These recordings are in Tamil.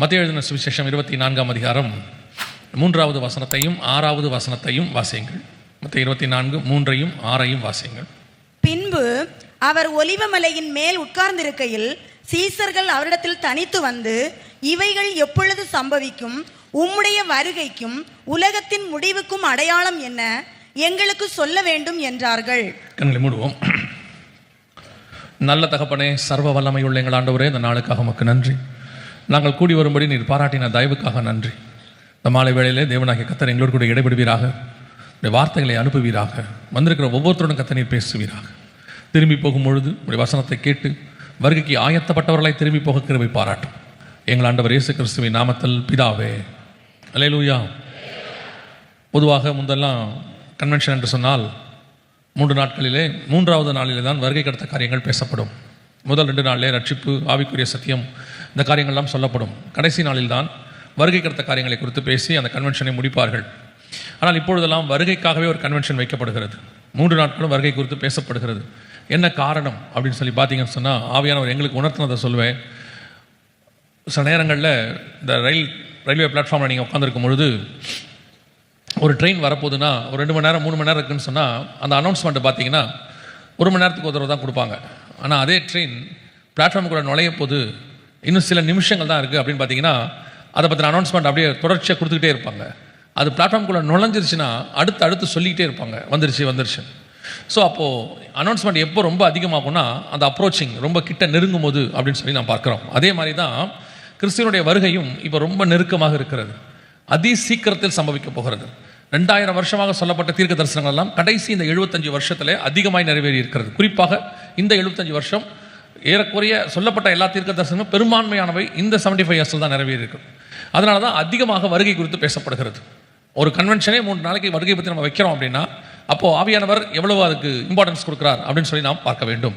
மத்தேயு எழுதின சுவிசேஷம் 24ஆம் அதிகாரம் 3வது வசனத்தையும் 6வது வசனத்தையும் வாசியுங்கள். மத்தேயு 24 3ஐயும் 6ஐயும் வாசியுங்கள். பின்பு அவர் ஒலிவமலையின் மேல் உட்கார்ந்திருக்கையில் சீசர்கள் அவரிடத்தில் தனித்து வந்து, இவைகள் எப்பொழுது சம்பவிக்கும்? உம்முடைய வருகைக்கும் உலகத்தின் முடிவுக்கும் அடையாளம் என்ன? எங்களுக்கு சொல்ல வேண்டும் என்றார்கள். கண்களை மூடுவோம். நல்ல தகப்பனே, சர்வ வல்லமையுள்ள எங்கள் ஆண்டவரே, இந்த நாளுக்காக உமக்கு நன்றி. நாங்கள் கூடி வரும்படி நீர் பாராட்டின தயவுக்காக நன்றி. இந்த மாலை வேளையிலே தேவனாகிய கர்த்தர் எங்களோடு கூட இடைபடுவீராக. உடைய வார்த்தைகளை அனுப்புவீராக. வந்திருக்கிற ஒவ்வொருத்தருடன் கர்த்தர் நீர் பேசுவீராக. திரும்பி போகும்பொழுது உடைய வசனத்தை கேட்டு வருகைக்கு ஆயத்தப்பட்டவர்களை திரும்பி போக கிருபை பாராட்டும். எங்கள் ஆண்டவர் இயேசு கிறிஸ்துவின் நாமத்தில் பிதாவே, அல்லேலூயா. பொதுவாக முந்தெல்லாம் கன்வென்ஷன் என்று சொன்னால் 3 நாட்களிலே 3வது நாளிலே தான் வருகை கடத்த காரியங்கள் பேசப்படும். முதல் 2 நாளிலே ரட்சிப்பு, ஆவிக்குரிய சத்தியம், இந்த காரியங்கள்லாம் சொல்லப்படும். கடைசி நாளில் தான் வருகை கடத்த காரியங்களை குறித்து பேசி அந்த கன்வென்ஷனை முடிப்பார்கள். ஆனால் இப்பொழுதெல்லாம் வருகைக்காகவே ஒரு கன்வென்ஷன் வைக்கப்படுகிறது. 3 நாட்களும் வருகை குறித்து பேசப்படுகிறது. என்ன காரணம் அப்படின்னு சொல்லி பார்த்தீங்கன்னு சொன்னால், ஆவியானவர் எங்களுக்கு உணர்த்தினதை சொல்லுவேன். சில நேரங்களில் இந்த ரயில்வே பிளாட்ஃபார்மில் நீங்கள் உட்காந்துருக்கும் பொழுது ஒரு ட்ரெயின் வரப்போகுதுன்னா ஒரு 2 மணி நேரம் 3 மணி நேரம் இருக்குன்னு சொன்னால் அந்த அனௌன்ஸ்மெண்ட்டை பார்த்தீங்கன்னா 1 மணி நேரத்துக்கு ஒரு தடவை தான் கொடுப்பாங்க. ஆனால் அதே ட்ரெயின் பிளாட்ஃபார்முக்குள்ளே நுழைய போது இன்னும் சில நிமிஷங்கள் தான் இருக்குது அப்படின்னு பார்த்தீங்கன்னா அதை பற்றின அனௌன்ஸ்மெண்ட் அப்படியே தொடர்ச்சியாக கொடுத்துக்கிட்டே இருப்பாங்க. அது பிளாட்ஃபார்முக்குள்ளே நுழைஞ்சிருச்சுன்னா அடுத்து சொல்லிக்கிட்டே இருப்பாங்க, வந்துருச்சு. ஸோ அப்போது அனௌன்ஸ்மெண்ட் எப்போ ரொம்ப அதிகமாகும்னா அந்த அப்ரோச்சிங் ரொம்ப கிட்ட நெருங்கும் போது அப்படின்னு சொல்லி நான் பார்க்குறோம். அதே மாதிரி தான் கிறிஸ்துவனுடைய வருகையும் இப்போ ரொம்ப நெருக்கமாக இருக்கிறது. அதி சீக்கிரத்தில் சம்பவிக்க போகிறது. 2000 வருஷமாக சொல்லப்பட்ட தீர்க்க தரிசனங்கள் எல்லாம் கடைசி இந்த 75 வருஷத்தில் அதிகமாய் நிறைவேறி இருக்கிறது. குறிப்பாக இந்த 75 வருஷம் ஏறக்குறைய சொல்லப்பட்ட எல்லா தீர்க்க தரிசனங்களும் பெரும்பான்மையானவை இந்த 75 இயர்ஸில் தான் நிறைவேறி இருக்கு. அதனால தான் அதிகமாக வருகை குறித்து பேசப்படுகிறது. ஒரு கன்வென்ஷனே 3 நாளைக்கு வருகை பற்றி நம்ம வைக்கிறோம் அப்படின்னா அப்போது ஆவியானவர் எவ்வளவு அதுக்கு இம்பார்ட்டன்ஸ் கொடுக்குறார் அப்படின்னு சொல்லி நாம் பார்க்க வேண்டும்.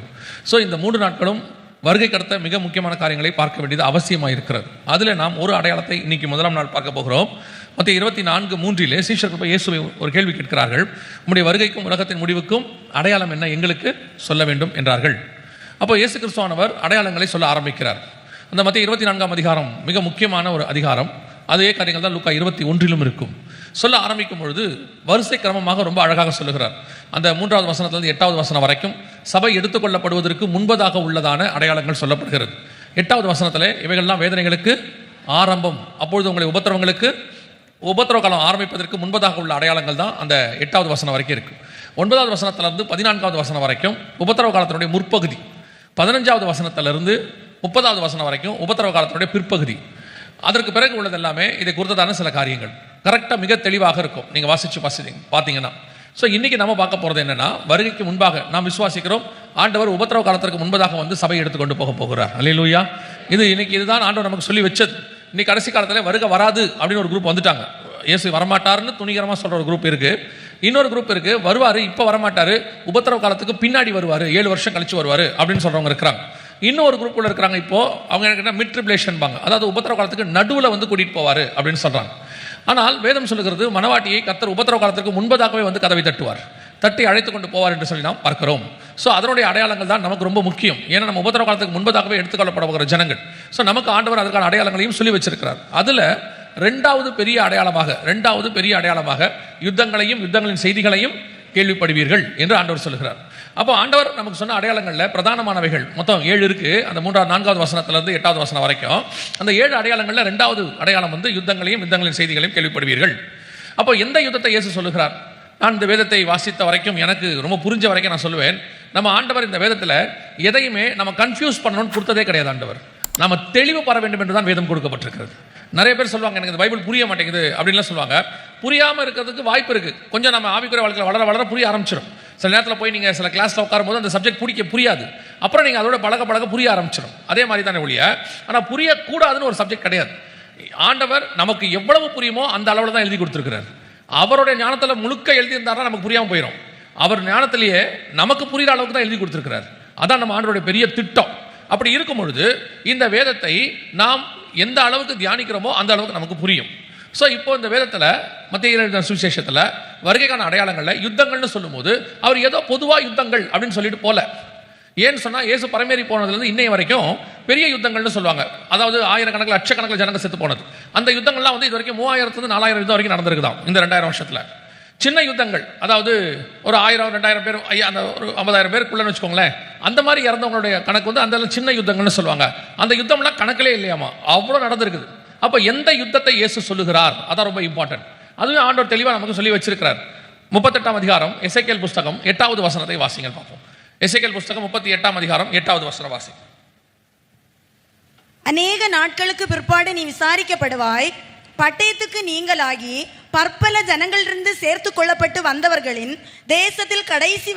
ஸோ இந்த 3 நாட்களும் வருகை கடத்த மிக முக்கியமான காரியங்களை பார்க்க வேண்டியது அவசியமாக இருக்கிறது. அதில் நாம் ஒரு அடையாளத்தை இன்னைக்கு 1ஆம் நாள் பார்க்க போகிறோம். மத்தேயு 24:3 சீஷர்கள் போய் இயேசுவை ஒரு கேள்வி கேட்கிறார்கள். உம்முடைய வருகைக்கும் உலகத்தின் முடிவுக்கும் அடையாளம் என்ன? எங்களுக்கு சொல்ல வேண்டும் என்றார்கள். அப்போ இயேசு கிறிஸ்துவானவர் அடையாளங்களை சொல்ல ஆரம்பிக்கிறார். அந்த மத்தேயு 24ஆம் அதிகாரம் மிக முக்கியமான ஒரு அதிகாரம். அதே காரியங்கள் தான் லூக்கா 21 இருக்கும். சொல்ல ஆரம்பிக்கும் பொழுது வரிசை கிரமமாக ரொம்ப அழகாக சொல்லுகிறார். அந்த 3வது வசனத்திலிருந்து 8வது வசனம் வரைக்கும் சபை எடுத்துக்கொள்ளப்படுவதற்கு முன்பதாக உள்ளதான அடையாளங்கள் சொல்லப்படுகிறது. 8வது வசனத்தில் இவைகள்லாம் வேதனைகளுக்கு ஆரம்பம், அப்பொழுது உங்களை உபத்திரவ காலம் ஆரம்பிப்பதற்கு முன்பதாக உள்ள அடையாளங்கள் தான் அந்த 8வது வசனம் வரைக்கும் இருக்கு. 9வது வசனத்திலிருந்து 14வது வசனம் வரைக்கும் உபத்திரவ காலத்தினுடைய முற்பகுதி. 15வது வசனத்திலிருந்து 30வது வசனம் வரைக்கும் உபத்திரவ காலத்தினுடைய பிற்பகுதி. அதற்கு பிறகு உள்ளது எல்லாமே இதை குறித்ததான சில காரியங்கள் கரெக்டாக மிக தெளிவாக இருக்கும். நீங்கள் வாசித்து பார்த்தீங்கன்னா. ஸோ இன்றைக்கி நம்ம பார்க்க போகிறது என்னென்னா, வருகைக்கு முன்பாக நாம் விசுவாசிக்கிறோம் ஆண்டவர் உபத்திரவ காலத்திற்கு முன்பதாக வந்து சபை எடுத்துக்கொண்டு போகிறார். அல்லேலூயா. இதுதான் ஆண்டவர் நமக்கு சொல்லி வச்சது. இன்னைக்கு கடைசி காலத்தில் வருகை வராது அப்படின்னு ஒரு குரூப் வந்துட்டாங்க. இயேசு வரமாட்டாருன்னு துணிகரமாக சொல்கிற ஒரு குரூப் இருக்குது. இன்னொரு குரூப் இருக்குது, வருவார், இப்போ வரமாட்டார், உபத்திரவ காலத்துக்கு பின்னாடி வருவார், 7 வருஷம் கழிச்சு வருவார் அப்படின்னு சொல்கிறவங்க இருக்கிறாங்க. இன்னொரு குரூப்பில் இருக்கிறாங்க. இப்போது அவங்க என்ன மிட் ட்ரிபுலேஷன் பாங்க, அதாவது உபத்திரவ காலத்துக்கு நடுவில் வந்து கூட்டிகிட்டு போவார் அப்படின்னு சொல்கிறாங்க. ஆனால் வேதம் சொல்லுகிறது மணவாட்டியை கர்த்தர் உபத்திரவ காலத்திற்கு முன்பதாகவே வந்து கதவை தட்டி அழைத்து கொண்டு போவார் என்று சொல்லி நாம் பார்க்கிறோம். ஸோ அதனுடைய அடையாளங்கள் தான் நமக்கு ரொம்ப முக்கியம். ஏன்னா நம்ம உபத்திரவ காலத்துக்கு முன்பதாகவே எடுத்துக்கொள்ளப்பட போகிற ஜனங்கள். ஸோ நமக்கு ஆண்டவர் அதற்கான அடையாளங்களையும் சொல்லி வச்சிருக்கிறார். அதில் 2வது பெரிய அடையாளமாக யுத்தங்களையும் யுத்தங்களின் செய்திகளையும் கேள்விப்படுவீர்கள் என்று ஆண்டவர் சொல்லுகிறார். அப்போ ஆண்டவர் நமக்கு சொன்ன அடையாளங்களில் பிரதானமானவைகள் மொத்தம் 7 இருக்குது. அந்த 4வது வசனத்திலிருந்து 8வது வசனம் வரைக்கும் அந்த 7 அடையாளங்களில் 2வது அடையாளம் வந்து யுத்தங்களையும் யுத்தங்களின் செய்திகளையும் கேள்விப்படுவீர்கள். அப்போ எந்த யுத்தத்தை இயேசு சொல்லுகிறார்? நான் இந்த வேதத்தை வாசித்த வரைக்கும், எனக்கு ரொம்ப புரிஞ்ச வரைக்கும் நான் சொல்லுவேன், நம்ம ஆண்டவர் இந்த வேதத்தில் எதையுமே நம்ம கன்ஃபியூஸ் பண்ணணும்னு கொடுத்ததே கிடையாது. ஆண்டவர் நம்ம தெளிவு பெற வேண்டும் என்று தான் வேதம் கொடுக்கப்பட்டிருக்கிறது. நிறைய பேர் சொல்லுவாங்க எனக்கு இந்த பைபிள் புரிய மாட்டேங்குது அப்படின்லாம் சொல்லுவாங்க. புரியாமல் இருக்கிறதுக்கு வாய்ப்பு இருக்குது. கொஞ்சம் நம்ம ஆவிக்குரிய வாழ்க்கையில் வளர புரிய ஆரம்பிச்சிடும். சில நேரத்தில் போய் நீங்கள் சில கிளாஸில் உட்காரும்போது அந்த சப்ஜெக்ட் புரியாது. அப்புறம் நீங்கள் அதோட பழக புரிய ஆரம்பிச்சிடும். அதே மாதிரி தானே ஒழிய, ஆனால் புரியக்கூடாதுன்னு ஒரு சப்ஜெக்ட் கிடையாது. ஆண்டவர் நமக்கு எவ்வளவு புரியுமோ அந்த அளவில் தான் எழுதி கொடுத்துருக்கிறார். அவருடைய ஞானத்தில் முழுக்க எழுதியிருந்தாருன்னா நமக்கு புரியாமல் போயிடும். அவர் ஞானத்திலேயே நமக்கு புரிகிற அளவுக்கு தான் எழுதி கொடுத்துருக்கிறார். அதான் நம்ம ஆண்டவருடைய பெரிய திட்டம். அப்படி இருக்கும் பொழுது இந்த வேதத்தை நாம் எந்த அளவுக்கு தியானிக்கிறோமோ அந்த அளவுக்கு நமக்கு புரியும். ஸோ இப்போ இந்த வேதத்தில் மத்தேயு எழுதின சுவிசேஷத்தில் வருகைக்கான அடையாளங்களில் யுத்தங்கள்னு சொல்லும்போது அவர் ஏதோ பொதுவாக யுத்தங்கள் அப்படின்னு சொல்லிட்டு போல, ஏன்னு சொன்னா இயேசு பரமேறி போனதுலேருந்து இன்னைய வரைக்கும் பெரிய யுத்தங்கள்னு சொல்லுவாங்க. அதாவது ஆயிரக்கணக்கில் லட்சக்கணக்கில் ஜனங்க செத்து போனது. அந்த யுத்தங்கள்லாம் வந்து இது வரைக்கும் 3000 4000 யுத்தம் வரைக்கும் நடந்திருக்குதான் இந்த 2000 வருஷத்துல. சின்ன யுத்தங்கள், அதாவது ஒரு 1000 2000 பேர், அந்த ஒரு 50000 பேருக்குள்ளன்னு வச்சுக்கோங்களேன், அந்த மாதிரி இறந்தவங்களுடைய கணக்கு வந்து அந்த சின்ன யுத்தங்கள்னு சொல்லுவாங்க. அந்த யுத்தம்லாம் கணக்கிலே இல்லையாமா, அவ்வளோ நடந்திருக்குது. அப்போ எந்த யுத்தத்தை இயேசு சொல்லுகிறார், அதான் ரொம்ப இம்பார்ட்டன்ட். அதுவும் ஆண்டவர் தெளிவாக நமக்கு சொல்லி வச்சிருக்கிறார். 38ஆம் அதிகாரம் எசேக்கியேல் புஸ்தகம் 8வது வசனத்தை வாசிங்க பார்ப்போம். எசேக்கியேல் புஸ்தகம் 38ஆம் அதிகாரம் 8வது வசனம் வாசி. அநேக நாட்களுக்கு பிற்பாடு நீ விசாரிக்கப்படுவாய், பட்டயத்துக்கு நீங்களாகி பற்பல ஜனங்களிலிருந்து சேர்த்து கொள்ளப்பட்டு வந்தவர்களின் தேசத்தில் கடைசி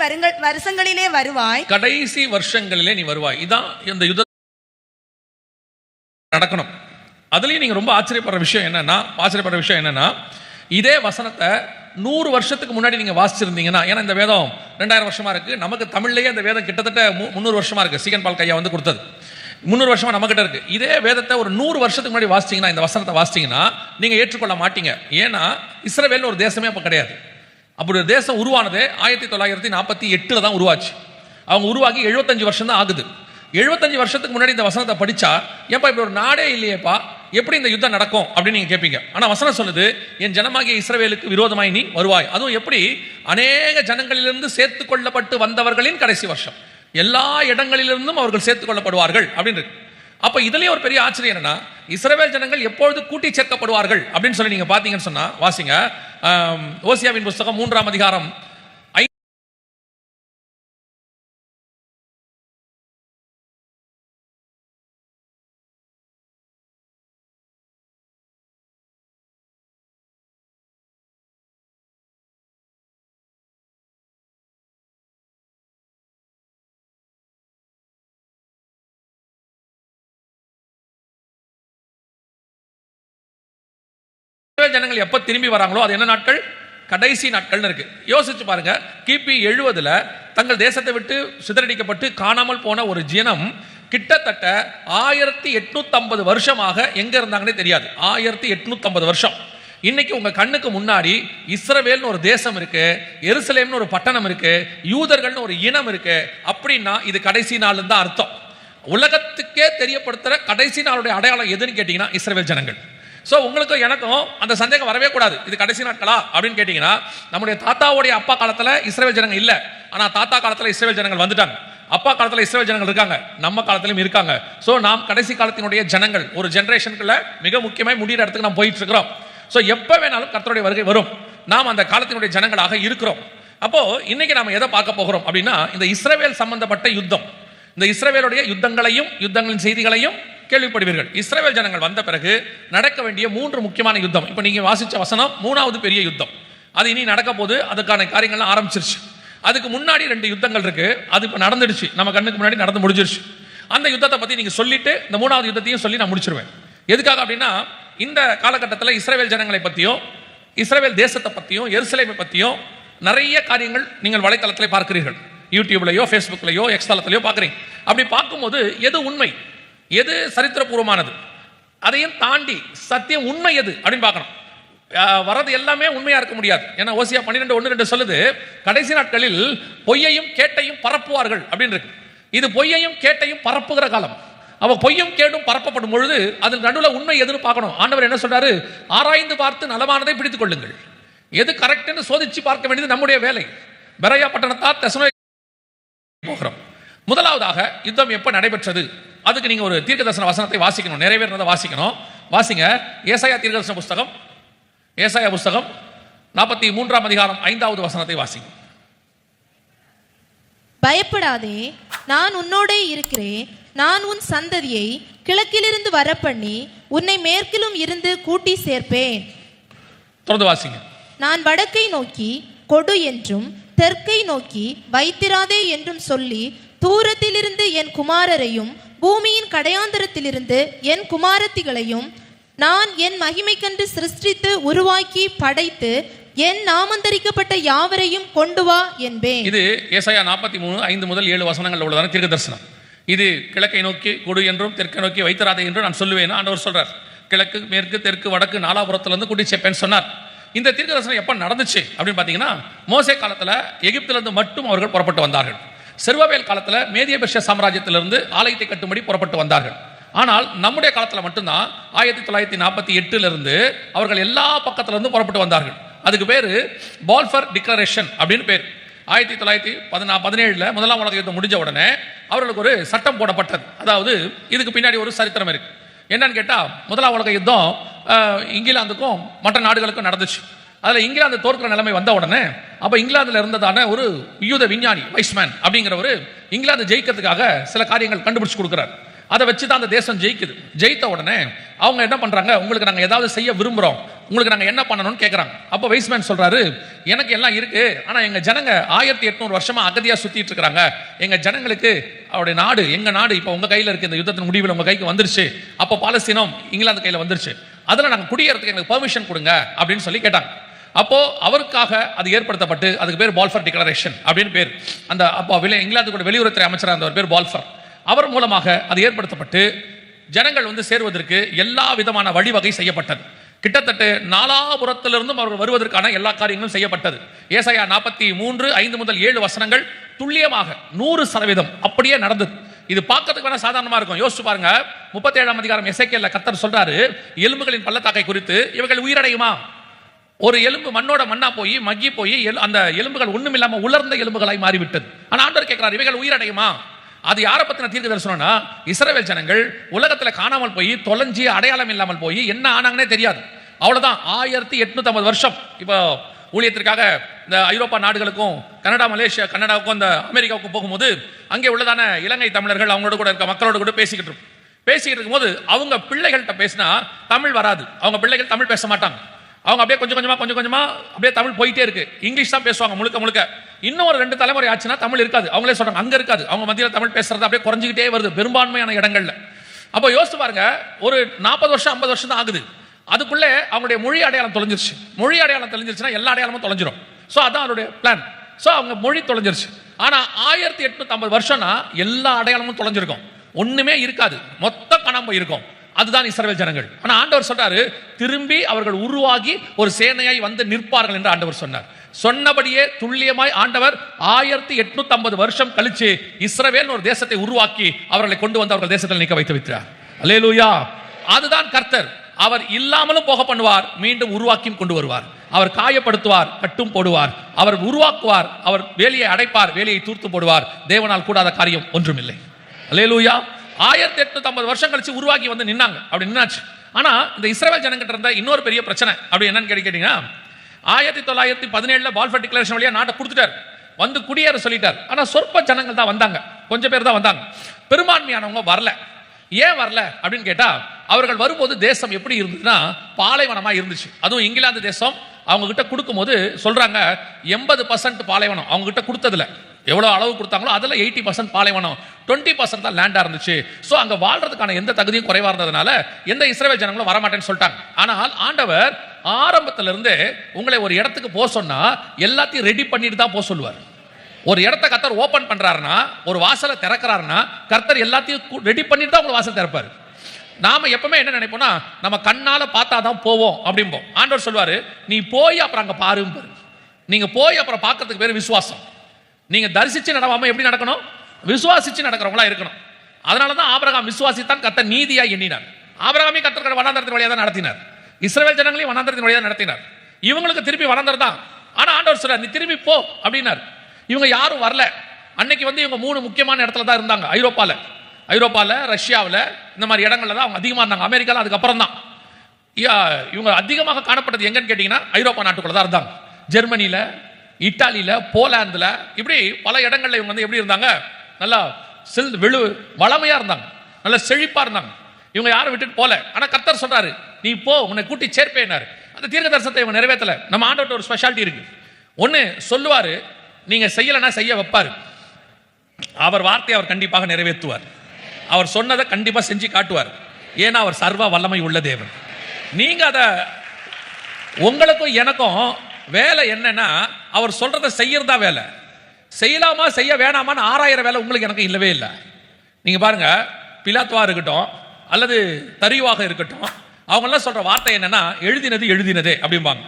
வருஷங்களிலே வருவாய். கடைசி வருஷங்களிலே நீ வருவாய். இதான் இந்த யுத்தம் நடக்கணும். அதுலயும் நீங்க ரொம்ப ஆச்சரியப்படுற விஷயம் என்னன்னா இதே வசனத்தை 100 வருஷத்துக்கு முன்னாடி நீங்க வாசிச்சிருந்தீங்கன்னா, ஏன்னா இந்த வேதம் 2000 வருஷமா இருக்கு, நமக்கு தமிழ்லயே இந்த வேதம் கிட்டத்தட்ட 300 வருஷமா இருக்கு. சீகன் பால் கையா வந்து கொடுத்தது 300 வருஷமா நம்ம கிட்ட இருக்கு. இதே வேதத்தை ஒரு 100 வருஷத்துக்கு முன்னாடி வாசிச்சீங்கன்னா, இந்த வசனத்தை வாசிச்சீங்கன்னா நீங்க ஏற்றுக்கொள்ள மாட்டீங்க. ஏன்னா இஸ்ரவேல் ஒரு தேசமே அப்ப கிடையாது. அப்படி ஒரு தேசம் உருவானது 1948 தான் உருவாச்சு. அவங்க உருவாகி 75 வருஷம் தான் ஆகுது. 75 வருஷத்துக்கு முன்னாடி இந்த வசனத்தை படிச்சா, ஏப்பா இப்படி ஒரு நாடே இல்லையேப்பா, எப்படி இந்த யுத்தம் நடக்கும் அப்படின்னு நீங்க கேட்பீங்க. ஆனா வசனம் சொல்லுது, என் ஜனமாகிய இஸ்ரவேலுக்கு விரோதமாய் நீ வருவாய். அதுவும் எப்படி? அநேக ஜனங்களிலிருந்து சேர்த்து கொள்ளப்பட்டு வந்தவர்களின் கடைசி வருஷம், எல்லா இடங்களிலிருந்தும் அவர்கள் சேர்த்துக் கொள்ளப்படுவார்கள் அப்படின்னு. அப்ப இதுலயே ஒரு பெரிய ஆச்சரியம் என்னன்னா, இஸ்ரவேல் ஜனங்கள் எப்பொழுது கூட்டி சேர்க்கப்படுவார்கள் அப்படின்னு சொல்லி நீங்க பாத்தீங்கன்னு சொன்னா, வாசிங்க ஓசியாவின் புஸ்தகம் 3ஆம் அதிகாரம் ஜனங்கள் எப்ப திரும்பி வராங்களோ அது என்ன நாட்கள்? கடைசி நாட்கள் இருக்கு. யோசிச்சு பாருங்க, கிபி 70 தங்கள் தேசத்தை விட்டு சிதறடிக்கப்பட்டு காணாமல் போன ஒரு ஜனம் கிட்டத்தட்ட 1850 வருஷமாக எங்க இருந்தாங்கன்னே தெரியாது. 1850 வருஷம். இன்னைக்கு உங்க கண்ணுக்கு முன்னாடி இஸ்ரவேல்னு ஒரு தேசம் இருக்கு, எருசலேம்னு ஒரு பட்டணம் இருக்கு, யூதர்கள்னு ஒரு இனம் இருக்கு. அப்படின்னா இது கடைசி நாள் தான் அர்த்தம். உலகத்துக்கே தெரியப்படுத்துற கடைசி நாளுடைய அடையாளம் எதுன்னு கேட்டீங்கன்னா இஸ்ரவேல் ஜனங்கள். சோ உங்களுக்கும் எனக்கும் அந்த சந்தேகம் வரவே கூடாது, இது கடைசி நாட்களா அப்படின்னு கேட்டீங்கன்னா. நம்முடைய தாத்தாவுடைய அப்பா காலத்துல இஸ்ரவேல் ஜனங்கள் இல்ல, ஆனா தாத்தா காலத்துல இஸ்ரவேல் ஜனங்கள் வந்துட்டாங்க. அப்பா காலத்துல இஸ்ரவேல் ஜனங்கள் இருக்காங்க, நம்ம காலத்திலும் இருக்காங்க. சோ நாம் கடைசி காலத்தினுடைய ஜனங்கள், ஒரு ஜெனரேஷனுக்குள்ள மிக முக்கியமாய் முடிகிற இடத்துக்கு நாம் போயிட்டு இருக்கிறோம். சோ எப்ப வேணாலும் கர்த்தருடைய வருகை வரும். நாம் அந்த காலத்தினுடைய ஜனங்களாக இருக்கிறோம். அப்போ இன்னைக்கு நாம எதை பார்க்க போகிறோம் அப்படின்னா, இந்த இஸ்ரவேல் சம்பந்தப்பட்ட யுத்தம், இந்த இஸ்ரவேலுடைய யுத்தங்களையும் யுத்தங்களின் செய்திகளையும் கேள்விப்படுவீர்கள். இஸ்ரவேல் ஜனங்கள் வந்த பிறகு நடக்க வேண்டிய 3 முக்கியமான யுத்தம். இப்ப நீங்க வாசிச்ச வசனம் 3வது பெரிய யுத்தம், அது இனி நடக்க போது, அதுக்கான காரியங்கள்லாம் ஆரம்பிச்சிருச்சு. அதுக்கு முன்னாடி 2 யுத்தங்கள் இருக்கு, அது இப்ப நடந்துடுச்சு, நம்ம கண்ணுக்கு முன்னாடி நடந்து முடிஞ்சிருச்சு. அந்த யுத்தத்தை பத்தி நீங்க சொல்லிட்டு இந்த 3வது யுத்தத்தையும் சொல்லி நான் முடிச்சிருவேன். எதுக்காக அப்படின்னா, இந்த காலகட்டத்தில் இஸ்ரவேல் ஜனங்களை பத்தியும் இஸ்ரவேல் தேசத்தை பத்தியும் எருசலேமை பத்தியும் நிறைய காரியங்கள் நீங்கள் வலைத்தளத்திலே பார்க்கிறீர்கள். யூடியூப்லயோ ஃபேஸ்புக்லயோ எக்ஸ் தளத்திலயோ பார்க்குறீங்க. அப்படி பார்க்கும்போது எது உண்மை, எது சரித்திரபூர்வமானது, அதையும் தாண்டி சத்தியம் உண்மை எது அப்படின்னு பார்க்கணும். வரது எல்லாமே உண்மையா இருக்க முடியாது. ஏன்னா ஓசியா 12:1-2 சொல்லுது, கடைசி நாட்களில் பொய்யையும் கேட்டையும் பரப்புவார்கள் அப்படின்னு இருக்கு. இது பொய்யையும் கேட்டையும் பரப்புகிற காலம். அவ பொய்யும் கேடும் பரப்பப்படும் பொழுது அதில் நடுவில் உண்மை எதுன்னு பார்க்கணும். ஆண்டவர் என்ன சொல்றாரு? ஆராய்ந்து பார்த்து நலமானதை பிடித்துக் கொள்ளுங்கள். எது கரெக்ட்னு சோதிச்சு பார்க்க வேண்டியது நம்முடைய வேலை. பெரோயா பட்டணத்தார் தெசலோனிக்கே போகிறோம். முதலாவதாக யுத்தம் எப்ப நடைபெற்றது, அதுக்கு நீங்க ஒரு தீர்க்கதரிசன வசனத்தை வாசிக்கணும், நிறைவேறினதை வாசிக்கணும். வாசிங்க ஏசாயா தீர்க்கதரிசன புஸ்தகம், ஏசாயா புஸ்தகம் 43ஆம் அதிகாரம் 5வது வசனத்தை வாசிங்க. பயப்படாதே, நான் உன்னோடே இருக்கிறேன். நான் உன் சந்ததியை கிழக்கிலிருந்து வரப்பண்ணி உன்னை மேற்கிலும் இருந்து கூட்டி சேர்ப்பேன். தொடர்ந்து வாசிங்க. நான் வடக்கை நோக்கி கொடு என்றும் தெற்கை நோக்கி வைத்திராதே என்றும் சொல்லி தூரத்திலிருந்து என் குமாரரையும் பூமியின் கடையாந்தரத்திலிருந்து என் குமாரத்திகளையும் நான் என் மகிமைக்கென்று சிருஷ்டித்து உருவாக்கி படைத்து என் நாமந்தரிக்கப்பட்ட யாவரையும் கொண்டு வா என்பேன். இது ஏசாயா 43:5 முதல் 7 வசனங்கள் உள்ளதான தீர்க்க தரிசனம். இது கிழக்கை நோக்கி கொடு என்றும் தெற்கை நோக்கி வைத்திராதே என்றும் நான் சொல்லுவேன் ஆண்டவர் சொல்றார். கிழக்கு மேற்கு தெற்கு வடக்கு நாலாபுரத்திலிருந்து கூட்டி சேர்ப்பேன் சொன்னார். இந்த தீர்க்க தரிசனம் எப்ப நடந்துச்சு அப்படின்னு பாத்தீங்கன்னா, மோசே காலத்துல எகிப்திலிருந்து மட்டும் அவர்கள் புறப்பட்டு வந்தார்கள். செருபாபேல் காலத்தில் மேதிய பெர்ஷியா சாம்ராஜ்யத்திலிருந்து ஆலயத்தை கட்டும்படி புறப்பட்டு வந்தார்கள். ஆனால் நம்முடைய காலத்தில் மட்டும்தான் 1948 அவர்கள் எல்லா பக்கத்திலிருந்து புறப்பட்டு வந்தார்கள். அதுக்கு பேர் பால்ஃபர் டிக்ளரேஷன் அப்படின்னு பேர். 1917 முதலாம் உலக யுத்தம் முடிஞ்ச உடனே அவர்களுக்கு ஒரு சட்டம் போடப்பட்டது. அதாவது இதுக்கு பின்னாடி ஒரு சரித்திரம் இருக்கு. என்னன்னு கேட்டால், முதலாம் உலக யுத்தம் இங்கிலாந்துக்கும் மற்ற நாடுகளுக்கும் நடந்துச்சு. அதில் இங்கிலாந்து தோற்கிற நிலைமை வந்த உடனே அப்போ இங்கிலாந்தில் இருந்ததான ஒரு யூத விஞ்ஞானி வைஸ்மேன் அப்படிங்கிறவர் இங்கிலாந்து ஜெயிக்கிறதுக்காக சில காரியங்கள் கண்டுபிடிச்சு கொடுக்குறாரு. அதை வச்சு தான் அந்த தேசம் ஜெயிக்குது. ஜெயித்த உடனே அவங்க என்ன பண்ணுறாங்க, உங்களுக்கு நாங்கள் ஏதாவது செய்ய விரும்புகிறோம், உங்களுக்கு நாங்கள் என்ன பண்ணணும்னு கேட்குறாங்க. அப்போ வைஸ்மேன் சொல்கிறாரு, எனக்கு எல்லாம் இருக்குது, ஆனால் எங்கள் ஜனங்க 1800 வருஷமாக அகதியாக சுற்றிட்டு இருக்கிறாங்க. எங்கள் ஜனங்களுக்கு அவருடைய நாடு, எங்கள் நாடு இப்போ உங்கள் கையில் இருக்குது, இந்த யுத்தத்தின் முடிவில் உங்கள் கைக்கு வந்துருச்சு. அப்போ பாலஸ்தீனம் இங்கிலாந்து கையில் வந்துருச்சு, அதில் நாங்கள் குடியேறதுக்கு எங்களுக்கு பெர்மிஷன் கொடுங்க அப்படின்னு சொல்லி கேட்டாங்க. அப்போ அவருக்காக அது ஏற்படுத்தப்பட்டு அதுக்கு பேர் பால்ஃபர் டிக்ளரேஷன் அப்படின்னு பேர். அந்த அப்போ இங்கிலாந்து வெளியுறவுத்துறை அமைச்சராக இருந்தவர் பேர் பால்ஃபர். அவர் மூலமாக அது ஏற்படுத்தப்பட்டு ஜனங்கள் வருவதற்கு எல்லா விதமான வழிவகை செய்யப்பட்டது. கிட்டத்தட்ட நாலாபுரத்திலிருந்தும் அவர்கள் வருவதற்கான எல்லா காரியங்களும் செய்யப்பட்டது. ஏசாயா 43:5 முதல் 7 வசனங்கள் துல்லியமாக 100% அப்படியே நடந்தது. இது பார்க்கறதுக்கு வேணா சாதாரணமா இருக்கும். யோசிச்சு பாருங்க, 37ஆம் அதிகாரம் எசேக்கியேல்ல கர்த்தர் சொல்றாரு, எலும்புகளின் பள்ளத்தாக்கை குறித்து, இவர்கள் உயிரடையுமா? ஒரு எலும்பு மண்ணோட மண்ணா போய் மக்கி போய் அந்த எலும்புகள் ஒண்ணும் இல்லாம உலர்ந்த எலும்புகளாய் மாறிவிட்டது. ஆனா ஆண்டவர் கேட்கிறார், இவைகள் உயிரடையுமா? அது யாரை பத்தின தீர்க்க தரிசனம்னா, இஸ்ரவேல் ஜனங்கள் உலகத்துல காணாமல் போய் தொலைஞ்சி அடையாளம் இல்லாமல் போய் என்ன ஆனாங்கன்னே தெரியாது. அவ்வளவுதான். 1850 வருஷம். இப்போ ஊழியத்திற்காக இந்த ஐரோப்பா நாடுகளுக்கும் கனடாவுக்கும் இந்த அமெரிக்காவுக்கும் போகும்போது அங்கே உள்ளதான இலங்கை தமிழர்கள் அவங்களோட கூட இருக்க மக்களோட கூட பேசிக்கிட்டு இருக்கும்போது அவங்க பிள்ளைகள்கிட்ட பேசினா தமிழ் வராது. அவங்க பிள்ளைகள் தமிழ் பேச மாட்டாங்க. அவங்க அப்படியே கொஞ்சம் கொஞ்சமா அப்படியே தமிழ் போயிட்டே இருக்கு. இங்கிலீஷ் தான் பேசுவாங்க முழுக்க. இன்னும் ஒரு 2 தலைமுறை ஆச்சுன்னா தமிழ் இருக்காது. அவங்களே சொல்றாங்க, அங்க இருக்காது. அவங்க மத்தியில் தமிழ் பேசுறது அப்படியே குறைஞ்சிக்கிட்டே வருது பெரும்பான்மையான இடங்கள்ல. அப்போ யோசிச்சு பாருங்க, ஒரு 40 வருஷம் 50 வருஷம் தான் ஆகுது. அதுக்குள்ளே அவங்களுடைய மொழி அடையாளம் தொலைஞ்சிருச்சு. மொழி அடையாளம் தொலைஞ்சிருச்சுன்னா எல்லா அடையாளமும் தொலைஞ்சிரும். ஸோ அதான் அவருடைய பிளான். ஸோ அவங்க மொழி தொலைஞ்சிருச்சு. ஆனா 1850 வருஷம்னா எல்லா அடையாளமும் தொலைஞ்சிருக்கும், ஒண்ணுமே இருக்காது, மொத்தம் காணாம போயிருக்கும். அதுதான் இஸ்ரவேல் ஜனங்கள். ஆனா ஆண்டவர் சொல்றாரு, திரும்பி அவர்கள் உருவாகி ஒரு சேனையாய் வந்து நிற்பார்கள் என்று ஆண்டவர் சொன்னார். சொன்னபடியே துல்லியமாய் ஆண்டவர் 1850 வருஷம் கழிச்சு இஸ்ரவேல் ஒரு தேசத்தை உருவாக்கி அவர்களை கொண்டு வந்து அவர்கள் தேசத்தில் நிற்க வைத்து வைத்தார். அல்லேலூயா. அதுதான் கர்த்தர். அவர் இல்லாமலும் போக பண்ணுவார், மீண்டும் உருவாக்கியும் கொண்டு வருவார். அவர் காயப்படுத்துவார், கட்டும் போடுவார். அவர் உருவாக்குவார், அவர் வேலையை அடைப்பார், வேலையை தூர்த்து போடுவார். தேவனால் கூடாத காரியம் ஒன்றுமில்லை. அல்லேலூயா. 1850 வருஷம் கழிச்சு உருவாக்கி வந்து நின்னாங்க. அப்படி நின்னாச்சு. ஆனா இந்த இஸ்ரவேல் ஜனங்கிட்ட இருந்த இன்னொரு பெரிய பிரச்சனை அப்படி என்னன்னு கேட்டீங்கன்னா, 1917 பால்ஃபர் டிக்ளரேஷன் வழியா நாட்டை கொடுத்துட்டார், வந்து குடியேற சொல்லிட்டார். ஆனா சொற்ப ஜனங்கள் தான் வந்தாங்க, கொஞ்சம் பேர் தான் வந்தாங்க. பெரும்பான்மையானவங்க வரல. ஏன் வரல அப்படின்னு கேட்டா, அவர்கள் வரும்போது தேசம் எப்படி இருந்ததுன்னா பாலைவனமா இருந்துச்சு. அதுவும் இங்கிலாந்து தேசம் அவங்க கிட்ட கொடுக்கும் போது சொல்றாங்க 80% பாலைவனம். அவங்க கிட்ட கொடுத்ததுல எவ்வளவு அளவு கொடுத்தாங்களோ அதுல 80% பாலைவனம், 20% தான் லேண்டா இருந்துச்சு. சோ அங்க வாழ்றதுக்கான எந்த தகுதியும் குறைவா இருந்ததுனால எந்த இஸ்ரவேல் ஜனங்களும் வரமாட்டேன்னு சொல்லிட்டாங்க. ஆனால் ஆண்டவர் ஆரம்பத்துல இருந்தே உங்களை ஒரு இடத்துக்கு போக சொன்னா எல்லாத்தையும் ரெடி பண்ணிட்டு தான் போக சொல்லுவார். ஒரு இடத்த கர்த்தர் ஓபன் பண்றாருன்னா, ஒரு வாசலை திறக்கிறாருன்னா கர்த்தர் எல்லாத்தையும் ரெடி பண்ணிட்டு தான் உங்களை வாசல் திறப்பாரு. நாம எப்பவுமே என்ன நினைப்போம்னா, நம்ம கண்ணால பார்த்தாதான் போவோம் அப்படிம்போம். ஆண்டவர் சொல்வாரு, நீ போய் அப்புறம் அங்க பாருங்க. நீங்க போய் அப்புறம் பார்க்கறதுக்கு பேரு விசுவாசம். நீங்க தரிசிச்சு நடவாம எப்படி நடக்கணும்? விசுவாசிச்சு நடக்கிறவங்களா இருக்கணும். அதனாலதான் ஆபிரகாம் விசுவாசித்தான், கர்த்தர் நீதியா எண்ணினார். ஆபிரகாமே கர்த்தர் வனாந்தரத்தின் வழியா தான் நடத்தினார். இஸ்ரவேல் ஜனங்களையும் வனாந்தரத்தின் வழியா தான் நடத்தினார். இவங்களுக்கு திருப்பி வனாந்தரம் தான். ஆனா ஆண்டவர் சொல்றார், நீ திரும்பி போ அப்படின்னார். இவங்க யாரும் வரல. அன்னைக்கு இவங்க 3 முக்கியமான இடத்துல தான் இருந்தாங்க. ஐரோப்பால, ரஷ்யாவில், இந்த மாதிரி இடங்கள்ல தான் அவங்க அதிகமாக இருந்தாங்க. அமெரிக்கால அதுக்கப்புறம் தான். இவங்க அதிகமாக காணப்பட்டது எங்கன்னு கேட்டீங்கன்னா ஐரோப்பா நாட்டுக்குள்ள தான் இருந்தாங்க. ஜெர்மனியில, இட்டாலியில, போலாந்துல, இப்படி பல இடங்கள்ல இவங்க எப்படி இருந்தாங்க? நல்லா வளமையா இருந்தாங்க, நல்ல செழிப்பா இருந்தாங்க. இவங்க யாரும் விட்டுட்டு போல. ஆனா கர்த்தர் சொல்றாரு, நீ போ, உன்னை கூட்டி சேர்ப்பேனாரு. அந்த தீர்க்க தரிசனத்தை இவங்க நிறைவேற்றல. நம்ம ஆண்டவர்கிட்ட ஒரு ஸ்பெஷாலிட்டி இருக்கு. ஒன்னு சொல்லுவாரு, நீங்க செய்யலன்னா செய்ய வைப்பாரு. அவர் வார்த்தையை அவர் கண்டிப்பாக நிறைவேற்றுவார். அவர் சொன்னதை கண்டிப்பா செஞ்சு காட்டுவார். ஏன்னா அவர் சர்வ வல்லமை உள்ள தேவன். நீங்க அத, உங்களுக்கும் எனக்கும் வேலை என்னன்னா, அவர் சொல்றதை செய்யறதா வேலை. செய்யலாமா செய்ய வேணாமான்னு ஆராயிர வேலை உங்களுக்கு எனக்கு இல்லவே இல்லை. நீங்க பாருங்க, பிலாத்துவா இருக்கட்டும் அல்லது தரிவாக இருக்கட்டும், அவங்க எல்லாம் சொல்ற வார்த்தை என்னன்னா, எழுதினது எழுதினதே அப்படிம்பாங்க.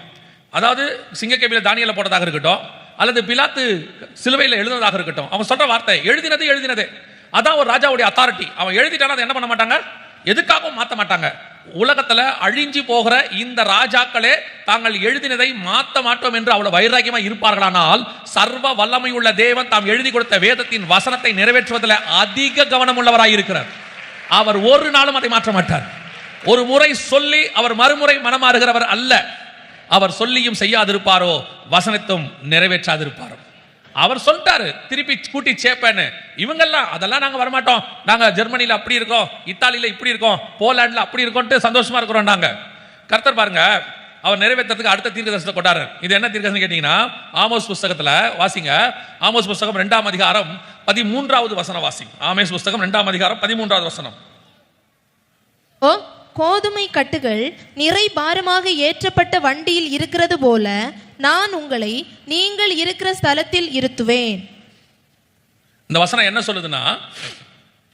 அதாவது சிங்கக்கேபில தானியேல போட்டதாக இருக்கட்டும், அல்லது பிலாத்து சிலுவையில் எழுதினதாக இருக்கட்டும், அவன் சொல்ற வார்த்தை எழுதினதே. அதான் ஒரு ராஜாவுடைய அத்தாரிட்டி. அவன் எழுதிட்டானா அதை என்ன பண்ண மாட்டாங்க, எதுக்காகவும் மாற்ற மாட்டாங்க. உலகத்துல அழிஞ்சு போகிற இந்த ராஜாக்களே தாங்கள் எழுதினதை மாற்ற மாட்டோம் என்று அவ்வளவு வைராக்கியமா இருப்பார்களானால், சர்வ வல்லமை உள்ள தேவன் தாம் எழுதி கொடுத்த வேதத்தின் வசனத்தை நிறைவேற்றுவதில் அதிக கவனம் உள்ளவராய் இருக்கிறார். அவர் ஒரு நாளும் அதை மாற்ற மாட்டார். ஒரு முறை சொல்லி அவர் மறுமுறை மனமாறுகிறவர் அல்ல. அவர் சொல்லியும் செய்யாதிருப்பாரோ, வசனத்தும் நிறைவேற்றாதிருப்பாரோ. அவர் சொல்லிட்டாரு திருப்பி கூட்டி சேப்பேன்னு. இவங்கெல்லாம் அதெல்லாம் நாங்க வரமாட்டோம், நாங்க ஜெர்மனியில அப்படி இருக்கோம், இத்தாலியில இப்படி இருக்கோம், போலாண்ட்ல அப்படி இருக்கோம், சந்தோஷமா இருக்கிறோம் நாங்க. கர்த்தர் பாருங்க, அவர் நிறைவேற்றத்துக்கு அடுத்த தீர்க்கதரிசனத்தை கொண்டாரு. இது என்ன தீர்க்கதரிசனம் கேட்டீங்கன்னா, ஆமோஸ் புஸ்தகத்துல வாசிங்க. ஆமோஸ் புஸ்தகம் 2ஆம் அதிகாரம் 13வது வசனம் வாசிங்க. ஆமோஸ் புஸ்தகம் 2ஆம் அதிகாரம் 13வது வசனம். ஓ, கோதுமை கட்டுகள் நிறை பாரமாக ஏற்றப்பட்ட வண்டியில் இருக்கிறது போல நான் உங்களை நீங்கள் இருக்கிற ஸ்தலத்தில் இருத்துவேன். இந்த வசனம் என்ன சொல்லுதுன்னா,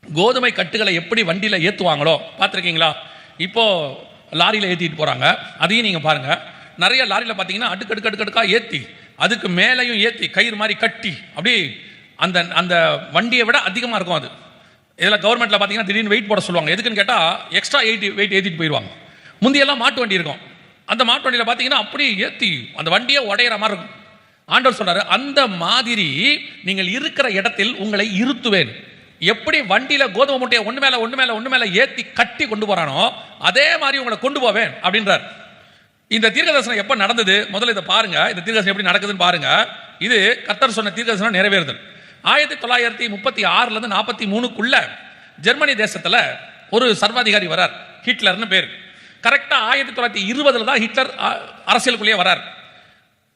கோதுமை கட்டுகளை எப்படி வண்டியில ஏத்துவாங்களோ பார்த்திருக்கீங்களா? இப்போ லாரியில ஏத்திட்டு போறாங்க, அதையும் நீங்க பாருங்க. நிறைய லாரியில பாத்தீங்கன்னா அடுக்கடுக்கா ஏத்தி, அதுக்கு மேலையும் ஏத்தி கயிறு மாதிரி கட்டி அப்படி அந்த அந்த வண்டியை விட அதிகமா இருக்கும். அது இதில் கவர்மெண்ட்ல பார்த்தீங்கன்னா திடீர்னு வெயிட் போட சொல்லுவாங்க. எதுக்குன்னு கேட்டால் எக்ஸ்ட்ரா வெயிட் ஏற்றிட்டு போயிடுவாங்க. முந்தியெல்லாம் மாட்டு வண்டி இருக்கும், அந்த மாட்டு வண்டியில் பார்த்தீங்கன்னா அப்படி ஏற்றி அந்த வண்டியை உடையிற மாதிரி இருக்கும். ஆண்டவர் சொல்றாரு, அந்த மாதிரி நீங்கள் இருக்கிற இடத்தில் உங்களை இருத்துவேன். எப்படி வண்டியில கோதுமை மூட்டையை ஒன்று மேல ஏற்றி கட்டி கொண்டு போறானோ அதே மாதிரி உங்களை கொண்டு போவேன் அப்படின்றார். இந்த தீர்க்கதரிசனம் எப்போ நடந்தது? முதல்ல இதை பாருங்க, இந்த தீர்க்கதரிசனம் எப்படி நடக்குதுன்னு பாருங்க. இது கர்த்தர் சொன்ன தீர்க்கதரிசனம் நிறைவேறுதல். 1936 43க்குள்ள ஜெர்மனி தேசத்துல ஒரு சர்வாதிகாரி வரார், ஹிட்லர்னு பேர். கரெக்டா 1920 தான் ஹிட்லர் அரசியலுக்குள்ளேயே வரார்.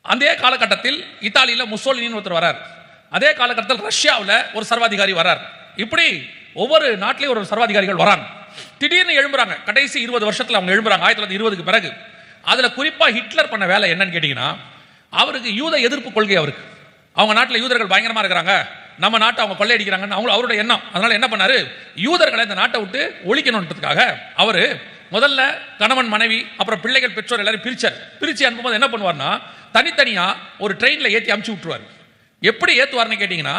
அதே காலகட்டத்தில் இத்தாலியில முசோலினின்னு ஒருத்தர் வரார். அதே காலகட்டத்தில் ரஷ்யாவில் ஒரு சர்வாதிகாரி வரார். இப்படி ஒவ்வொரு நாட்டிலையும் ஒரு சர்வாதிகாரிகள் வராங்க. திடீர்னு எழும்புறாங்க. கடைசி 20 வருஷத்துல அவங்க எழும்புறாங்க 1920க்கு பிறகு. அதுல குறிப்பா ஹிட்லர் பண்ண வேலை என்னன்னு கேட்டீங்கன்னா, அவருக்கு யூத எதிர்ப்பு கொள்கை. அவருக்கு அவங்க நாட்டில் யூதர்கள் பயங்கரமா இருக்கிறாங்க, நம்ம நாட்டை அவங்க கொள்ளையடிக்கிறாங்கன்னு அவருடைய எண்ணம். அதனால என்ன பண்ணாரு, யூதர்களை இந்த நாட்டை விட்டு ஒழிக்கணுன்றதுக்காக அவரு முதல்ல கணவன் மனைவி அப்புறம் பிள்ளைகள் பெற்றோர் எல்லாரும் பிரிச்சு அனுப்பும்போது என்ன பண்ணுவார்னா, தனித்தனியா ஒரு ட்ரெயின்ல ஏற்றி அமுச்சு விட்டுருவார். எப்படி ஏற்றுவார்னு கேட்டீங்கன்னா,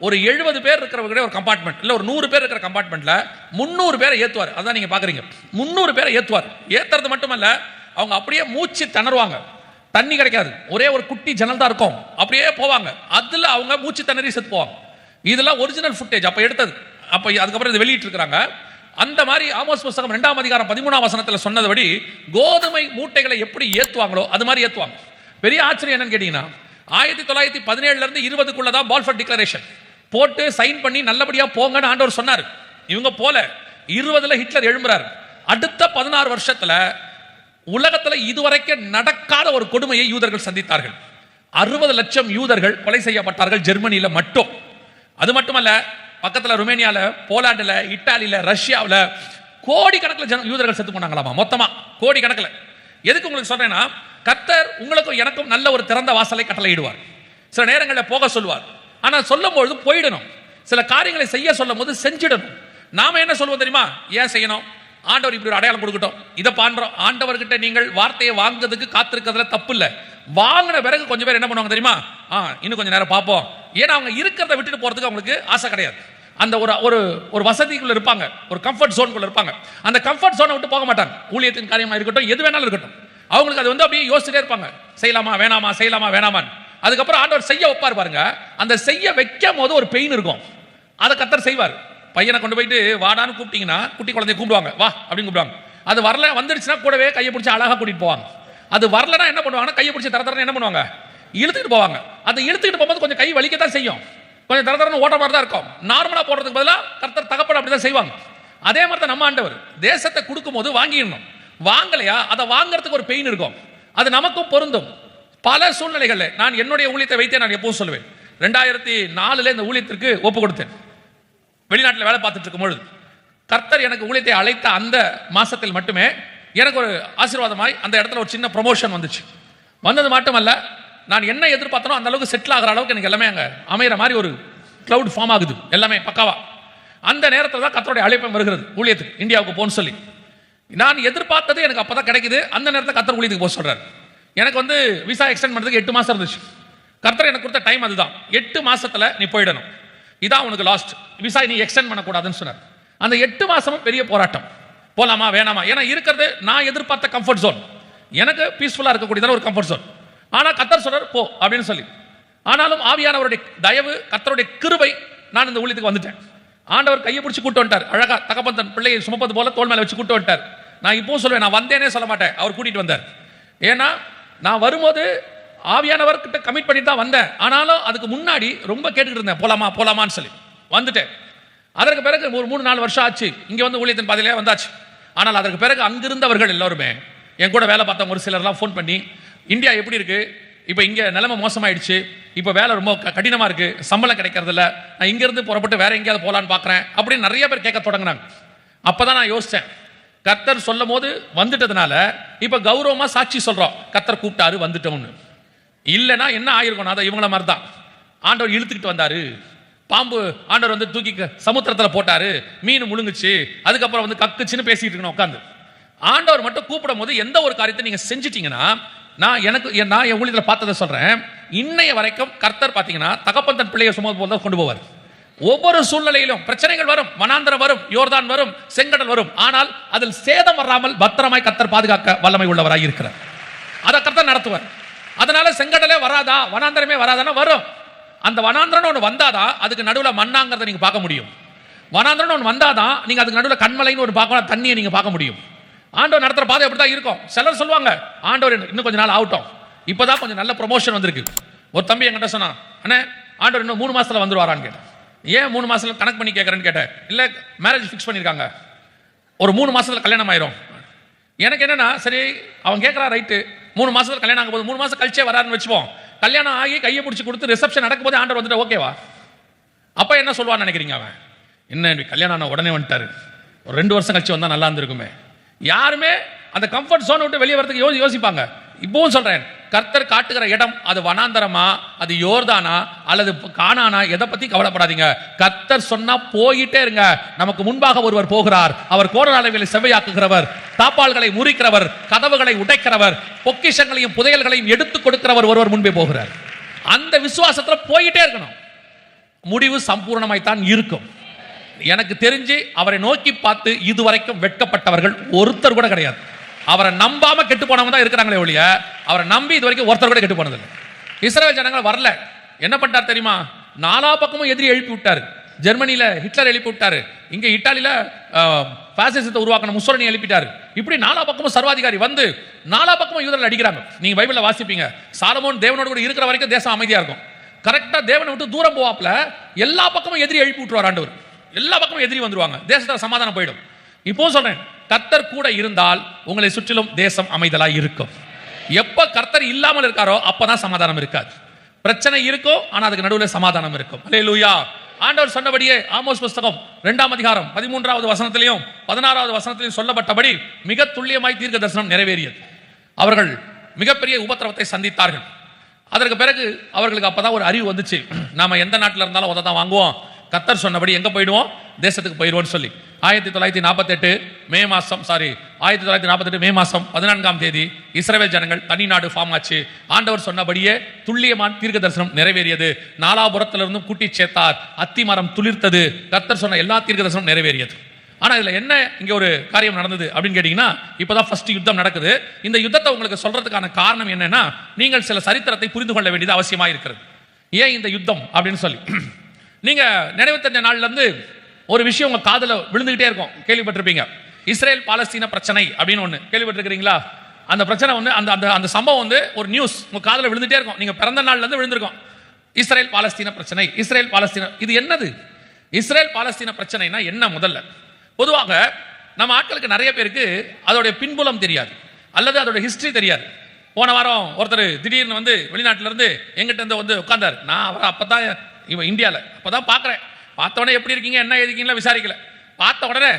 ஒரு 70 பேர் இருக்கிறவங்க ஒரு கம்பார்ட்மெண்ட் இல்ல ஒரு 100 பேர் இருக்கிற கம்பார்ட்மெண்ட்ல 300 பேரை ஏற்றுவார். அதான் நீங்க பாக்குறீங்க, 300 பேரை ஏற்றுவார். ஏத்துறது மட்டுமல்ல, அவங்க அப்படியே மூச்சு திணறுவாங்க, தண்ணி கிடைக்காது, ஒரே ஒரு குட்டி ஜன்னல் தான் இருக்கும், அப்படியே போவாங்க. அதுல அவங்க மூச்சு திணறி செத்து போவாங்க. இதெல்லாம் ஒரிஜினல் ஃபுட்டேஜ் அப்ப எடுத்தது. அப்ப அதுக்கப்புறம் இதை வெளியிட்டு இருக்காங்க. அந்த மாதிரி ஆமோஸ் புஸ்தகம் 2ஆம் அதிகாரம் 13ஆம் வசனத்துல சொன்னதுபடி கோதுமை மூட்டைகளை எப்படி ஏத்துவாங்களோ அது மாதிரி ஏத்துவாங்க. பெரிய ஆச்சரியம் என்னன்னு கேட்டீங்கன்னா, 1917 இருந்து 20க்குள்ள தான் பால்ஃபோர்ட் டிக்ளரேஷன் போட்டு சைன் பண்ணி நல்லபடியா போங்கன்னு ஆண்டவர் சொன்னார். இவங்க போல 20ல ஹிட்லர் எழும்புறாரு. அடுத்த 16 வருஷத்துல உலகத்துல இதுவரைக்கும் நடக்காத ஒரு கொடுமையை யூதர்கள் சந்தித்தார்கள். 60 லட்சம் யூதர்கள் கொலை செய்யப்பட்டார்கள் ஜெர்மனியில மட்டும். அது மட்டுமல்ல, பக்கத்துல ருமேனியால, போலாண்டுல, இத்தாலியில, ரஷ்யாவில் கோடிக்கணக்கில் யூதர்கள் செத்து போனாங்களாமா. மொத்தமா கோடிக்கணக்கில். எதுக்கு உங்களுக்கு சொல்றேன்னா, கர்த்தர் உங்களுக்கும் எனக்கும் நல்ல ஒரு திறந்த வாசலை கட்டளையிடுவார். சில நேரங்களில் போக சொல்வார், ஆனால் சொல்லும் பொழுது போயிடணும். சில காரியங்களை செய்ய சொல்லும் போது செஞ்சிடணும். நாம என்ன சொல்லுவோம் தெரியுமா? ஏன் செய்யணும்? ஆண்டவர் இப்படி ஒரு அடையாளம் கொடுக்கட்டும், இதை பண்றோம். ஆண்டவர்கிட்ட நீங்கள் வார்த்தையை வாங்குறதுக்கு காத்திருக்கிறதுல தப்பு இல்லை. வாங்கின பிறகு கொஞ்சம் பேர் என்ன பண்ணுவாங்க தெரியுமா? இன்னும் கொஞ்சம் நேரம் பார்ப்போம். ஏன்னா அவங்க இருக்கிறத விட்டுட்டு போறதுக்கு அவங்களுக்கு ஆசை கிடையாது. அந்த ஒரு வசதிக்குள்ள இருப்பாங்க, ஒரு கம்ஃபர்ட் ஜோனுக்குள்ள இருப்பாங்க. அந்த கம்ஃபர்ட் ஜோனை விட்டு போக மாட்டாங்க. ஊழியத்தின் காரியமா இருக்கட்டும், எது வேணாலும் இருக்கட்டும், அவங்களுக்கு அது அப்படியே யோசிச்சுட்டே இருப்பாங்க, செய்யலாமா வேணாமா, செய்யலாமா வேணாமான்னு. அதுக்கப்புறம் ஆண்டவர் செய்ய வைப்பார் பாருங்க. அந்த செய்ய வைக்கும் போது ஒரு பெயின் இருக்கும், அதை கர்த்தர் செய்வார். பையனை கொண்டு போயிட்டு வாடான்னு கூப்பிட்டீங்கன்னா குட்டி குழந்தைய கூப்பிடுவாங்க, வா அப்படின்னு கூப்பிடுவாங்க. அது வரல, வந்துருச்சுன்னா கூடவே கையை பிடிச்சி அழகா கூட்டிட்டு போவாங்க. அது வரலன்னா என்ன பண்ணுவாங்கன்னா, கையை பிடிச்சி தரத்தரன்னு என்ன பண்ணுவாங்க, இழுத்துட்டு போவாங்க. அதை இழுத்துட்டு போகும்போது கொஞ்சம் கை வலிக்கத்தான் செய்யும், கொஞ்சம் தரத்தரன்னு ஓட்ட மாதிரி தான் இருக்கும். நார்மலா போடுறதுக்கு பதிலாக கர்த்தர் தகப்பன் அப்படிதான் செய்வாங்க. அதே மாதிரி தான் நம்ம ஆண்டவர் தேசத்தை கொடுக்கும் போது வாங்கிடணும். வாங்கலையா, அதை வாங்குறதுக்கு ஒரு பெயின் இருக்கும். அது நமக்கும் பொருந்தும். பல சூழ்நிலைகள்ல நான் என்னுடைய ஊழியத்தை வைத்தே நான் எப்பவும் சொல்லுவேன். 2004 இந்த ஊழியத்திற்கு ஒப்பு கொடுத்தேன். வெளிநாட்டில் வேலை பார்த்துட்டு இருக்கும் பொழுது கர்த்தர் எனக்கு ஊழியத்தை அழைத்த அந்த மாசத்தில் மட்டுமே எனக்கு ஒரு ஆசீர்வாதமாய் அந்த இடத்துல ஒரு சின்ன ப்ரமோஷன் வந்துச்சு. வந்தது மட்டுமல்ல, நான் என்ன எதிர்பார்த்தனோ அந்த அளவுக்கு செட்டில் ஆகிற அளவுக்கு எனக்கு எல்லாமே அங்கே அமைகிற மாதிரி ஒரு கிளவுட் ஃபார்ம் ஆகுது, எல்லாமே பக்காவா. அந்த நேரத்தில் தான் கர்த்தருடைய அழைப்பு வருகிறது ஊழியத்துக்கு, இந்தியாவுக்கு போன்னு சொல்லி. நான் எதிர்பார்த்தது எனக்கு அப்பதான் கிடைக்குது. அந்த நேரத்தில் கர்த்தர் ஊழியத்துக்கு போக சொல்றாரு. எனக்கு விசா எக்ஸ்டெண்ட் பண்ணுறதுக்கு 8 மாசம் இருந்துச்சு. கர்த்தர் எனக்கு கொடுத்த டைம் அதுதான். 8 மாசத்துல நீ போயிடணும், இதான் உனக்கு லாஸ்ட் விசா, நீ எக்ஸ்டெண்ட் பண்ணக்கூடாதுன்னு சொன்னார். அந்த 8 மாசமும் பெரிய போராட்டம், போலாமா வேணாமா. ஏன்னா இருக்கிறது நான் எதிர்பார்த்த கம்ஃபர்ட் ஜோன், எனக்கு பீஸ்ஃபுல்லா இருக்கக்கூடியதான ஒரு கம்ஃபர்ட் ஜோன். ஆனா கர்த்தர் சொல்றார் போ அப்படின்னு சொல்லி. ஆனாலும் ஆவியானவருடைய தயவு, கர்த்தருடைய கிருபை, நான் இந்த ஊழியத்துக்கு வந்துட்டேன். ஆண்டவர் கையை பிடிச்சி கூட்டு வந்துட்டார். அழகா தகப்பன் தன் பிள்ளையை சுமப்பது போல தோள் மேல வச்சு கூட்டு வந்துட்டார். நான் இப்போ சொல்லுவேன், நான் வந்தேனே சொல்ல மாட்டேன், அவர் கூட்டிட்டு வந்தார். ஏன்னா நான் வரும்போது ஆவியானவர்கிட்ட கமிட் பண்ணிட்டு தான் வந்தேன். ஆனாலும் அதுக்கு முன்னாடி ரொம்ப கேட்டுக்கிட்டு இருந்தேன், போலாமா போலாமான்னு சொல்லி வந்துட்டேன். அதற்கு பிறகு ஒரு 3-4 வருஷம் ஆச்சு, இங்க வந்து ஊழியத்தின் பாதையிலே வந்தாச்சு. ஆனால் அதற்கு பிறகு அங்கிருந்தவர்கள் எல்லாருமே என் கூட வேலை பார்த்தவங்க ஒரு சிலர்லாம் ஃபோன் பண்ணி, இந்தியா எப்படி இருக்கு, இப்போ இங்கே நிலைமை மோசமாயிடுச்சு, இப்போ வேலை ரொம்ப கடினமாக இருக்குது, சம்பளம் கிடைக்கிறது இல்லை, நான் இங்கேருந்து புறப்பட்டு வேற எங்கேயாவது போகலான்னு பார்க்குறேன் அப்படின்னு நிறைய பேர் கேட்க தொடங்கினாங்க. அப்போ தான் நான் யோசித்தேன், கர்த்தர் சொல்லும் போது வந்துட்டதுனால இப்போ கௌரவமாக சாட்சி சொல்கிறோம், கர்த்தர் கூப்பிட்டாரு வந்துட்டோம்னு. இல்லைன்னா என்ன ஆயிருக்கும், அதான் இவங்கள மாதிரி தான். ஆண்டவர் இழுத்துக்கிட்டு வந்தார், பாம்பு ஆண்டவர் வந்து தூக்கி சமுத்திரத்தில் போட்டார், மீன் முழுங்குச்சு, அதுக்கப்புறம் வந்து கக்குச்சுன்னு பேசிட்டு இருக்கணும் உட்காந்து. ஆண்டவர் மட்டும் கூப்பிடும் போது எந்த ஒரு காரியத்தை நீங்கள் செஞ்சிட்டீங்கன்னா, நான் என் ஊழியத்தில் பார்த்ததை சொல்றேன், இன்னைய வரைக்கும் கர்த்தர் பார்த்தீங்கன்னா தகப்பன் தன் பிள்ளையை சுமந்து போல கொண்டு போவார். ஒவ்வொரு சூழ்நிலையிலும் பிரச்சனைகள் வரும், வனாந்தரம் வரும், யோர்தான் வரும், செங்கடல் வரும், ஆனால் அதில் சேதம் வராமல் பத்திரமாய் கர்த்தர் பாதுகாக்க வல்லமை உள்ளவராய் இருக்கிறார். அதை கர்த்தர் நடத்துவார். அதனால செங்கடலே வராதா, வனாந்தரமே வராதானா வரும். அந்த வனாந்தரம் ஒன்று வந்தாதான் அதுக்கு நடுவில் மண்ணாங்கிறத நீங்க பார்க்க முடியும். வனாந்தரம் ஒன்று வந்தாதான் நீங்க அதுக்கு நடுவில் கண்மலைன்னு ஒரு பார்க்கலாம், தண்ணியை நீங்க பார்க்க முடியும். ஆண்டவர் நடத்துற பாதை அப்படிதான் இருக்கும். சிலர் சொல்லுவாங்க, ஆண்டவர் இன்னும் கொஞ்ச நாள் ஆகட்டும், இப்பதான் கொஞ்சம் நல்ல ப்ரொமோஷன் வந்திருக்கு. ஒரு தம்பி என்கிட்ட சொன்னான், அண்ணே ஆண்டவர் இன்னும் 3 மாசத்துல வந்துருவாரான்னு கேட்டேன். ஏன் 3 மாசத்துல கணக்கு பண்ணி கேட்கறேன்னு கேட்டேன். இல்ல மேரேஜ் ஃபிக்ஸ் பண்ணிருக்காங்க, ஒரு 3 மாசத்துல கல்யாணம் ஆயிரும். எனக்கு என்னன்னா, சரி அவன் கேட்கறான் ரைட்டு, 3 மாசத்துல கல்யாணம் ஆகும் போது 3 மாசம் கழிச்சே வராருன்னு வச்சுப்போம். கல்யாணம் ஆகி கையை பிடிச்சி கொடுத்து ரிசப்ஷன் நடக்கும் போது ஆண்டவர் வந்துட்டு ஓகேவா, அப்ப என்ன சொல்லுவான்னு நினைக்கிறீங்க? அவன் என்ன கல்யாணம் ஆன உடனே வந்துட்டாரு, ஒரு 2 வருஷம் கழிச்சு வந்தா நல்லா இருந்திருக்குமே. யாருமே அந்த கம்ஃபர்ட் ஜோன் விட்டு வெளியே வரதுக்கு யோசிப்பாங்க. இப்பவும் சொல்றேன், கர்த்தர் காட்டுகிற இடம் அது வனாந்தரமா, அது யோர்தானா அல்லது கானானா, எதை பத்தி கவலைப்படாதீங்க. கர்த்தர் சொன்னா போயிட்டே இருங்க. நமக்கு முன்பாக ஒருவர் போகிறார், அவர் கோணலாளர்களை செவ்வையாக்குகிறவர், தாப்பால்களை முறிக்கிறவர், கதவுகளை உடைக்கிறவர், பொக்கிஷங்களையும் புதையல்களையும் எடுத்துக் கொடுக்கிறவர் ஒருவர் முன்பே போகிறார். அந்த விசுவாசத்துல போயிட்டே இருக்கணும். முடிவு சம்பூர்ணமாய்த்தான் இருக்கும். எனக்கு தெரிஞ்சு அவரை நோக்கி பார்த்து இதுவரைக்கும் வெட்கப்பட்டவர்கள் ஒருத்தர் கூட கிடையாது. அவரை நம்பாம கெட்டு போனவங்க தான் இருக்கிறாங்களே ஒழிய, அவரை நம்பி இதுவரைக்கும் ஒருத்தர் கூட கெட்டு போனதில்லை. இஸ்ரவேல் ஜனங்கள் வரல, என்ன பண்ணிட்டார் தெரியுமா? 4 பக்கமும் எதிரி எழுப்பி விட்டாரு. ஜெர்மனியில ஹிட்லர் எழுப்பி விட்டாரு, இங்க இட்டாலியில பாசிசத்தை உருவாக்கின முசோலினி எழுப்பிட்டாரு. இப்படி 4 பக்கமும் சர்வாதிகாரி வந்து 4 பக்கமும் யூதர்கள் அடிக்கிறாங்க. நீங்க பைபிள்ல வாசிப்பீங்க, சாலமோன் தேவனோடு கூட இருக்கிற வரைக்கும் தேசம் அமைதியா இருக்கும். கரெக்டா தேவனை விட்டு தூரம் போவாப்ல எல்லா பக்கமும் எதிரி எழுப்பி விட்டுருவார் ஆண்டவர். எல்லா பக்கமும் எதிரி வந்துருவாங்க, தேசத்துல சமாதானம் போயிடும். இப்போ சொல்றேன், கர்த்தர் கூட இருந்தால் உங்களை சுற்றிலும் தேசம் அமைதலாய் இருக்கும். எப்ப கர்த்தர் இல்லாமல் இருக்காரோ அப்பதான் சமாதானம் இருக்காது. பிரச்சனை இருக்கும், ஆனா அதுக்கு நடுவில் சமாதானம் இருக்கும். அல்லேலூயா. ஆண்டவர் சொன்னபடியே ஆமோஸ் புஸ்தகம் 2ஆம் அதிகாரம் 13வது வசனத்திலையும் 16வது வசனத்திலையும் சொல்லப்பட்டபடி மிக துல்லியமாய் தீர்க்க தரிசனம் நிறைவேறியது. அவர்கள் மிகப்பெரிய உபத்திரவத்தை சந்தித்தார்கள். அதற்கு பிறகு அவர்களுக்கு அப்பதான் ஒரு அறிவு வந்துச்சு, நாம எந்த நாட்டில் இருந்தாலும் அதை தான் வாங்குவோம், கர்த்தர் சொன்னபடி எங்க போயிடுவோம், தேசத்துக்கு போயிடுவோம்னு சொல்லி 1948 மே மாசம் 14ஆம் தேதி இஸ்ரவேல் ஜனங்கள் தனி நாடு ஃபார்ம் ஆச்சு. ஆண்டவர் சொன்னபடியே துல்லியமான தீர்க்க தரிசனம் நிறைவேறியது. நாலாபுரத்திலிருந்தும் கூட்டி சேர்த்தார், அத்தி மரம் துளிர்த்தது, கர்த்தர் சொன்ன எல்லா தீர்க்க தரிசனம் நிறைவேறியது. ஆனா இதுல என்ன இங்க ஒரு காரியம் நடந்தது அப்படின்னு கேட்டீங்கன்னா, இப்பதான் ஃபர்ஸ்ட் யுத்தம் நடக்குது. இந்த யுத்தத்தை உங்களுக்கு சொல்றதுக்கான காரணம் என்னன்னா, நீங்கள் சில சரித்திரத்தை புரிந்து கொள்ள வேண்டியது அவசியமா இருக்கிறது. ஏன் இந்த யுத்தம் அப்படின்னு சொல்லி, நீங்க நினைவு தெரிஞ்ச நாள்ல இருந்து ஒரு விஷயம் உங்க காதுல விழுந்துகிட்டே இருக்கும், கேள்விப்பட்டிருப்பீங்க. இஸ்ரேல் பாலஸ்தீன பிரச்சனை அப்படின்னு ஒண்ணு கேள்விப்பட்டிருக்கிறீங்களா? அந்த பிரச்சனை வந்து அந்த சம்பவம் வந்து ஒரு நியூஸ் உங்க காதுல விழுந்துட்டே இருக்கும். நீங்க பிறந்த நாள்ல இருந்து விழுந்திருக்கும். இஸ்ரேல் பாலஸ்தீன பிரச்சனை, இஸ்ரேல் பாலஸ்தீன. இது என்னது இஸ்ரேல் பாலஸ்தீன பிரச்சனைனா என்ன? முதல்ல பொதுவாக நம்ம ஆட்களுக்கு நிறைய பேருக்கு அதோடைய பின்புலம் தெரியாது, அல்லது அதோட ஹிஸ்டரி தெரியாது. போன வாரம் ஒருத்தர் திடீர்னு வந்து வெளிநாட்டில இருந்து எங்கிட்ட இருந்து வந்து உட்கார்ந்தார். நான் அவரை அப்பதான் இவன் இந்தியாவில் அப்பதான் பார்க்குறேன். பார்த்த உடனே எப்படி இருக்கீங்க, என்ன எழுதிக்கீங்களா விசாரிக்கல. பார்த்த உடனே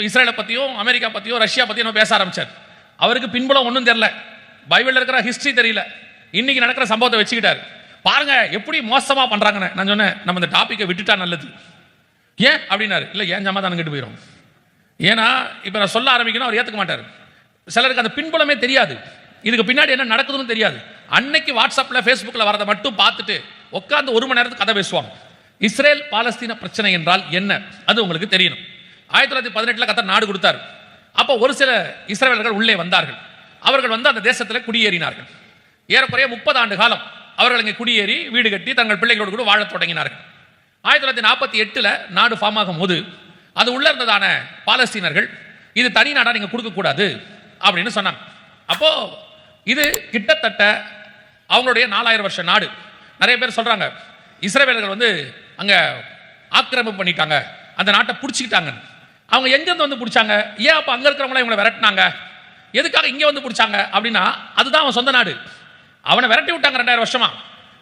இஸ்ரேலை பற்றியும் அமெரிக்கா பற்றியும் ரஷ்யா பற்றியும் நம்ம பேச ஆரம்பிச்சார். அவருக்கு பின்புலம் ஒன்றும் தெரியல, பைபிளில் இருக்கிற ஹிஸ்டரி தெரியல, இன்னைக்கு நடக்கிற சம்பவத்தை வச்சுக்கிட்டாரு. பாருங்க எப்படி மோசமாக பண்ணுறாங்கன்னு. நான் சொன்னேன், நம்ம இந்த டாப்பிக்கை விட்டுட்டா நல்லது. ஏன் அப்படின்னாரு. இல்லை, ஏன் சமாதானம் கெட்டு போயிடும். ஏன்னா இப்போ நான் சொல்ல ஆரம்பிக்கணும், அவர் ஏற்றுக்க மாட்டார். சிலருக்கு அந்த பின்புலமே தெரியாது, இதுக்கு பின்னாடி என்ன நடக்குதுன்னு தெரியாது. அன்னைக்கு வாட்ஸ்அப்ல ஃபேஸ்புக்கில் வரதை மட்டும் பார்த்துட்டு உட்காந்து 1 மணி நேரத்துக்கு கதை பேசுவாங்க. இஸ்ரேல் பாலஸ்தீன பிரச்சனை என்றால் என்ன அது உங்களுக்கு தெரியணும். 1918 கர்த்தர் நாடு கொடுத்தார். அப்போ ஒரு சில இஸ்ரவேலர்கள் உள்ளே வந்தார்கள். அவர்கள் வந்து அந்த தேசத்தில் குடியேறினார்கள். ஏறக்குறைய 30 ஆண்டு காலம் அவர்கள் இங்கே குடியேறி வீடு கட்டி தங்கள் பிள்ளைகளோடு கூட வாழத் தொடங்கினார்கள். 1948 நாடு ஃபார்ம் ஆகும் போது அது உள்ள இருந்ததான பாலஸ்தீனர்கள் இது தனி நாடா நீங்க கொடுக்க கூடாது அப்படின்னு சொன்னாங்க. அப்போ இது கிட்டத்தட்ட அவங்களுடைய 4000 வருஷ நாடு. நிறைய பேர் சொல்றாங்க இஸ்ரவேலர்கள் வந்து அங்க ஆக்கிரமிப்பு பண்ணிட்டாங்க, அந்த நாட்டை பிடிச்சிக்கிட்டாங்க. அவங்க எங்கிருந்து வந்து பிடிச்சாங்க? ஏன் அப்ப அங்க இருக்கிறவங்கள இவங்களை விரட்டினாங்க? எதுக்காக இங்க வந்து பிடிச்சாங்க அப்படின்னா அதுதான் அவன் சொந்த நாடு. அவனை விரட்டி விட்டாங்க 2000 வருஷமா.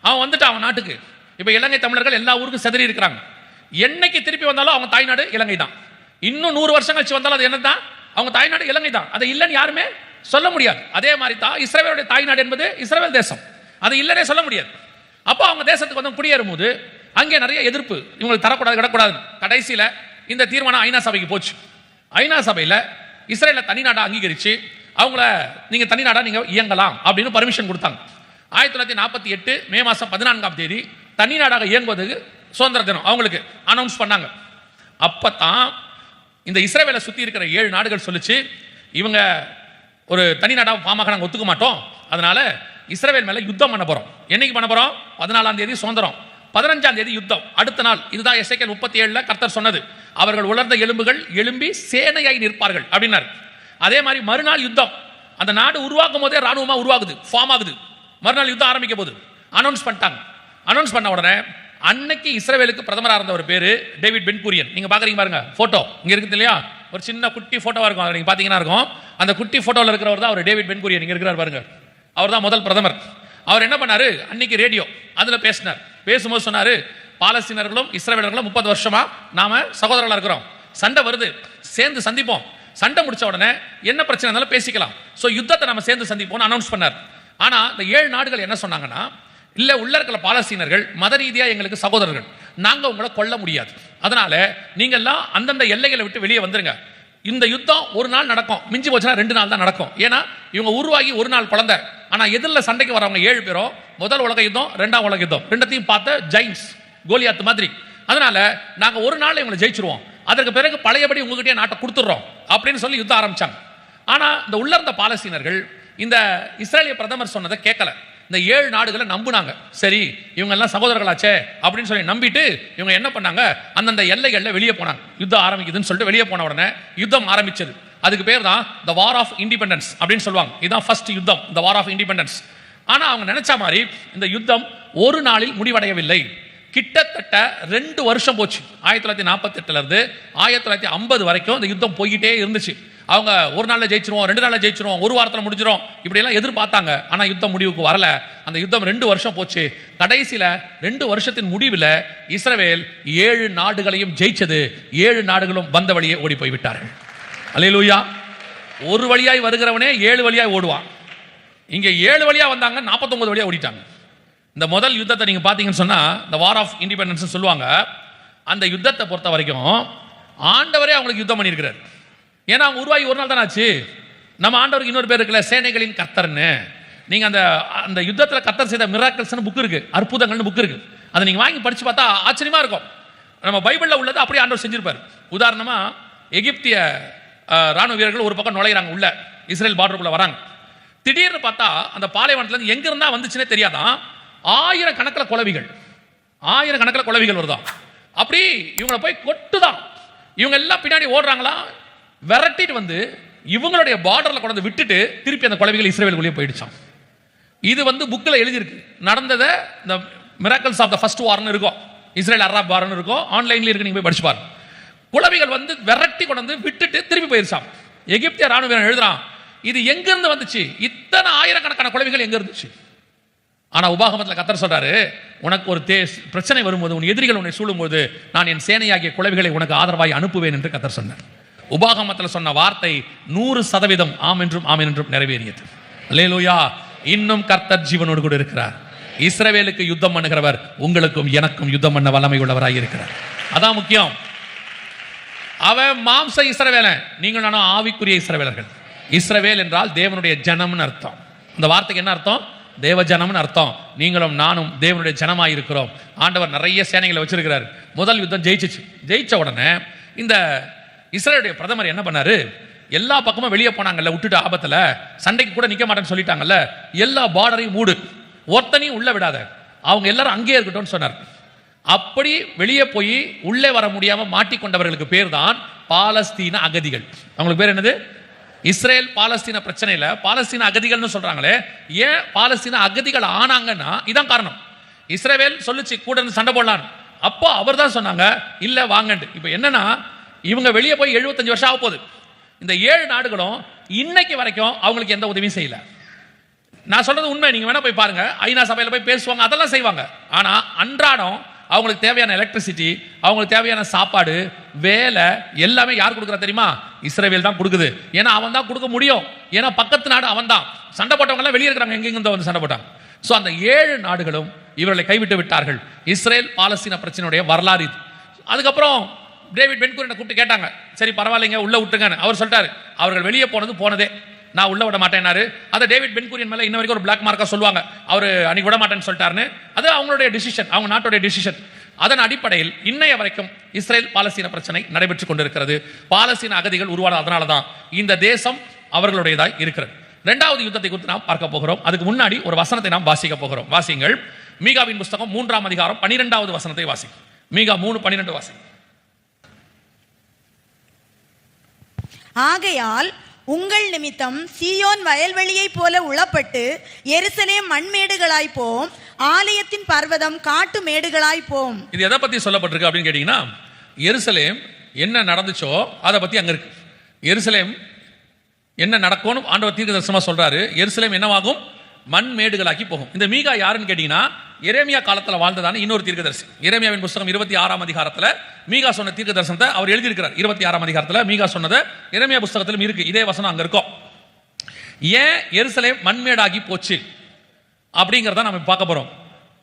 அவன் வந்துட்டு அவன் நாட்டுக்கு. இப்ப இலங்கை தமிழர்கள் எல்லா ஊருக்கும் செதறி இருக்கிறாங்க. என்னைக்கு திருப்பி வந்தாலும் அவங்க தாய்நாடு இலங்கை தான். இன்னும் 100 வருஷம் கழிச்சு வந்தாலும் அது என்னதான்? அவங்க தாய்நாடு இலங்கை தான். அது இல்லைன்னு யாருமே சொல்ல முடியாது. அதே மாதிரி தான் இஸ்ரவேலுடைய தாய்நாடு என்பது இஸ்ரவேல் தேசம். அது இல்லைன்னே சொல்ல முடியாது. அப்போ அவங்க தேசத்துக்கு வந்து குடியேறும் போது அங்கே நிறைய எதிர்ப்பு, இவங்களுக்கு தரக்கூடாது கிடக்கூடாது. கடைசியில இந்த தீர்மானம் ஐநா சபைக்கு போச்சு. ஐநா சபையில் இஸ்ரேலை தனிநாடா அங்கீகரிச்சு அவங்கள நீங்க தனிநாடா நீங்க இயங்கலாம் அப்படின்னு பர்மிஷன் கொடுத்தாங்க. 1948 மே மாதம் 14ஆம் தேதி தனிநாடாக இயங்குவதற்கு சுதந்திர தினம் அவங்களுக்கு அனௌன்ஸ் பண்ணாங்க. அப்பதான் இந்த இஸ்ரேலை சுத்தி இருக்கிற 7 நாடுகள் சொல்லிச்சு இவங்க ஒரு தனிநாடாக ஃபார்மாக நாங்கள் ஒத்துக்க மாட்டோம், அதனால இஸ்ரேல் மேல யுத்தம் பண்ண போறோம். என்னைக்கு பண்ண போறோம்? 14ஆம் தேதி சுதந்திரம், 15ஆம் தேதி யுத்தம். அடுத்த நாள் இதுதான் எசேக்கியேல் 37 கர்த்தர் சொன்னது, அவர்கள் உலர்ந்த எலும்புகள் எழும்பி சேனையாய் நிற்பார்கள் அப்படின்னாரு. அதே மாதிரி மறுநாள் யுத்தம். அந்த நாடு உருவாக்கும் போதே ராணுவமா உருவாகுது, ஃபார்ம் ஆகுது. மறுநாள் யுத்தம் ஆரம்பிக்க போது அனௌன்ஸ் பண்ணிட்டாங்க. அனௌன்ஸ் பண்ண உடனே அன்னைக்கு இஸ்ரேலுக்கு பிரதமராக இருந்த ஒரு பேரு டேவிட் பென் குரியன். நீங்க பாக்குறீங்க பாருங்க போட்டோ இங்க இருக்குது இல்லையா? ஒரு சின்ன குட்டி போட்டோவா இருக்கும், நீங்க பாத்தீங்கன்னா இருக்கும். அந்த குட்டி போட்டோல இருக்கிறவர் தான் அவர் டேவிட் பென் குரியன். இங்க இருக்கிறார் பாருங்க, அவர் தான் முதல் பிரதமர். அவர் என்ன பண்ணாரு? அன்னைக்கு ரேடியோ அதுல பேசினார். பேசும்போது சொன்னாரு பாலஸ்தீனர்களும் இஸ்ரேலர்களும் 30 வருஷமா நாம சகோதரர்களா இருக்கிறோம், சண்டை வருது, சேர்ந்து சந்திப்போம். சண்டை முடிச்ச உடனே என்ன பிரச்சனை இருந்தாலும் பேசிக்கலாம், சோ யுத்தத்தை நம்ம சேர்ந்து சந்திப்போம் அனௌன்ஸ் பண்ணார். ஆனா இந்த 7 நாடுகள் என்ன சொன்னாங்கன்னா, இல்ல உள்ள இருக்கிற பாலஸ்தீனர்கள் மத ரீதியா எங்களுக்கு சகோதரர்கள், நாங்க உங்களை கொல்ல முடியாது, அதனால நீங்க எல்லாம் அந்தந்த எல்லைகளை விட்டு வெளியே வந்துருங்க. இந்த யுத்தம் ஒரு நாள் நடக்கும், மிஞ்சி போச்சுன்னா 2 நாள் தான் நடக்கும். ஏன்னா இவங்க உருவாகி ஒரு நாள் குழந்தை. ஆனா எதிரில் சண்டைக்கு வரவங்க 7 பேரும் முதல் உலக யுத்தம் 2ஆம் உலக யுத்தம் ரெண்டத்தையும் பார்த்த ஜெயின்ஸ், கோலியாத் மாதிரி. அதனால நாங்க ஒரு நாள் இவங்களை ஜெயிச்சிருவோம், அதற்கு பிறகு பழையபடி உங்ககிட்டயே நாட்டை கொடுத்துடுறோம் அப்படின்னு சொல்லி யுத்தம் ஆரம்பிச்சாங்க. ஆனா இந்த உள்ள இருந்த பாலஸ்தீனர்கள் இந்த இஸ்ரேலிய பிரதமர் சொன்னதை கேட்கல. இந்த 7 நாடுகளை நம்புனாங்க. சரி இவங்க எல்லாம் சகோதரர்களாச்சே அப்படின்னு சொல்லி நம்பிட்டு இவங்க என்ன பண்ணாங்க, அந்தந்த எல்லைகள்ல வெளியே போனாங்க. யுத்தம் ஆரம்பிக்குதுன்னு சொல்லிட்டு வெளியே போன உடனே யுத்தம் ஆரம்பிச்சது. அதுக்கு பேர் தான் த வார் ஆஃப் இண்டிபெண்டன்ஸ் அப்படின்னு சொல்லுவாங்க. இதுதான் ஃபர்ஸ்ட் யுத்தம், த வார் ஆஃப் இண்டிபெண்டன்ஸ். ஆனா அவங்க நினைச்ச மாதிரி இந்த யுத்தம் ஒரு நாளில் முடிவடையவில்லை. கிட்டத்தட்ட 2 வருஷம் போச்சு. 1948 இருந்து 1950 வரைக்கும் இந்த யுத்தம் போய்கிட்டே இருந்துச்சு. அவங்க ஒரு நாள்ல ஜெயிச்சிருவோம், 2 நாள்ல ஜெயிச்சிருவோம், ஒரு வாரத்தில் முடிஞ்சிரும் இப்படி எல்லாம் எதிர்பார்த்தாங்க. ஆனா யுத்தம் முடிவுக்கு வரல. அந்த யுத்தம் 2 வருஷம் போச்சு. கடைசியில 2 வருஷத்தின் முடிவில் இஸ்ரவேல் 7 நாடுகளையும் ஜெயிச்சது. 7 நாடுகளும் வந்த வழியே ஓடி போய் விட்டார்கள். அல்லேலூயா. ஒரு வழியாய் வருகிறவனே 7 வழியாய் ஓடுவான். இங்க 7 வழியா வந்தாங்க, 49 வழியா ஓடிட்டாங்க. இந்த முதல் யுத்தத்தை நீங்க பாத்தீங்கன்னு சொன்னா இந்த வார் ஆஃப் இண்டிபெண்டன்ஸ் சொல்லுவாங்க. அந்த யுத்தத்தை பொறுத்த வரைக்கும் ஆண்டவரே அவங்களுக்கு யுத்தம் பண்ணியிருக்கிறார். ஏன்னா அவங்க உருவாகி ஒரு நாள் தானே ஆச்சு. நம்ம ஆண்டவருக்கு இன்னொரு பேர் இருக்குல்ல, சேனைகளின் கர்த்தர்னு. நீங்க அந்த யுத்தத்துல கர்த்தர் செய்த மிராக்கிள்ஸ்னு புக் இருக்கு, அற்புதங்கள்னு புக் இருக்கு. அதை நீங்க வாங்கி படிச்சு பார்த்தா ஆச்சரியமா இருக்கும். நம்ம பைபிள்ல உள்ளது அப்படியே ஆண்டவர் செஞ்சிருப்பார். உதாரணமா எகிப்திய ராணுவ வீரர்கள் ஒரு பக்கம் நுழையிறாங்க, உள்ள இஸ்ரேல் பார்டருக்குள்ள வராங்க. திடீர்னு பார்த்தா அந்த பாலைவனத்துல இருந்து எங்க இருந்தா வந்துச்சுன்னே தெரியாதான், 1000 கணக்கில் குளவிகள், 1000 கணக்கில் குளவிகள் வருதான். அப்படி இவங்களை போய் கொட்டுதான். இவங்க எல்லாம் பின்னாடி ஓடுறாங்களா, விரட்டிட்டு வந்து இவங்களுடைய பார்டர்ல கொண்டு விட்டுட்டு திருப்பி அந்த குளவிகள் இஸ்ரேலுக்குள்ளே போயிடுச்சான். இது புக்ல எழுதியிருக்கு. நடந்ததை இந்த மிராக்கிள்ஸ் ஆஃப் த ஃபர்ஸ்ட் வார்னு இருக்கும், இஸ்ரேல் அரப் வார்னு இருக்கும், ஆன்லைன்ல இருக்கு, நீங்க போய் படிச்சு பாருங்க. குளவிகள் விரட்டி கொண்டு விட்டுட்டு திருப்பி போயிருச்சான். எகிப்திய ராணுவ வீரன் எழுதுறான், இது எங்க இருந்து வந்துச்சு, இத்தனை 1000 கணக்கான குளவிகள் எங்க இருந்துச்சு. ஆனா உபாகமத்தில் கர்த்தர் சொல்றாரு, உனக்கு ஒரு பிரச்சனை வரும்போது, உன் எதிரிகள் உன்னை சூழும்போது நான் என் சேனையாகிய குளவிகளை உனக்கு ஆதரவாய் அனுப்புவேன் என்று கர்த்தர் சொன்னார். உபாகமத்தில் சொன்ன வார்த்தை 100% ஆம் என்றும் ஆமென் என்றும் நிறைவேறியது. அல்லேலூயா. இன்னும் கர்த்தர் ஜீவனோடு கூட இருக்கிறார். இஸ்ரவேலுக்கு யுத்தம் பண்ணுகிறவர் உங்களுக்கும் எனக்கும் யுத்தம் பண்ண வல்லமை உள்ளவராய் இருக்கிறார். அதான் முக்கியம். அவன் மாம்ச இஸ்ரவேலன், நீங்கள் நானும் ஆவிக்குரிய இஸ்ரவேலர்கள். இஸ்ரவேல் என்றால் தேவனுடைய ஜனம்னு அர்த்தம். இந்த வார்த்தைக்கு என்ன அர்த்தம்? தேவ ஜனம்னு அர்த்தம். நீங்களும் நானும் தேவனுடைய ஜனமாய் இருக்கிறோம். ஆண்டவர் நிறைய சேனைகளை வச்சிருக்கிறார். முதல் யுத்தம் ஜெயிச்ச உடனே இந்த இஸ்ரேலுடைய பிரதமர் என்ன பண்ணாரு, எல்லா பக்கமும் வெளியே போனாங்கல்ல, விட்டுட்டு ஆபத்துல சண்டைக்கு கூட நிக்க மாட்டேன்னு சொல்லிட்டாங்கல்ல, எல்லா பார்டரையும் மூடு, ஒருத்தனையும் உள்ள விடாத, அவங்க எல்லாரும் அங்கேயே இருக்கட்டும் சொன்னார். அப்படி வெளியே போய் உள்ளே வர முடியாம மாட்டிக்கொண்டவர்களுக்கு பேர் தான் பாலஸ்தீன அகதிகள். அவங்களுக்கு பேர் என்னது? இஸ்ரேல் பாலஸ்தீன பிரச்சனையில பாலஸ்தீன அகதிகள்னு சொல்றாங்களே. ஏன் பாலஸ்தீன அகதிகள் ஆனாங்கன்னா இதான் காரணம். இஸ்ரேல் சொல்லுச்சு கூட இருந்து சண்டை போடலாம், அப்போ அவர் தான் சொன்னாங்க இல்ல வாங்கண்டு. இப்ப என்னன்னா, இவங்க வெளியே போய் 75 வருஷம் ஆக போகுது. இந்த 7 நாடுகளும் இன்னைக்கு வரைக்கும் அவங்களுக்கு எந்த உதவியும் செய்யல. நான் சொல்றது உண்மை, நீங்க வேணா போய் பாருங்க. ஐநா சபையில போய் பேசுவாங்க, அதெல்லாம் செய்வாங்க. ஆனா அன்றாடம் அவங்களுக்கு தேவையான எலக்ட்ரிசிட்டி, அவங்களுக்கு தேவையான சாப்பாடு, வேலை எல்லாமே யார் கொடுக்குறா தெரியுமா? இஸ்ரேல் தான் கொடுக்குது. ஏன்னா அவன் தான் கொடுக்க முடியும். ஏன்னா பக்கத்து நாடு அவன் தான். சண்டை போட்டவங்க எல்லாம் வெளியே இருக்கிறாங்க, எங்கெங்க வந்து சண்டை போட்டாங்க. ஸோ அந்த 7 நாடுகளும் இவர்களை கைவிட்டு விட்டார்கள். இஸ்ரேல் பாலஸ்தீன பிரச்சனையுடைய வரலாறு இது. அதுக்கப்புறம் டேவிட் பென்குரியனை கூப்பிட்டு கேட்டாங்க, சரி பரவாயில்லைங்க உள்ள விட்டுருங்கன்னு. அவர் சொல்லிட்டாரு, அவர்கள் வெளியே போனதே, நான் உள்ள விட மாட்டேன்னாரு. அதை டேவிட் பென்குரியன் மேல இன்ன வரைக்கும் ஒரு பிளாக் மார்க்கா சொல்லுவாங்க, அவர் அன்னைக்கு விட மாட்டேன்னு சொல்லிட்டாருன்னு. அது அவங்களுடைய டிசிஷன், அவங்க நாட்டுடைய டிசிஷன். அதன் அடிப்படையில் இன்னைய வரைக்கும் இஸ்ரேல் பாலஸ்தீன பிரச்சனை நடைபெற்றுக் கொண்டிருக்கிறது. பாலஸ்தீன அகதிகள் உருவான அதனால தான் இந்த தேசம் அவர்களுடையதாய் இருக்கிறது. இரண்டாவது யுத்தத்தை குறித்து நாம் பார்க்க போகிறோம். அதுக்கு முன்னாடி ஒரு வசனத்தை நாம் வாசிக்க போகிறோம். வாசிங்கள். மீகாவின் புஸ்தகம் 3ஆம் அதிகாரம் 12வது வசனத்தை வாசி. மீகா 3:12 வாசி. ஆகையால் உங்கள் நிமித்தம் சீயோன் வயல்வெளியை போல உளப்பட்டு எருசலேம் மண்மேடுகளாய் போம், ஆலயத்தின் பர்வதம் காட்டு மேடுகளாய் போம். இது எதை பத்தி சொல்லப்பட்டிருக்கு அப்படின்னு கேட்டீங்கன்னா, எருசலேம் என்ன நடந்துச்சோ அதை பத்தி அங்க இருக்கு. எருசலேம் என்ன நடக்கும்னு ஆண்டவர் தீர்க்கதரிசனமா சொல்றாரு. எருசலேம் என்னவாகும்? மண்மேடுகளாக்கி போகும். இந்த மீகா யாருன்னு கேட்டீங்கன்னா, எரேமியா காலத்தில் வாழ்ந்ததான இன்னொரு தீர்க்கதரிசி. எரேமியாவின் புஸ்தகம் 26ஆம் அதிகாரத்தில் மீகா சொன்ன தீர்க்க தரிசனத்தை அவர் எழுதியிருக்கிறார். 26ஆம் அதிகாரத்தில் மீகா சொன்னதை எரேமியா புஸ்தகத்திலும் இருக்கு. இதே வசனம் அங்க இருக்கும். ஏன் எருசலேம் மண்மேடாகி போச்சு அப்படிங்கிறத நம்ம பார்க்க போறோம்.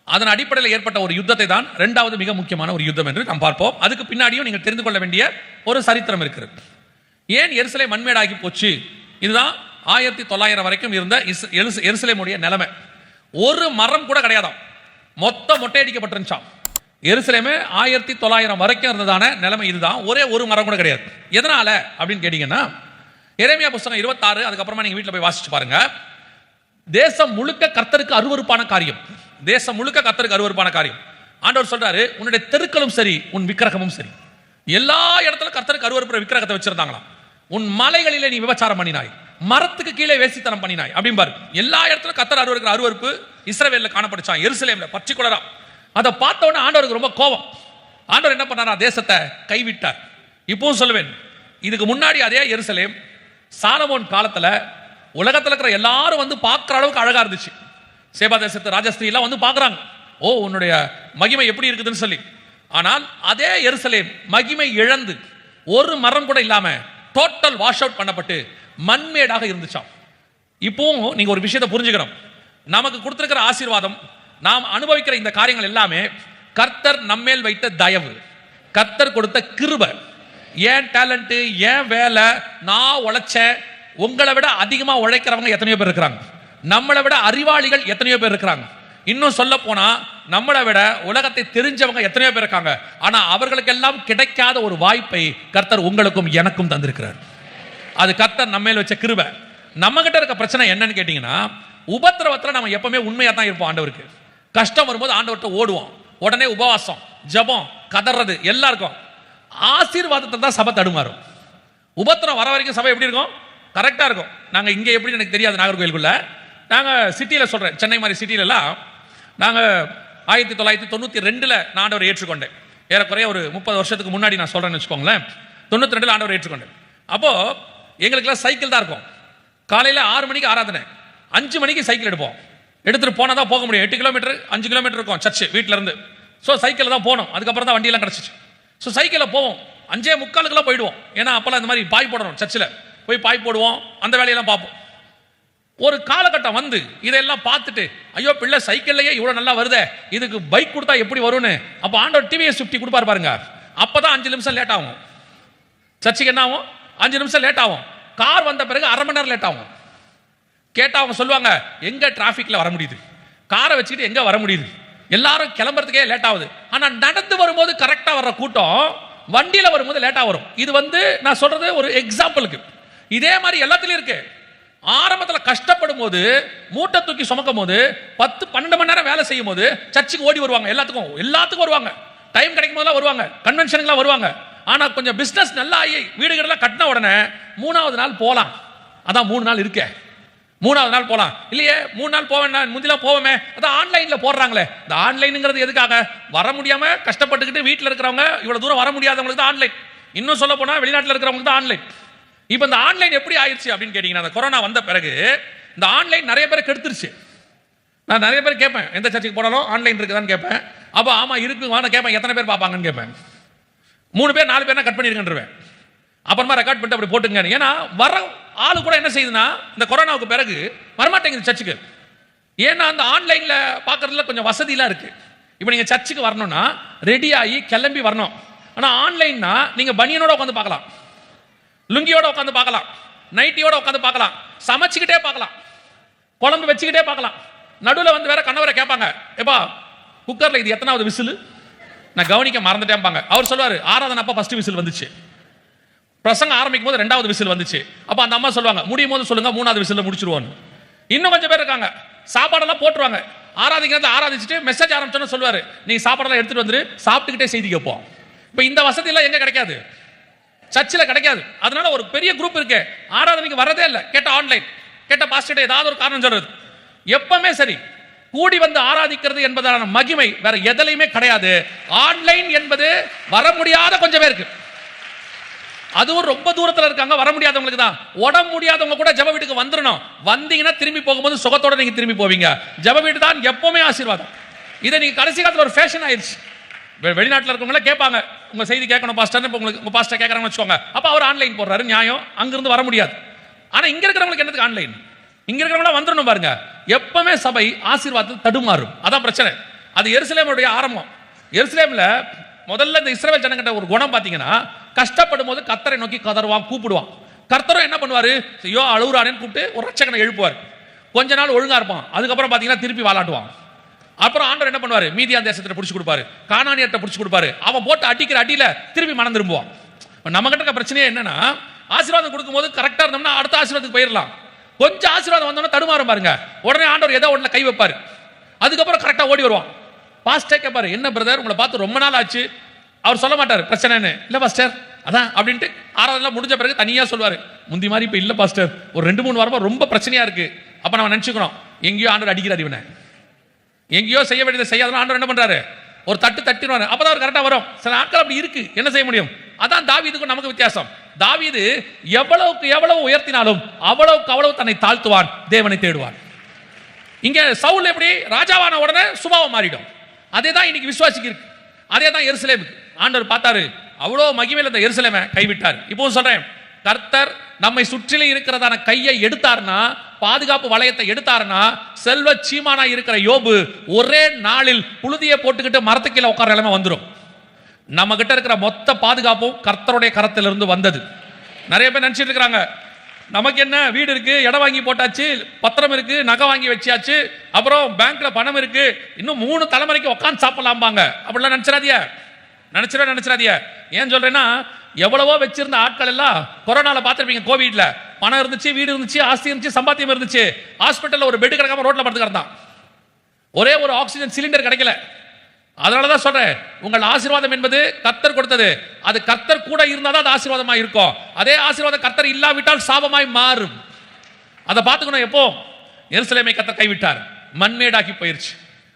அதன் அடிப்படையில் ஏற்பட்ட ஒரு யுத்தத்தை தான் இரண்டாவது மிக முக்கியமான ஒரு யுத்தம் என்று நாம் பார்ப்போம். அதுக்கு பின்னாடியும் நீங்கள் தெரிந்து கொள்ள வேண்டிய ஒரு சரித்திரம் இருக்கிறது. ஏன் எருசலேம் மண்மேடாகி போச்சு? இதுதான் 1900 வரைக்கும் இருந்த எருசலேமுடைய நிலைமை. ஒரு மரம் கூட கிடையாதாம், மொத்த மொட்டையடிக்கப்பட்டிருந்துச்சாம். எருசலேமே 1900 வரைக்கும் இருந்ததான நிலைமை இதுதான். ஒரே ஒரு மரம் கூட கிடையாது. எதனால அப்படின்னு கேட்டீங்கன்னா, எரேமியா புஸ்தகம் 26 அதுக்கப்புறமா நீங்க வீட்டில் போய் வாசிச்சு பாருங்க. தேசம் முழுக்க கர்த்தருக்கு அருவருப்பான காரியம். தேசம் முழுக்க கர்த்தருக்கு அருவருப்பான காரியம். ஆண்டவர் சொல்றாரு, உன்னுடைய தெருக்களும் சரி உன் விக்கிரகமும் சரி. எல்லா இடத்துல கர்த்தருக்கு அருவருப்புற விக்கிரகத்தை வச்சிருந்தாங்களாம். உன் மலைகளிலே நீ விபச்சாரம் பண்ணினாய், மரத்துக்கு கீழே வேசித்தனம் பண்ணினாய் அப்படிம்பாரு. எல்லா இடத்துல கர்த்தர் அருவருக்கிற அருவருப்பு இஸ்ரவேல்ல காணப்படுச்சான், எருசலேம்ல பர்டிகுலரா. அதை பார்த்த உடனே ஆண்டவருக்கு ரொம்ப கோபம். ஆண்டவர் என்ன பண்ணாரா? தேசத்தை கைவிட்டார். இப்பவும் சொல்லுவேன், இதுக்கு முன்னாடி அதே எருசலேம் சாலமோன் காலத்துல உலகத்துல இருக்கிற எல்லாரும் வந்து பார்க்குற அளவுக்கு அழகா இருந்துச்சு. சேபா தேசத்து ராஜஸ்திரி எல்லாம் வந்து பார்க்குறாங்க, ஓ உன்னுடைய மகிமை எப்படி இருக்குதுன்னு சொல்லி. ஆனால் அதே எருசலேம் மகிமை இழந்து ஒரு மரம் கூட இல்லாம டோட்டல் வாஷ் அவுட் பண்ணப்பட்டு மண்மேடாக இருந்துச்சாம். இப்பவும் நீங்க ஒரு விஷயத்தை புரிஞ்சுக்கணும். நமக்கு கொடுத்திருக்கிற ஆசீர்வாதம், நாம் அனுபவிக்கிற இந்த காரியங்கள் எல்லாமே கர்த்தர் நம்மேல் வைத்த தயவு, கர்த்தர் கொடுத்த கிருபை. ஏன் டேலண்ட், ஏன் வேலை, நான் உழைச்சேன். உங்களை விட அதிகமா உழைக்கிறவங்க எத்தனையோ பேர் இருக்கிறாங்க. நம்மளை விட அறிவாளிகள் எத்தனையோ பேர் இருக்கிறாங்க. இன்னும் சொல்ல போனா நம்மளை விட உலகத்தை தெரிஞ்சவங்க எத்தனையோ பேர் இருக்காங்க. ஆனா அவர்களுக்கெல்லாம் கிடைக்காத ஒரு வாய்ப்பை கர்த்தர் உங்களுக்கும் எனக்கும் தந்திருக்கிறார். அது கர்த்தர் நம்ம மேல் வச்ச கிருபை. நம்ம கிட்ட இருக்க பிரச்சனை என்னன்னு கேட்டீங்கன்னா, உபத்திரவத்துல நம்ம எப்பவுமே உண்மையா தான் இருப்போம். ஆண்டவருக்கு கஷ்டம் வரும்போது ஆண்டவர்கிட்ட ஓடுவோம், உடனே உபவாசம், ஜபம், கதறது எல்லாம் இருக்கும். ஆசீர்வாதத்தில் தான் சபை தடுமாறும். உபத்திரம் வர வரைக்கும் சபை எப்படி இருக்கும்? கரெக்டா இருக்கும். நாங்க இங்க எப்படி எனக்கு தெரியாது, நாகர்கோயிலுக்குள்ள நாங்க சிட்டியில சொல்றேன், சென்னை மாதிரி சிட்டியிலலாம் நாங்கள் 1992 நான் ஆண்டவரை ஏற்றுக்கொண்டேன். ஏறக்குறைய ஒரு 30 வருஷத்துக்கு முன்னாடி நான் சொல்றேன்னு வச்சுக்கோங்களேன். 92 ஆண்டவரை ஏற்றுக்கொண்டேன். அப்போ எங்களுக்கெல்லாம் சைக்கிள் தான் இருக்கும். காலையில் 6 மணிக்கு ஆராதனை, 5 மணிக்கு சைக்கிள் எடுப்போம். எடுத்துட்டு போனால் தான் போக முடியும். 8 கிலோமீட்டர் 5 கிலோமீட்டர் இருக்கும் சர்ச்சு வீட்டில இருந்து. ஸோ சைக்கிள் தான் போகணும். அதுக்கப்புறம் தான் வண்டியெல்லாம் கிடச்சிச்சு. ஸோ சைக்கிளில் போவோம், 5:45 போயிடுவோம். ஏன்னா அப்போல்லாம் இந்த மாதிரி பாய் போடணும், சர்ச்சில் போய் பாய் போடுவோம், அந்த வேலையெல்லாம் பார்ப்போம். ஒரு காலகட்டம் வந்து இதெல்லாம் பார்த்துட்டு, ஐயோ பிள்ளை சைக்கிள்லயே இவ்வளவு நல்லா வருதே, இதுக்கு பைக் கொடுத்தா எப்படி வரும்னு. அப்ப ஆண்டவர் டிவிஎஸ் 50 கொடுப்பாரு பாருங்க. அப்பதான் 5 நிமிஷம் லேட் ஆகும் சர்ச்சுக்கு. என்ன ஆகும்? 5 நிமிஷம் லேட் ஆகும். கார் வந்த பிறகு அரை மணி நேரம் லேட் ஆகும். கேட்டால் அவங்க சொல்லுவாங்க, எங்கே டிராஃபிக்கில் வர முடியுது, காரை வச்சுக்கிட்டு எங்கே வர முடியுது, எல்லாரும் கிளம்புறதுக்கே லேட் ஆகுது. ஆனால் நடந்து வரும்போது கரெக்டாக வர்ற கூட்டம் வண்டியில் வரும்போது லேட்டாக வரும். இது நான் சொல்கிறது ஒரு எக்ஸாம்பிளுக்கு. இதே மாதிரி எல்லாத்துலேயும் இருக்கு. ஆரம்பத்தில் கஷ்டப்படும் போது, மூட்டை தூக்கி சுமக்கும் போது, 10-12 மணி நேரம் வேலை செய்யும் போது சர்ச்சுக்கு ஓடி வருவாங்க. எல்லாத்துக்கும் வருவாங்க. டைம் கிடைக்கும் போதெல்லாம் வருவாங்க. கன்வென்ஷனுக்குலாம் வருவாங்க. ஆனால் கொஞ்சம் பிஸ்னஸ் நல்லா ஆகி வீடுகளெல்லாம் கட்டின உடனே 3வது நாள் போகலாம். அதான் 3 நாள் இருக்கே, 3வது நாள் போகலாம். இல்லையே 3 நாள் போவேன், முந்திலாம் போவோமே, அதான் ஆன்லைனில் போடுறாங்களே. இந்த ஆன்லைனுங்கிறது எதுக்காக? வர முடியாமல் கஷ்டப்பட்டுக்கிட்டு வீட்டில் இருக்கிறவங்க, இவ்வளோ தூரம் வர முடியாதவங்களுக்கு தான் ஆன்லைன். இன்னும் சொல்ல போனால் வெளிநாட்டில் இருக்கிறவங்களுக்கு தான் ஆன்லைன். இப்போ இந்த ஆன்லைன் எப்படி ஆயிடுச்சு அப்படின்னு கேட்டிங்கன்னா, அந்த கொரோனா வந்த பிறகு இந்த ஆன்லைன் நிறைய பேரை கெடுத்துருச்சு. நான் நிறைய பேர் கேட்பேன், எந்த சர்ச்சுக்கு போனாலும் ஆன்லைன் இருக்குதான்னு கேட்பேன். அப்போ ஆமாம் இருக்குவான்னு கேட்பேன். எத்தனை பேர் பார்ப்பாங்கன்னு கேட்பேன். 3 பேர் 4 பேர் கட் பண்ணியிருக்கேன். அப்புறமா ரெக்கார்ட் பண்ணிட்டு அப்படி போட்டுங்க. ஏன்னா வர ஆளு கூட என்ன செய்யுதுன்னா, இந்த கொரோனாவுக்கு பிறகு வரமாட்டேங்குது சர்ச்சுக்கு. ஏன்னா அந்த ஆன்லைனில் பார்க்கறதுல கொஞ்சம் வசதியெலாம் இருக்குது. இப்போ நீங்கள் சர்ச்சுக்கு வரணும்னா ரெடியாகி கிளம்பி வரணும். ஆனால் ஆன்லைன்னா நீங்கள் பனியனோட உட்காந்து பார்க்கலாம், லுங்கியோட உட்காந்து பார்க்கலாம், நைட்டியோட உட்காந்து பார்க்கலாம், சமைச்சிக்கிட்டே பார்க்கலாம், குழம்பு வச்சுக்கிட்டே பார்க்கலாம். நடுவில் வந்து வேற கணவரை கேட்பாங்க, எப்பா குக்கரில் இது எத்தனாவது விசில், நான் கவனிக்க மறந்துட்டேன்பாங்க. அவர் சொல்லுவார், 6வது அப்போ ஃபர்ஸ்ட் விசில் வந்துச்சு, பிரசங்க ஆரம்பிக்கும் போது 2வது விசில் வந்துச்சு. அப்போ அந்த அம்மா சொல்லுவாங்க, முடியும் போது சொல்லுங்க 3வது விசில் முடிச்சிருவோன்னு. இன்னும் கொஞ்சம் பேர் இருக்காங்க, சாப்பாடெல்லாம் போட்டுருவாங்க. ஆராதிக்கிறது ஆராதிச்சுட்டு மெசேஜ் ஆரம்பிச்சோன்னு சொல்லுவார், நீ சாப்பாடெல்லாம் எடுத்துட்டு வந்துரு, சாப்பிட்டுக்கிட்டே செய்தி கேட்போம். இப்போ இந்த வசதியெல்லாம் எங்கே கிடைக்காது? சர்ச்சில் கிடைக்காது. அதனால ஒரு பெரிய குரூப் இருக்கு, ஆராதனைக்கு வரதே இல்லை. கேட்ட ஆன்லைன், கேட்ட பாஸ்டர் ஏதாவது ஒரு காரணம் சொல்றது. எப்பவுமே சரி, கூடி வந்து ஆராதிக்கிறது என்பதான மகிமை வேற எதிலையுமே கிடையாது. ஆன்லைன் என்பது வர முடியாத கொஞ்சம் பேருக்கு, அதுவும் ரொம்ப தூரத்தில் இருக்காங்க, வர முடியாதவங்களுக்கு தான். உடம்பு முடியாதவங்க கூட ஜெப வீட்டுக்கு வந்துடணும். வந்தீங்கன்னா திரும்பி போகும்போது சுகத்தோட நீங்க திரும்பி போவீங்க. ஜெப வீடு தான் எப்பவுமே ஆசீர்வாதம். இதை நீங்க கடைசி காலத்தில் ஒரு ஃபேஷன் ஆயிடுச்சு. வெளிநாட்டில் இருக்கவங்கள கேட்பாங்க, உங்க செய்தி கேட்கணும் பாஸ்டர், இப்போ உங்களுக்கு உங்க பாஸ்டர் கேட்கறாங்கன்னு வச்சுக்கோங்க. அப்போ அவர் ஆன்லைன் போடுறாரு, நியாயம், அங்கிருந்து வர முடியாது. ஆனா இங்க இருக்கிறவங்களுக்கு என்னதுக்கு ஆன்லைன்? இங்க இருக்கிறவங்க வந்துடணும் பாருங்க. எப்பவுமே சபை ஆசீர்வாதத்தில் தடுமாறும். அதான் பிரச்சனை. அது எருசலேமுடைய ஆரம்பம். எருசலேம்ல முதல்ல இந்த இஸ்ரவேல் ஜனங்கிட்ட ஒரு குணம் பார்த்தீங்கன்னா, கஷ்டப்படும் போது கர்த்தரை நோக்கி கதறுவான், கூப்பிடுவான். கர்த்தரும் என்ன பண்ணுவாரு, ஐயோ அழுகுறானேன்னு கூப்பிட்டு ஒரு ரட்சகனை எழுப்புவார். கொஞ்ச நாள் ஒழுங்கா இருப்பான், அதுக்கப்புறம் பார்த்தீங்கன்னா திருப்பி வாலாட்டுவான். அப்புறம் ஆண்டவர் என்ன பண்ணுவாரு, மீதியான் தேசத்தை பிடிச்சி கொடுப்பாரு, கானானியத்தை பிடிச்சி கொடுப்பாரு. அவன் போட்டு அடிக்கிற அடியில திருப்பி மனம் திரும்புவான். நம்ம கிட்ட இருக்க பிரச்சனையே என்னன்னா, ஆசீர்வாதம் கொடுக்கும்போது கரெக்டா இருந்தோம்னா அடுத்த ஆசீர்வாதத்துக்கு போயிடலாம். கொஞ்சம் ஆசீர்வாதம் வந்தோம்னா தடுமாறும் பாருங்க. உடனே ஆண்டவர் ஏதோ ஒன்றுல கை வைப்பாரு, அதுக்கப்புறம் கரெக்டா ஓடி வருவான். பாஸ்டர் கேட்பாரு, என்ன பிரதர் உங்களை பார்த்து ரொம்ப நாள் ஆச்சு. அவர் சொல்ல மாட்டார் பிரச்சனைன்னு, இல்ல பாஸ்டர் அதான் அப்படின்ட்டு. ஆறாவதுலாம் முடிஞ்ச பிறகு தனியா சொல்வாரு, முந்தி மாதிரி இப்ப இல்ல பாஸ்டர், ஒரு 2-3 வாரமா ரொம்ப பிரச்சனையா இருக்கு. அப்ப நம்ம நினைச்சுக்கணும், எங்கேயோ ஆண்டவர் அடிக்கிறார் இவனை, எங்கேயோ செய்ய வேண்டியதை செய்யாத ஆண்டவர் என்ன பண்றாரு, ஒரு தட்டிடுவாரு. அப்பதான் அவர் கரெக்டா வரும். சில ஆட்கள் அப்படி இருக்கு, என்ன செய்ய முடியும்? அதான் தாவீதுக்கும் நமக்கு வித்தியாசம். தாவீது எவ்வளவுக்கு எவ்வளவு உயர்த்தினாலும் அவ்வளவுக்கு அவ்வளவு தன்னை தாழ்த்துவான், தேவனை தேடுவான். இங்க சவுல் எப்படி ராஜாவான உடனே சுபாவம் மாறிடும். அதே தான் இன்னைக்கு விசுவாசிக்கு இருக்கு. அதே தான் எருசலேமுக்கு ஆண்டவர் பார்த்தாரு, அவ்வளோ மகிமையில் இந்த எருசலேமை கைவிட்டார். இப்போ சொல்றேன், கர்த்தர் நம்மை சுற்றிலும் இருக்கிறதான கையை எடுத்தார்னா, பாதுகாப்பு வளையத்தை எடுத்தாருன்னா, செல்வ சீமானா இருக்கிற யோபு ஒரே நாளில் புழுதியை போட்டுக்கிட்டு மரத்துக்கீழ உட்கார நிலைமை வந்துடும். நம்ம கிட்ட இருக்கிற மொத்த பாதுகாப்பும் கர்த்தருடைய கரத்திலிருந்து வந்தது. நிறைய பேர் நினைச்சிட்டு இருக்கிறாங்க, நமக்கு என்ன வீடு இருக்கு, இடம் வாங்கி போட்டாச்சு, பத்திரம் இருக்கு, நகை வாங்கி வச்சாச்சு, அப்புறம் பேங்க்ல பணம் இருக்கு, இன்னும் 3 தலைமுறைக்கு உட்காந்து சாப்பிடலாம்பாங்க. அப்படிலாம் நினைச்சிடாதீங்க. ஏன் சொல்றேன்னா, எவ்வளவோ வச்சிருந்த ஆட்கள் எல்லாம் கொரோனால பார்த்திருப்பீங்க. கோவிட்ல பணம் இருந்துச்சு, வீடு இருந்துச்சு, ஆஸ்தி இருந்துச்சு, சம்பாத்தியம் இருந்துச்சு, ஹாஸ்பிட்டல்ல ஒரு பெட் கிடைக்காம ரோட்ல படுத்து கிடந்தான், ஒரே ஒரு ஆக்சிஜன் சிலிண்டர் கிடைக்கல. அதனாலதான் சொல்றேன், உங்கள் ஆசீர்வாதம் என்பது கர்த்தர் கொடுத்தது. அது கர்த்தர் கூட இருந்தாதான் அது ஆசீர்வாதமா இருக்கும். அதே ஆசீர்வாதம் கர்த்தர் இல்லாவிட்டால் சாபமாய் மாறும். அதை பார்த்துக்கணும். எப்போ எருசலேமை கர்த்தர் கைவிட்டார், மண்மேடாக்கி போயிருச்சு.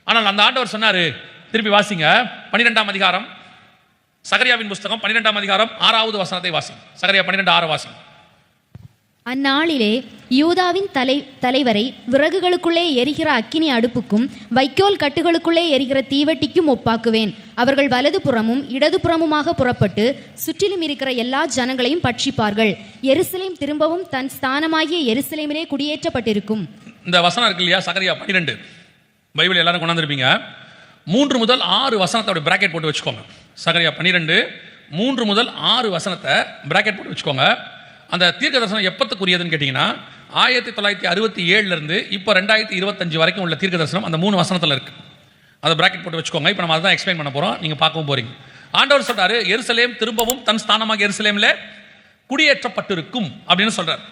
ஆனால் அந்த ஆண்டவர் சொன்னாரு, திருப்பி வாசிங்க 12ஆம் அதிகாரம், சகரியாவின் புஸ்தகம் 12ஆம் அதிகாரம் 6வது வசனத்தை வாசிங்க. சகரியா 12:6 வாசிங்க. அந்நாளிலே யூதாவின் தலைவரை விறகுகளுக்குள்ளே எரிகிற அக்கினி அடுப்புக்கும் வைக்கோல் கட்டுகளுக்குள்ளே எரிகிற தீவட்டிக்கும் ஒப்பாக்குவேன். அவர்கள் வலதுபுறமும் இடதுபுறமுமாக புறப்பட்டு சுற்றிலும் இருக்கிற எல்லா ஜனங்களையும் பட்சிப்பார்கள். எருசலேம் திரும்பவும் தன் ஸ்தானமாகிய எருசலேமிலே குடியேற்றப்பட்டிருக்கும். இந்த வசனம் இருக்கு இல்லையா, சகரியா 12, பைபிள் எல்லாரும் கொண்டாந்துருப்பீங்க. 3 முதல் 6 வசனத்தோட பிராக்கெட் போட்டு வச்சுக்கோங்க. சகரியா 12 3 முதல் 6 வசனத்தை பிராக்கெட் போட்டு வச்சுக்கோங்க. அந்த தீர்க்க தரிசனம் எப்பத்துக்குரியதுன்னு கேட்டிங்கன்னா, 1967 இருந்து இப்போ 2025 வரைக்கும் உள்ள தீர்க்க தரிசனம் அந்த 3 வசனத்தில் இருக்கு. அதை பிராக்கெட் போட்டு வச்சுக்கோங்க. இப்போ நம்ம அதான் எக்ஸ்பிளைன் பண்ண போகிறோம், நீங்கள் பார்க்கவும் போறீங்க. ஆண்டவர் சொல்றாரு, எருசலேம் திரும்பவும் தன் ஸ்தானமாக எருசலேமில் குடியேற்றப்பட்டிருக்கும் அப்படின்னு சொல்றாரு.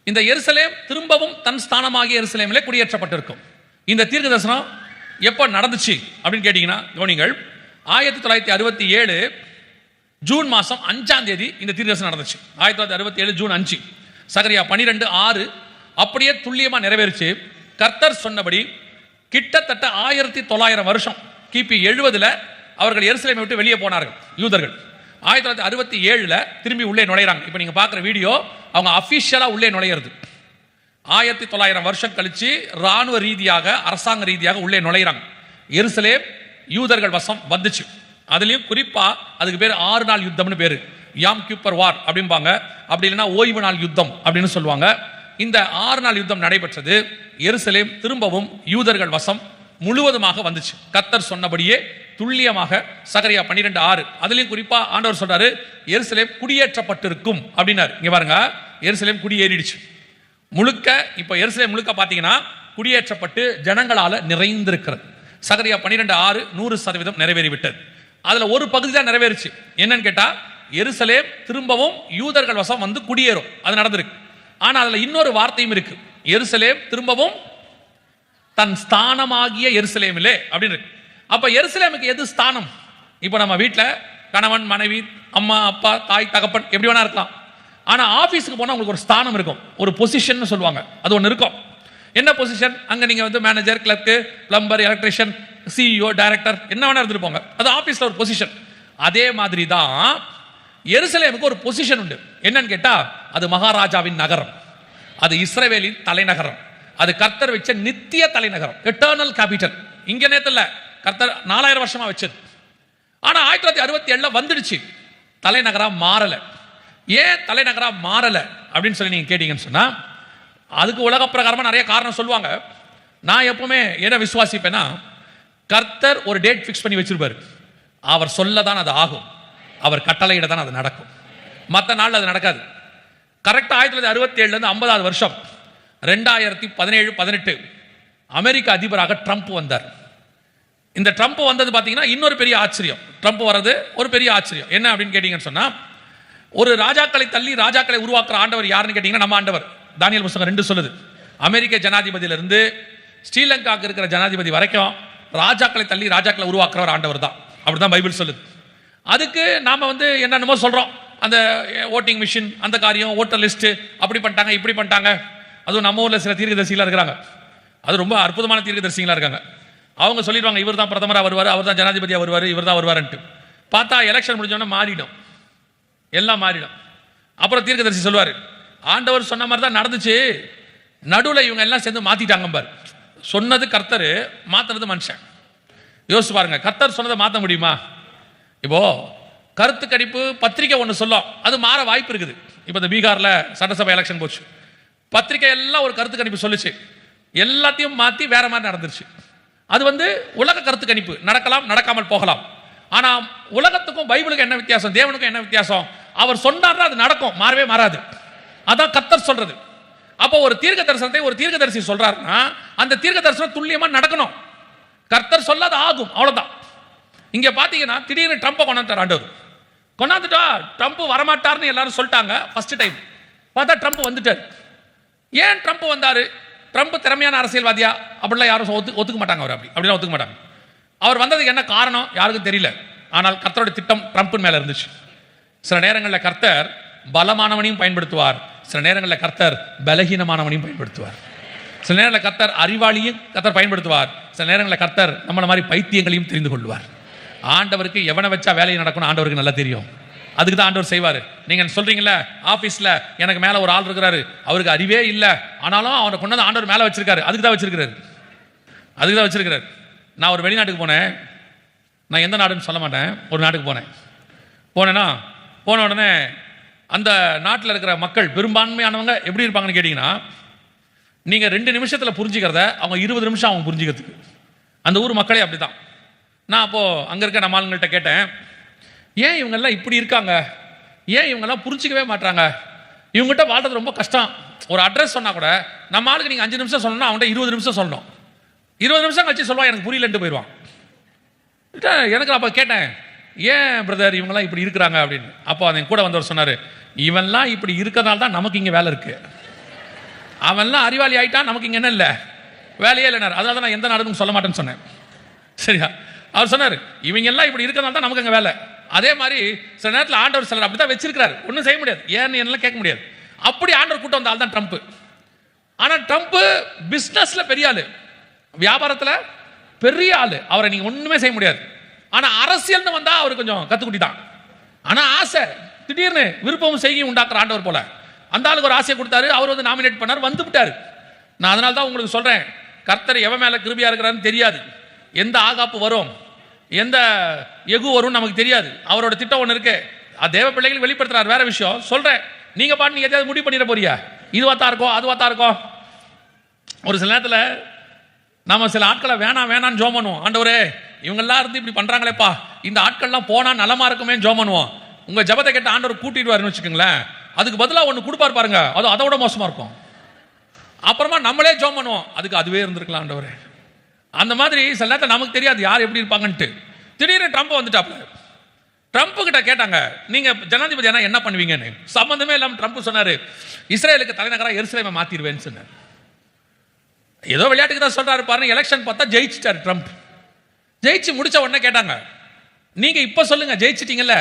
இந்த எருசலேம் திரும்பவும் தன் ஸ்தானமாகிய எருசலேமில் குடியேற்றப்பட்டிருக்கும். இந்த தீர்க்க தரிசனம் எப்போ நடந்துச்சு அப்படின்னு கேட்டீங்கன்னா கவனிங்கள். 1967 ஜூன் மாதம் 5ஆம் தேதி இந்த தீர்க்க தரிசனம் நடந்துச்சு. 1967 ஜூன் 5. சகரியா 12:6 அப்படியே துல்லியமாக நிறைவேறிச்சு. கர்த்தர் சொன்னபடி கிட்டத்தட்ட 1900 வருஷம் கிபி 70 அவர்கள் எருசலேமை விட்டு வெளியே போனார்கள் யூதர்கள். 1967 திரும்பி உள்ளே நுழையிறாங்க. இப்போ நீங்கள் பார்க்குற வீடியோ அவங்க அஃபிஷியலாக உள்ளே நுழையிறது. 1900 வருஷம் கழிச்சு இராணுவ ரீதியாக அரசாங்க ரீதியாக உள்ளே நுழையிறாங்க. எருசலேம் யூதர்கள் வசம் வந்துச்சு. அதுலேயும் குறிப்பாக அதுக்கு பேர் 6 நாள் யுத்தம்னு பேர். யாம் கியூப்பர் வார் அப்படிம்பாங்க, அப்படி இல்லைன்னா ஓய்வு நாள் யுத்தம் அப்படின்னு சொல்லுவாங்க. இந்த 6 நாள் யுத்தம் நடைபெற்றது. எருசலேம் திரும்பவும் யூதர்கள் வசம் முழுவதுமாக வந்துச்சு. கர்த்தர் சொன்னபடியே துல்லியமாக. சகரியா 12:6 அதுலேயும் குறிப்பாக ஆண்டவர் சொல்றாரு, எருசலேம் குடியேற்றப்பட்டிருக்கும் அப்படின்னாரு. இங்கே பாருங்க, எருசலேம் குடியேறிடுச்சு முழுக்க. இப்போ எருசலேம் முழுக்க பார்த்தீங்கன்னா குடியேற்றப்பட்டு ஜனங்களால் நிறைந்திருக்கிறது. சகரியா 12:6 100% நிறைவேறிவிட்டது. அதில் ஒரு பகுதி தான் நிறைவேறிச்சு. என்னன்னு கேட்டால், எருசலேம் திரும்பவும் யூதர்கள் வசம் வந்து குடியேறும், அது நடந்திருக்கு. ஆனால் அதில் இன்னொரு வார்த்தையும் இருக்கு, எருசலேம் திரும்பவும் தன் ஸ்தானமாகிய எருசலேமிலே அப்படின்னு இருக்கு. அப்போ எருசலேமுக்கு எது ஸ்தானம்? இப்போ நம்ம வீட்டில் கணவன் மனைவி அம்மா அப்பா தாய் தகப்பன் எப்படி வேணா இருக்கலாம். ஆனால் ஆஃபீஸுக்கு போனால் உங்களுக்கு ஒரு ஸ்தானம் இருக்கும், ஒரு பொசிஷன் சொல்லுவாங்க, அது ஒன்று இருக்கும். என்ன பொசிஷன்? அங்கே நீங்கள் வந்து manager, clerk, plumber, electrician, CEO, director என்ன வேணா இருந்துட்டு போங்க, அது ஆஃபீஸில் ஒரு பொசிஷன். அதே மாதிரி தான் எருசலேமுக்கு ஒரு பொசிஷன் உண்டு. என்னன்னு கேட்டால், அது மகாராஜாவின் நகரம், அது இஸ்ரவேலின் தலைநகரம், அது கர்த்தர் வச்ச நித்திய தலைநகரம், எட்டர்னல் கேபிட்டல். இங்கே நேரத்தில் கர்த்தர் 4000 வருஷமா வச்சது. ஆனால் 1967 வந்துடுச்சு, தலைநகராக மாறலை. ஏன் தலைநகராக மாறலை அப்படின்னு சொல்லி நீங்கள் கேட்டீங்கன்னு சொன்னால், அதுக்கு உலக பிரகாரமாக நிறைய காரணம் சொல்லுவாங்க. நான் எப்பவுமே என்ன விசுவாசிப்பேன்னா, கர்த்தர் ஒரு டேட் ஃபிக்ஸ் பண்ணி வச்சிருப்பாரு, அவர் சொல்ல தான் அது ஆகும், அவர் கட்டளையிட தான் அது நடக்கும், மற்ற நாள் அது நடக்காது. கரெக்டாக 1967 50வது வருஷம் 2017-18 அமெரிக்க அதிபராக ட்ரம்ப் வந்தார். இந்த ட்ரம்ப் வந்தது பார்த்தீங்கன்னா இன்னொரு பெரிய ஆச்சரியம். ட்ரம்ப் வர்றது ஒரு பெரிய ஆச்சரியம். என்ன அப்படின்னு கேட்டீங்கன்னு சொன்னால், ஒரு ராஜாக்களை தள்ளி ராஜாக்களை உருவாக்குற ஆண்டவர் யாருன்னு கேட்டீங்கன்னா நம்ம ஆண்டவர். தானியேல் புத்தகம் 2 சொல்லுது, அமெரிக்க ஜனாதிபதியிலிருந்து ஸ்ரீலங்காவுக்கு இருக்கிற ஜனாதிபதி வரைக்கும் ராஜாக்களை தள்ளி ராஜாக்களை உருவாக்குறவர் ஆண்டவர் தான். அப்படிதான் பைபிள் சொல்லுது. அதுக்கு நாம வந்து என்னென்னமோ சொல்றோம், அந்த ஓட்டிங் மிஷின், அந்த காரியம், ஓட்டர் லிஸ்ட், அப்படி பண்ணிட்டாங்க இப்படி பண்ணிட்டாங்க. அதுவும் நம்ம ஊரில் சில தீர்க்கதரிசிகளாக இருக்கிறாங்க, அது ரொம்ப அற்புதமான தீர்க்கதரிசிகளாக இருக்காங்க. அவங்க சொல்லிடுவாங்க, இவர் தான் பிரதமராக வருவார், அவர் தான் ஜனாதிபதியாக வருவார், இவர் தான் வருவார்ன்ட்டு. பார்த்தா எலெக்ஷன் முடிஞ்சோன்னா மாறிடும், எல்லாம் மாறிடும். அப்புறம் தீர்க்கதரிசி சொல்லுவார், ஆண்டவர் சொன்ன மாதிரி தான் நடந்துச்சு, நடுவில் இவங்க எல்லாம் சேர்ந்து மாற்றிட்டாங்க பார். சொன்னது கர்த்தர், மாற்றினது மனுஷன். யோசிச்சு பாருங்க, கர்த்தர் சொன்னதை மாற்ற முடியுமா? இப்போ கருத்து கணிப்பு பத்திரிக்கை ஒன்று சொல்லும், அது மாற வாய்ப்பு இருக்குது. இப்போ இந்த பீகாரில் சட்டசபை எலெக்ஷன் போச்சு, பத்திரிக்கை எல்லாம் ஒரு கருத்து கணிப்பு சொல்லிச்சு, எல்லாத்தையும் மாற்றி வேற மாதிரி நடந்துருச்சு. அது வந்து உலக கருத்து கணிப்பு, நடக்கலாம் நடக்காமல் போகலாம். ஆனால் உலகத்துக்கும் பைபிளுக்கு என்ன வித்தியாசம், தேவனுக்கும் என்ன வித்தியாசம்? அவர் சொன்னார்னா அது நடக்கும், மாறவே மாறாது. அதான் கர்த்தர் சொல்றது. அப்போ ஒரு தீர்க்க தரிசனத்தை ஒரு தீர்க்கதரிசி சொல்றாருன்னா அந்த தீர்க்க தரிசனம் துல்லியமா நடக்கணும். கர்த்தர் சொல்லாத ஆகும், அவ்வளவுதான். இங்க பாத்தீங்கன்னா திடீர்னு ட்ரம்ப்பை கொண்டாந்துட்டார் ஆண்டவர். கொண்டாந்துட்டா ட்ரம்ப் வரமாட்டார்னு எல்லாரும் சொல்லிட்டாங்க. ஃபர்ஸ்ட் டைம் பார்த்தா ட்ரம்ப் வந்துட்டார். ஏன் ட்ரம்ப் வந்தாரு? ட்ரம்ப் திறமையான அரசியல்வாதியா? அப்படிலாம் யாரும் ஒத்துக்க மாட்டாங்க. அவர் அப்படிலாம் ஒத்துக்க மாட்டாங்க. அவர் வந்ததுக்கு என்ன காரணம் யாருக்கும் தெரியல. ஆனால் கர்த்தரோட திட்டம் ட்ரம்ப் மேல இருந்துச்சு. சில நேரங்களில் கர்த்தர் பலமானவனையும் பயன்படுத்துவார், சில நேரங்களில் கர்த்தர் பலகீனமானவனையும் பயன்படுத்துவார், சில நேரங்களில் கர்த்தர் அறிவாளியும் கர்த்தர் பயன்படுத்துவார், சில நேரங்களில் கர்த்தர் நம்மள மாதிரி பைத்தியங்களையும் தெரிந்து கொள்வார். ஆண்டவருக்கு எவனை வச்சா வேலையை நடக்கணும் ஆண்டவருக்கு நல்லா தெரியும். அதுக்கு தான் ஆண்டவர் செய்வார். நீங்கள் சொல்றீங்களா, ஆஃபீஸில் எனக்கு மேலே ஒரு ஆள் இருக்கிறாரு, அவருக்கு அறிவே இல்லை, ஆனாலும் அவனை கொண்டாந்து ஆண்டவர் மேலே வச்சிருக்காரு. அதுக்கு தான் வச்சிருக்கிறாரு. நான் ஒரு வெளிநாட்டுக்கு போனேன். நான் எந்த நாடுன்னு சொல்ல மாட்டேன். ஒரு நாட்டுக்கு போனேன்னா போன உடனே அந்த நாட்டில் இருக்கிற மக்கள் பெரும்பான்மையானவங்க எப்படி இருப்பாங்கன்னு கேட்டிங்கன்னா, நீங்கள் 2 நிமிஷத்தில் புரிஞ்சுக்கிறத அவங்க 20 நிமிஷம் அவங்க புரிஞ்சுக்கிறதுக்கு. அந்த ஊர் மக்களே அப்படி தான். நான் அப்போது அங்கே இருக்க நம்ம ஆளுங்கள்ட்ட கேட்டேன், ஏன் இவங்கெல்லாம் இப்படி இருக்காங்க, ஏன் இவங்கெல்லாம் புரிஞ்சிக்கவே மாட்டாங்க, இவங்ககிட்ட வாழ்றது ரொம்ப கஷ்டம் ஒரு அட்ரஸ் சொன்னா கூட நம்ம ஆளுக்கு நீங்க 5 நிமிஷம் சொல்லணும், அவன்கிட்ட 20 நிமிஷம் சொல்லணும். 20 நிமிஷம் கழிச்சு சொல்லுவான் எனக்கு புரியலன்ட்டு போயிடுவான். எனக்கு அப்ப கேட்டேன், ஏன் பிரதர் இவங்கெல்லாம் இப்படி இருக்கிறாங்க அப்படின்னு. அப்போ அவன் கூட வந்தவர் சொன்னாரு, இவன்லாம் இப்படி இருக்கிறதுனால தான் நமக்கு இங்க வேலை இருக்கு. அவன்லாம் அறிவாளி ஆயிட்டான், நமக்கு இங்க என்ன இல்லை, வேலையே இல்லைனார். அதனால தான் நான் எந்த நாடுன்னு சொல்ல மாட்டேன்னு சொன்னேன். சரியா? அவர் சொன்னார், இவங்க எல்லாம் இப்படி இருக்கிறதுனால தான் நமக்கு அங்கே வேலை. அதே மாதிரி சில நேரத்தில் ஆண்டவர் சிலர் அப்படி தான் வச்சிருக்கிறாரு, ஒன்றும் செய்ய முடியாது, ஏன்னு என்னெல்லாம் கேட்க முடியாது. அப்படி ஆண்டவர் கூட்டம் வந்த ஆள் தான் ட்ரம்ப். ஆனால் ட்ரம்ப் பிஸ்னஸ்ல பெரிய ஆளு, வியாபாரத்தில் பெரிய ஆளு, அவரை நீங்க ஒண்ணுமே செய்ய முடியாது. ஆனால் அரசியல்னு வந்தா அவர் கொஞ்சம் கத்துக்குட்டி தான். ஆனால் ஆசை, திடீர்னு விருப்பமும் செய்கையும் உண்டாக்குற ஆண்டவர் போல அந்த ஆளுக்கு ஒரு ஆசையை கொடுத்தாரு, அவர் வந்து நாமினேட் பண்ணார், வந்து விட்டாரு. நான் அதனால தான் உங்களுக்கு சொல்றேன், கர்த்தர் எவன் மேல கிருபையா இருக்கிறான்னு தெரியாது, எந்த ஆகாப்பு வரும், எந்த எகு வரும் நமக்கு தெரியாது. அவரோட திட்டம் ஒன்று இருக்கு, தேவ பிள்ளைகள் வெளிப்படுத்துறாரு, வேற விஷயம் சொல்றேன். நீங்க பாட்டு நீங்க எதாவது முடிவு பண்ணிட போறியா, இதுவா தான் இருக்கும் அதுவா தான் இருக்கும். ஒரு சில நேரத்தில் நம்ம சில ஆட்களை வேணாம் வேணான்னு ஜோம் பண்ணுவோம். ஆண்டவரே இவங்கெல்லாம் இருந்து இப்படி பண்றாங்களேப்பா, இந்த ஆட்கள்லாம் போனா நலமா இருக்குமே ஜோம் பண்ணுவோம். உங்க ஜபத்தை கேட்ட ஆண்டவர் கூட்டிடுவாருன்னு வச்சுக்கோங்களேன், அதுக்கு பதிலாக ஒன்று கொடுப்பாரு பாருங்க, அது அதோட மோசமா இருக்கும். அப்புறமா நம்மளே ஜோம் பண்ணுவோம், அதுக்கு அதுவே இருந்திருக்கலாம் ஆண்டவரே. அந்த மாதிரி சில நேரத்தில் நமக்கு தெரியாது யார் எப்படி இருப்பாங்கன்ட்டு. திடீர்னு ட்ரம்ப் வந்துட்டாப்ல. ட்ரம்ப் கிட்ட கேட்டாங்க, நீங்க ஜனாதிபதி என்ன பண்ணுவீங்கன்னு. சம்பந்தமே இல்லாம ட்ரம்ப் சொன்னாரு, இஸ்ரேலுக்கு தலைநகரா எருசலேமை மாத்திடுவேன்னு சொன்னார். ஏதோ விளையாட்டுக்கு தான் சொல்றாரு பாருங்க. எலெக்ஷன் பார்த்தா ஜெயிச்சிட்டாரு ட்ரம்ப். ஜெயிச்சு முடிச்ச உடனே கேட்டாங்க, நீங்க இப்ப சொல்லுங்க ஜெயிச்சிட்டீங்கல்ல,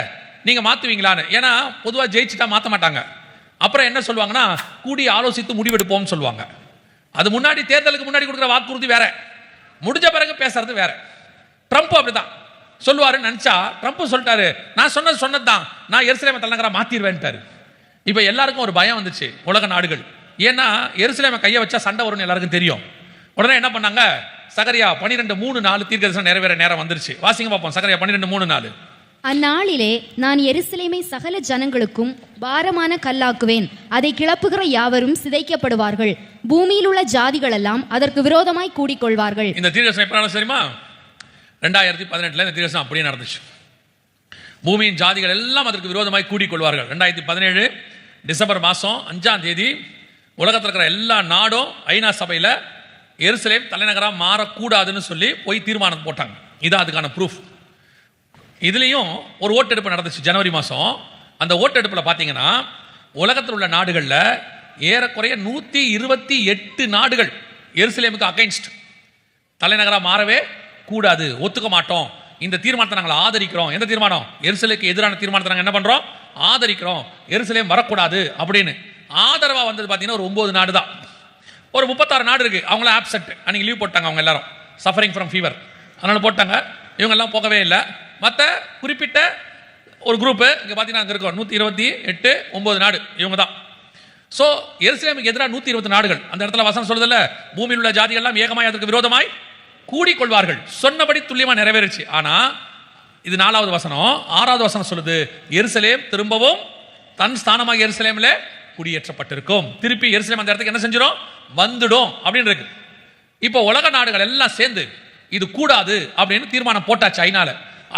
நீங்க மாத்துவீங்களான்னு. ஏன்னா பொதுவா ஜெயிச்சுட்டா மாத்த மாட்டாங்க. அப்புறம் என்ன சொல்லுவாங்கன்னா, கூடி ஆலோசித்து முடிவெடுப்போம்னு சொல்லுவாங்க. அது முன்னாடி தேர்தலுக்கு முன்னாடி கொடுக்குற வாக்குறுதி வேற, முடிஞ்ச பிறகு பேசுறது வேற. ட்ரம்ப் அப்படிதான் சொல்லுவாருன்னு நினைச்சா ட்ரம்ப் சொல்லிட்டாரு, நான் சொன்னதுதான், நான் எருசலேமை தலைநகரா மாத்திடுவேன்ட்டாரு. இப்ப எல்லாருக்கும் ஒரு பயம் வந்துச்சு உலக நாடுகள். ஏன்னா எருசலேமை கையை வச்சா சண்டை வரும்னு எல்லாருக்கும் தெரியும். உடனே என்ன பண்ணாங்க, சகரியா 12:3-4 தீர்க்கதரிசனம் நிறைவேற நேரம் வந்துருச்சு. வாசிங்க பார்ப்போம், சகரியா 12:3-4. அந்நாளிலே நான் எருசலேமை சகல ஜனங்களுக்கும் பாரமான கல்லாக்குவேன், அதை கிளப்புகிற யாவரும் சிதைக்கப்படுவார்கள், பூமியில் உள்ள ஜாதிகள் எல்லாம் அதற்கு விரோதமாய் கூடிக்கொள்வார்கள். இந்த தீர்க்கதரிசனம் எப்ப தெரியுமா? 2018 இந்த தீர்க்கதரிசனம் அப்படியே நடந்துச்சு. பூமியின் ஜாதிகள் எல்லாம் அதற்கு விரோதமாய் கூடிக்கொள்வார்கள். 2017 டிசம்பர் மாதம் 5ஆம் தேதி உலகத்தில் இருக்கிற எல்லா நாடும் ஐநா சபையில் எருசலேம் தலைநகராக மாறக்கூடாதுன்னு சொல்லி போய் தீர்மானம் போட்டாங்க. இதான் அதுக்கான ப்ரூஃப். இதுலேயும் ஒரு ஓட்டெடுப்பு நடந்துச்சு ஜனவரி மாதம். அந்த ஓட்டெடுப்பில் பார்த்தீங்கன்னா உலகத்தில் உள்ள நாடுகளில் ஏறக்குறைய 128 நாடுகள் எருசலேமுக்கு அகைன்ஸ்ட், தலைநகராக மாறவே கூடாது, ஒத்துக்க மாட்டோம், இந்த தீர்மானத்தை நாங்கள் ஆதரிக்கிறோம். எந்த தீர்மானம்? எருசலேமுக்கு எதிரான தீர்மானத்தை நாங்கள் என்ன பண்ணுறோம், ஆதரிக்கிறோம், எருசலேம் வரக்கூடாது அப்படின்னு. ஆதரவாக வந்தது பார்த்தீங்கன்னா ஒரு 9 நாடு தான். ஒரு 36 நாடு இருக்கு, அவங்களாம் ஆப்சென்ட், அன்னைக்கு லீவ் போட்டாங்க, அவங்க எல்லாரும் சஃபரிங் ஃப்ரம் ஃபீவர், அதனால போட்டாங்க. இவங்கெல்லாம் போகவே இல்லை. மற்ற குறிப்பிட்ட ஒரு குரூப்பு இங்கே பார்த்தீங்கன்னா அங்கே இருக்கும் 128 9 நாடு இவங்க தான். ஸோ எருசலேமுக்கு எதிராக 120 நாடுகள். அந்த இடத்துல வசனம் சொல்றதில்ல, பூமியில் உள்ள ஜாதிகள் எல்லாம் ஏகமாய் அதற்கு விரோதமாய் கூடிக்கொள்வார்கள். சொன்னபடி துல்லியமா நிறைவேறிச்சு. ஆனா இது 4வது வசனம். 6வது வசனம் சொல்லுது, எருசலேம் திரும்பவும் தன் ஸ்தானமாக எருசலேமில் குடியேற்றப்பட்டிருக்கும். திருப்பி எருசலேம் அந்த இடத்துக்கு என்ன செஞ்சிடும், வந்துடும் அப்படின்னு இருக்கு. இப்போ உலக நாடுகள் எல்லாம் சேர்ந்து இது கூடாது அப்படின்னு தீர்மானம் போட்டாச்சு.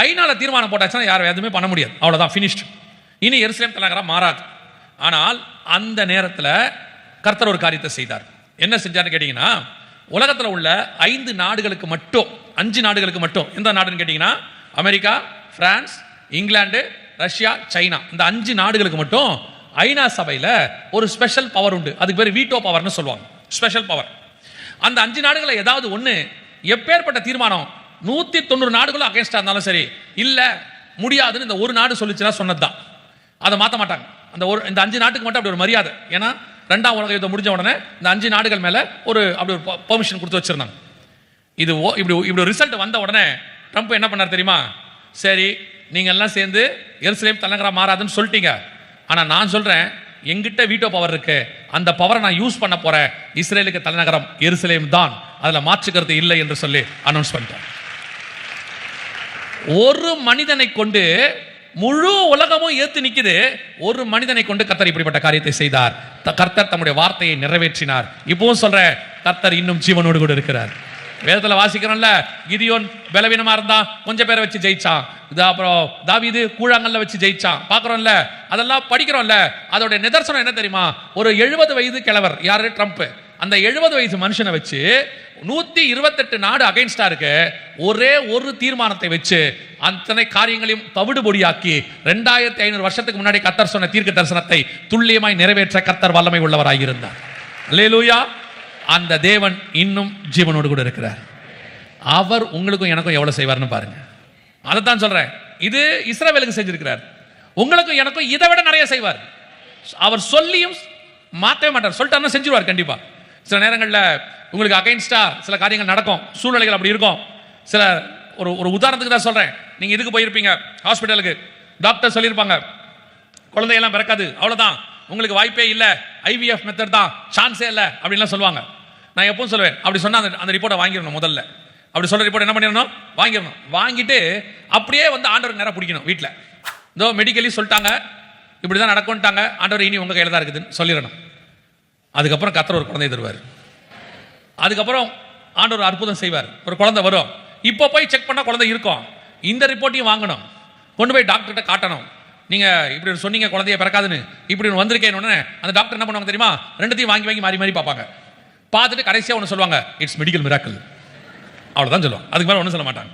ஐநால தீர்மானம் போட்டாச்சுன்னா யாரும் எதுவுமே பண்ண முடியாது, அவ்வளவுதான், ஃபினிஷ்ட். இனி எருசலேம் தலைநகரா மாறாது. ஆனால் அந்த நேரத்தில் கர்த்தர் ஒரு காரியத்தை செய்தார். என்ன செஞ்சார்னு கேட்டீங்கன்னா, உலகத்தில் உள்ள 5 நாடுகளுக்கு மட்டும், 5 நாடுகளுக்கு மட்டும், எந்த நாடுன்னு கேட்டீங்கன்னா America, France, England, Russia, China, இந்த 5 நாடுகளுக்கு மட்டும் ஐநா சபையில் ஒரு ஸ்பெஷல் பவர் உண்டு. அதுக்கு பேர் வீட்டோ பவர்னு சொல்லுவாங்க, ஸ்பெஷல் பவர். அந்த 5 நாடுகளை ஏதாவது ஒன்று, எப்பேற்பட்ட தீர்மானம் 190 நாடுகளும் அகைன்ஸ்டா இருந்தாலும் சரி, இல்லை முடியாதுன்னு இந்த ஒரு நாடு சொல்லிச்சுன்னா சொன்னதுதான், அதை மாற்ற மாட்டாங்க. இந்த 5 நாட்டுக்கு மட்டும் அப்படி ஒரு மரியாதை. ஏன்னா 2ஆம் உலக யுத்தம் முடிஞ்ச உடனே இந்த 5 நாடுகள் மேல அப்படி ஒரு பெர்மிஷன் கொடுத்து வச்சிருந்தாங்க. இது இப்படி ரிசல்ட் வந்த உடனே ட்ரம்ப் என்ன பண்ணார் தெரியுமா? சரி, நீங்க எல்லாம் சேர்ந்து எருசலேம் தலைநகரா மாறாதுன்னு சொல்லிட்டீங்க, ஆனா நான் சொல்றேன், எங்கிட்ட வீட்டோ பவர் இருக்கு, அந்த பவரை நான் யூஸ் பண்ண போறேன், இஸ்ரேலுக்கு தலைநகரம் எருசலேம் தான், அதுல மாற்றுக்கிறது இல்லை என்று சொல்லி அனௌன்ஸ் பண்ணிட்டார். ஒரு மனிதனை கொண்டு முழு உலகமும் ஏத்து நிக்குது. ஒரு மனிதனை கொண்டு கர்த்தர் இப்படிப்பட்ட காரியத்தை செய்தார். கர்த்தர் தம்முடைய வார்த்தையை நிறைவேற்றினார். இப்பவும் சொல்ற, கர்த்தர் இன்னும் ஜீவனோடு கூட இருக்கிறார். வேதத்துல வாசிக்கிறோம்ல, கிதியோன் பலவீனமா இருந்தா கொஞ்சம் பேரை வச்சு ஜெயிச்சான், இது அப்புறம் தாவீது கூழாங்கல்ல வச்சு ஜெயிச்சான் பார்க்குறோம்ல, அதெல்லாம் படிக்கிறோம்ல. அதோட நிதர்சனம் என்ன தெரியுமா? ஒரு 70 வயது கிழவர், யாரு? ட்ரம்ப். அந்த 70 வயசு மனுஷனை வச்சு 128 நாடு அகைன்ஸ்டா இருக்கு. ஒரே ஒரு தீர்மானத்தை வச்சு அத்தனை காரியங்களையும் தவிடு பொடியாக்கி 2500 வருஷத்துக்கு முன்னாடி கர்த்தர் சொன்ன தீர்க்க தரிசனத்தை துல்லியமாய் நிறைவேற்ற கர்த்தர் வல்லமை உள்ளவராயிருந்தார். அல்லேலூயா. அந்த தேவன் இன்னும் ஜீவனோடு கூட இருக்கிறார். அவர் உங்களுக்கும் எனக்கும் எவ்வளவு செய்வார்னு பாருங்க. அதைத்தான் சொல்றேன். இது இஸ்ரவேலுக்கு செஞ்சிருக்கிறார், உங்களுக்கும் எனக்கும் இதை விட நிறைய செய்வார். அவர் சொல்லியும் மாற்றவே மாட்டார். சொல்லிட்டாருன்னா செஞ்சிருவார் கண்டிப்பா. சில நேரங்களில் உங்களுக்கு அகைன்ஸ்டா சில காரியங்கள் நடக்கும், சூழ்நிலைகள் அப்படி இருக்கும். சில ஒரு உதாரணத்துக்கு தான் சொல்றேன். நீங்க இதுக்கு போயிருப்பீங்க ஹாஸ்பிட்டலுக்கு, டாக்டர் சொல்லியிருப்பாங்க குழந்தையெல்லாம் பிறக்காது, அவ்வளவுதான், உங்களுக்கு வாய்ப்பே இல்லை, IVF மெத்தட் தான், சான்ஸே இல்லை அப்படின்லாம் சொல்லுவாங்க. நான் எப்பவும் சொல்லுவேன், அப்படி சொன்னா அந்த ரிப்போர்ட்டை வாங்கிடணும். முதல்ல அப்படி சொல்ற ரிப்போர்ட் என்ன பண்ணிடணும்? வாங்கிடணும். வாங்கிட்டு அப்படியே வந்து ஆண்டவருக்கு நேரம் பிடிக்கணும். வீட்டில் இதோ மெடிக்கலி சொல்லிட்டாங்க, இப்படிதான் நடக்கும்ட்டாங்க, ஆண்டவர் இனி உங்க கையில் தான் இருக்குதுன்னு சொல்லிடணும். அதுக்கப்புறம் கர்த்தர் ஒரு குழந்தை தருவார். அதுக்கப்புறம் ஆண்டவர் அற்புதம் செய்வார், ஒரு குழந்தை வரும். இப்போ போய் செக் பண்ணா குழந்தை இருக்கும். இந்த ரிப்போர்ட்டையும் வாங்கணும், கொண்டு போய் டாக்டர்கிட்ட காட்டணும். நீங்க இப்படி சொன்னீங்க குழந்தைய பிறக்காதுன்னு, இப்படி வந்திருக்கேன்னு அந்த டாக்டர் என்ன பண்ணுவாங்க தெரியுமா? ரெண்டுத்தையும் வாங்கி வாங்கி மாறி மாறி பார்ப்பாங்க. பார்த்துட்டு கடைசியாக ஒன்று சொல்லுவாங்க, இட்ஸ் மெடிக்கல் மிராக்கிள், அவ்வளோதான் சொல்லுவாங்க. அதுக்கு மேலே ஒன்றும் சொல்ல மாட்டாங்க.